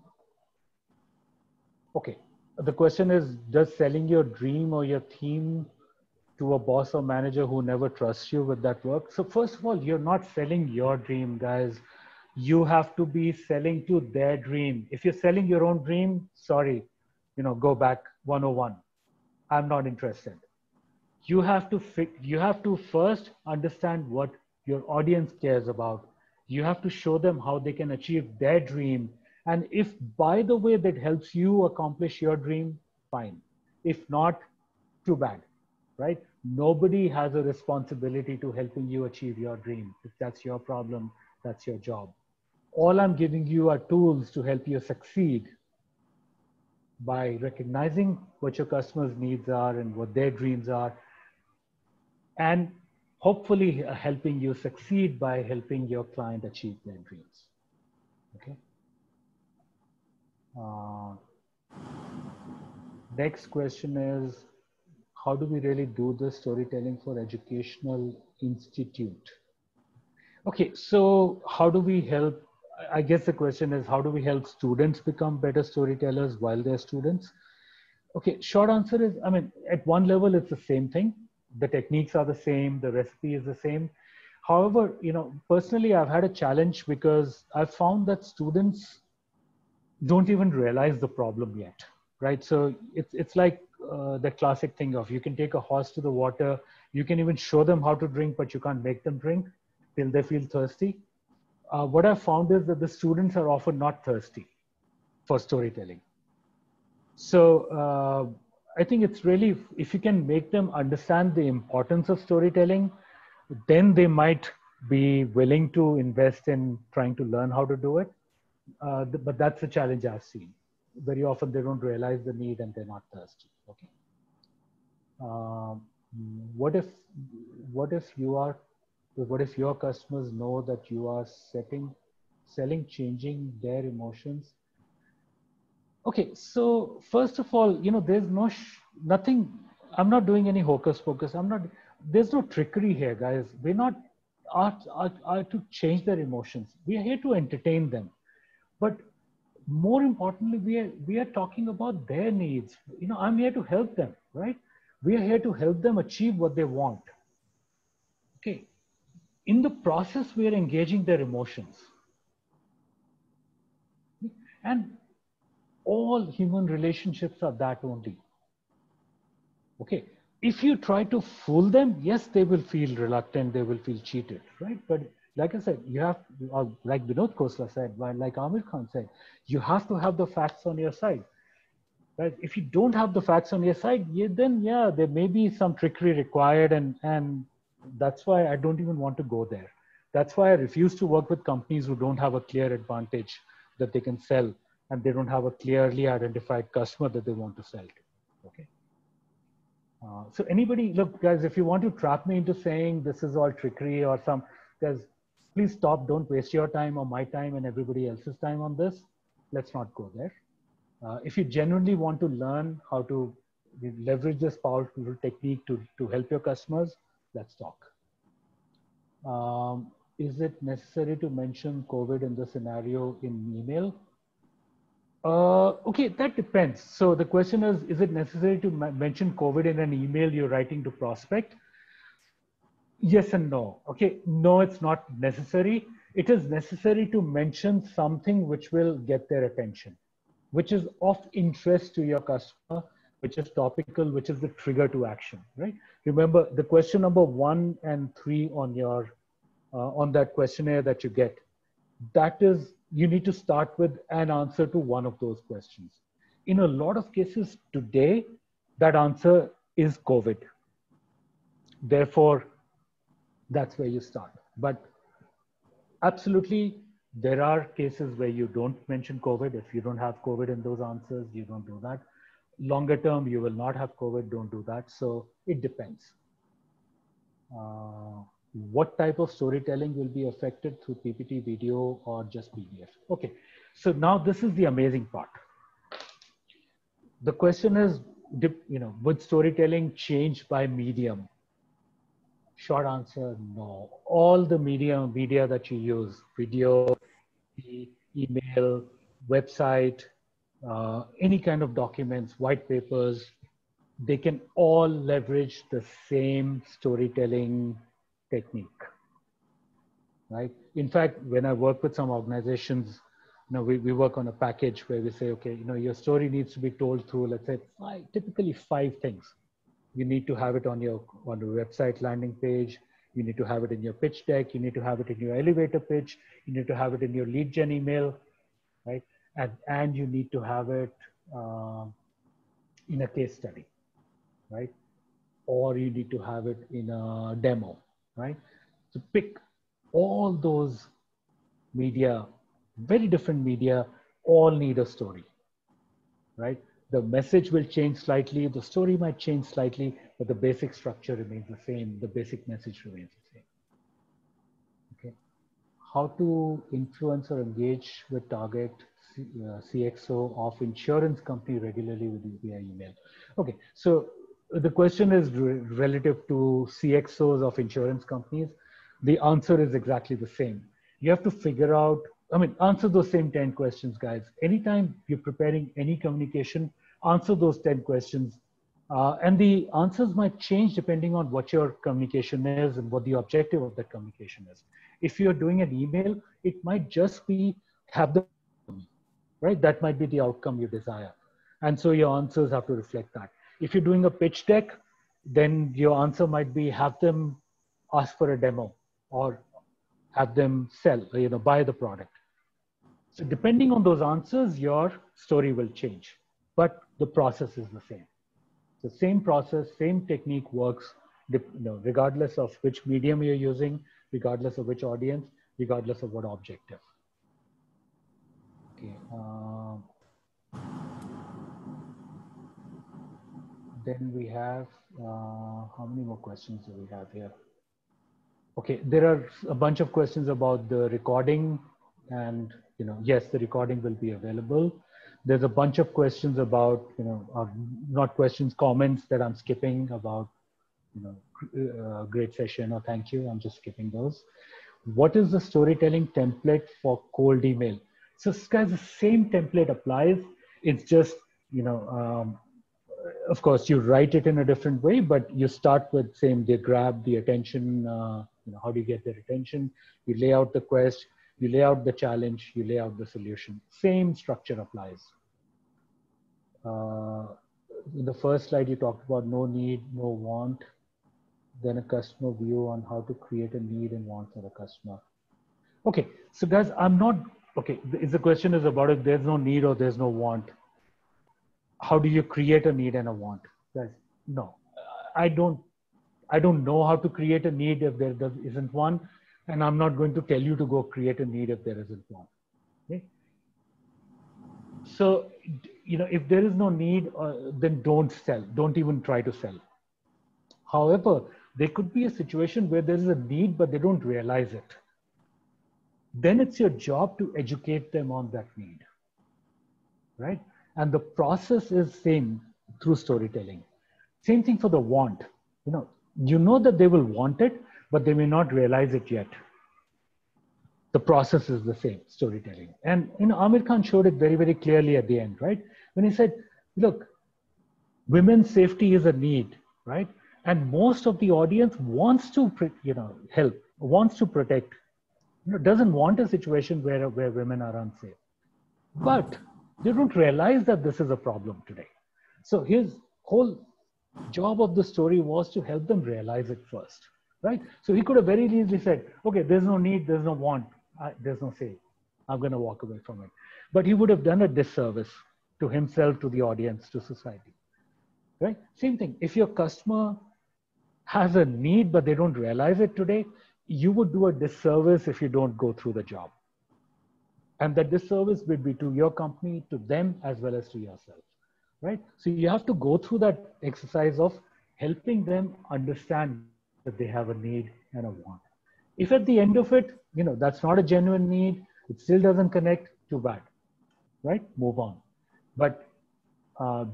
Okay, the question is, does selling your dream or your theme to a boss or manager who never trusts you with that work? So first of all, you're not selling your dream, guys. You have to be selling to their dream. If you're selling your own dream, sorry, go back 101. I'm not interested. You have to first understand what your audience cares about. You have to show them how they can achieve their dream And if, by the way, that helps you accomplish your dream, fine. If not, too bad, right? Nobody has a responsibility to helping you achieve your dream. If that's your problem, that's your job. All I'm giving you are tools to help you succeed by recognizing what your customers' needs are and what their dreams are, and hopefully helping you succeed by helping your client achieve their dreams. Okay. Next question is, how do we really do this storytelling for educational institute? Okay, so how do we help? I guess the question is, how do we help students become better storytellers while they're students? Okay, short answer is, I mean, at one level, it's the same thing. The techniques are the same, the recipe is the same. However, you know, personally, I've had a challenge because I've found that students don't even realize the problem yet, right? So it's like the classic thing of, you can take a horse to the water, you can even show them how to drink, but you can't make them drink till they feel thirsty. What I've found is that the students are often not thirsty for storytelling. So I think it's really, if you can make them understand the importance of storytelling, then they might be willing to invest in trying to learn how to do it. But that's a challenge I've seen. Very often they don't realize the need and they're not thirsty. Okay. What if your customers know that you are selling, changing their emotions? Okay, so first of all, you know, there's nothing. I'm not doing any hocus pocus. There's no trickery here, guys. We're not are to change their emotions. We are here to entertain them. But more importantly, we are talking about their needs. You know, I'm here to help them, right? We are here to help them achieve what they want. Okay. In the process, we are engaging their emotions. And all human relationships are that only. Okay. If you try to fool them, yes, they will feel reluctant, they will feel cheated, right? But like I said, you have, like Vinod Khosla said, like Amir Khan said, you have to have the facts on your side. Right? If you don't have the facts on your side, then yeah, there may be some trickery required, and that's why I don't even want to go there. That's why I refuse to work with companies who don't have a clear advantage that they can sell, and they don't have a clearly identified customer that they want to sell to. Okay. So anybody, look, guys, if you want to trap me into saying this is all trickery or some, guys, please stop. Don't waste your time or my time and everybody else's time on this. Let's not go there. If you genuinely want to learn how to leverage this powerful technique to help your customers, let's talk. Is it necessary to mention COVID in the scenario in email? Okay, that depends. So the question is it necessary to mention COVID in an email you're writing to prospect? Yes and no. Okay, no, it's not necessary. It is necessary to mention something which will get their attention, which is of interest to your customer, which is topical, which is the trigger to action, right? Remember the question number 1 and 3 on your on that questionnaire that you get, that is, you need to start with an answer to one of those questions. In a lot of cases today, that answer is COVID. Therefore, that's where you start. But absolutely, there are cases where you don't mention COVID. If you don't have COVID in those answers, you don't do that. Longer term, you will not have COVID, don't do that. So it depends. What type of storytelling will be affected through PPT, video, or just PDF? Okay, so now this is the amazing part. The question is, you know, would storytelling change by medium? Short answer, no. All the media that you use, video, email, website, any kind of documents, white papers, they can all leverage the same storytelling technique, right? In fact, when I work with some organizations, you know, we work on a package where we say, okay, you know, your story needs to be told through, let's say, typically 5 things. You need to have it on your website landing page. You need to have it in your pitch deck. You need to have it in your elevator pitch. You need to have it in your lead gen email, right? and you need to have it in a case study, right? Or you need to have it in a demo, right? So pick all those media, very different media, all need a story, right? The message will change slightly, the story might change slightly, but the basic structure remains the same, the basic message remains the same. Okay. How to influence or engage with target CXO of insurance company regularly with you via email. Okay, so the question is relative to CXOs of insurance companies. The answer is exactly the same. You have to figure out, I mean, answer those same 10 questions, guys. Anytime you're preparing any communication, answer those 10 questions. And the answers might change depending on what your communication is and what the objective of that communication is. If you're doing an email, it might just be have the, right? That might be the outcome you desire. And so your answers have to reflect that. If you're doing a pitch deck, then your answer might be have them ask for a demo or have them sell, buy the product. So depending on those answers, your story will change, but the process is the same. The same process, same technique works, regardless of which medium you're using, regardless of which audience, regardless of what objective. Okay. Then we have, how many more questions do we have here? Okay, there are a bunch of questions about the recording and, yes, the recording will be available. There's a bunch of questions about, not questions, comments that I'm skipping about, great session or thank you. I'm just skipping those. What is the storytelling template for cold email? So guys, the same template applies. It's just, of course, you write it in a different way, but you start with same, they grab the attention, how do you get their attention? You lay out the quest, you lay out the challenge, you lay out the solution. Same structure applies. In the first slide, you talked about no need, no want, then a customer view on how to create a need and want for the customer. Okay, so guys, if the question is about if there's no need or there's no want, how do you create a need and a want? Guys, no, I don't know how to create a need if there isn't one, and I'm not going to tell you to go create a need if there isn't one. Okay? So, if there is no need, then don't sell. Don't even try to sell. However, there could be a situation where there is a need, but they don't realize it. Then it's your job to educate them on that need, right? And the process is same through storytelling. Same thing for the want. You know that they will want it, but they may not realize it yet. The process is the same, storytelling. And Amir Khan showed it very, very clearly at the end, right? When he said, look, women's safety is a need, right? And most of the audience wants to, help, wants to protect, doesn't want a situation where women are unsafe. But they don't realize that this is a problem today. So his whole job of the story was to help them realize it first, right? So he could have very easily said, okay, there's no need, there's no want, there's no sale. I'm going to walk away from it. But he would have done a disservice to himself, to the audience, to society, right? Same thing. If your customer has a need, but they don't realize it today, you would do a disservice if you don't go through the job. And that disservice would be to your company, to them, as well as to yourself, right? So you have to go through that exercise of helping them understand that they have a need and a want. If at the end of it, that's not a genuine need, it still doesn't connect, too bad, right? Move on. But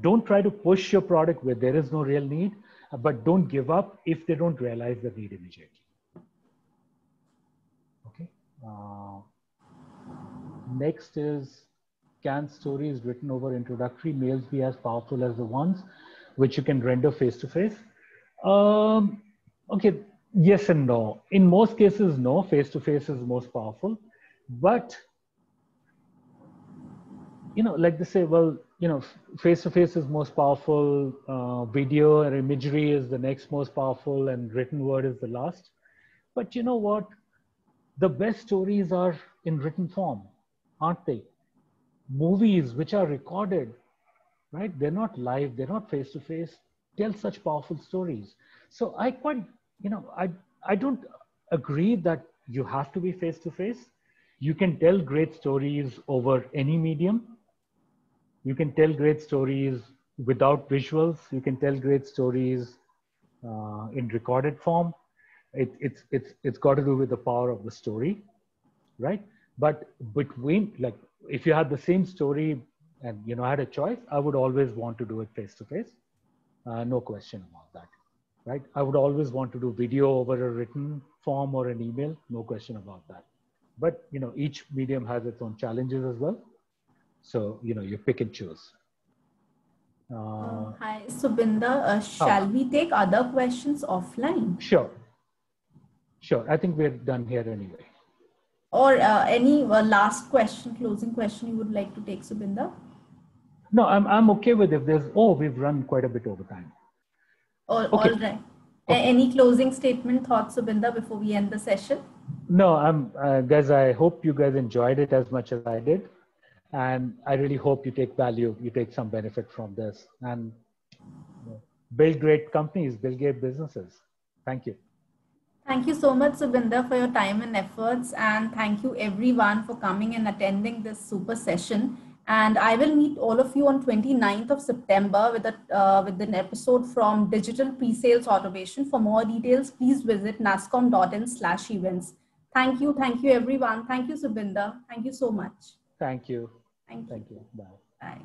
don't try to push your product where there is no real need, but don't give up if they don't realize the need immediately. Okay. Next is, can stories written over introductory mails be as powerful as the ones which you can render face-to-face? Okay, yes and no. In most cases, no, face-to-face is most powerful. But, like they say, well, face-to-face is most powerful, video or imagery is the next most powerful, and written word is the last. But you know what? The best stories are in written form, aren't they? movies which are recorded, right? They're not live, they're not face-to-face, tell such powerful stories. So I quite, I don't agree that you have to be face-to-face. You can tell great stories over any medium. You can tell great stories without visuals. You can tell great stories in recorded form. It's got to do with the power of the story, right? But between, like, if you had the same story and I had a choice, I would always want to do it face to face. No question about that, right? I would always want to do video over a written form or an email. No question about that. But each medium has its own challenges as well. So you pick and choose. Hi, Subinder. Shall we take other questions offline? Sure. I think we're done here anyway. Or any last question, closing question you would like to take, Subinder? No, I'm okay with if there's, we've run quite a bit over time. All right. Okay. Any closing statement, thoughts, Subinder, before we end the session? No, guys, I hope you guys enjoyed it as much as I did. And I really hope you take value, you take some benefit from this, and build great companies, build great businesses. Thank you. Thank you so much, Subinder, for your time and efforts. And thank you everyone for coming and attending this super session. And I will meet all of you on 29th of September with an episode from Digital Pre-Sales Automation. For more details, please visit nasscom.in/events. Thank you everyone. Thank you, Subinder. Thank you so much. Thank you. Thank you. Bye. Bye.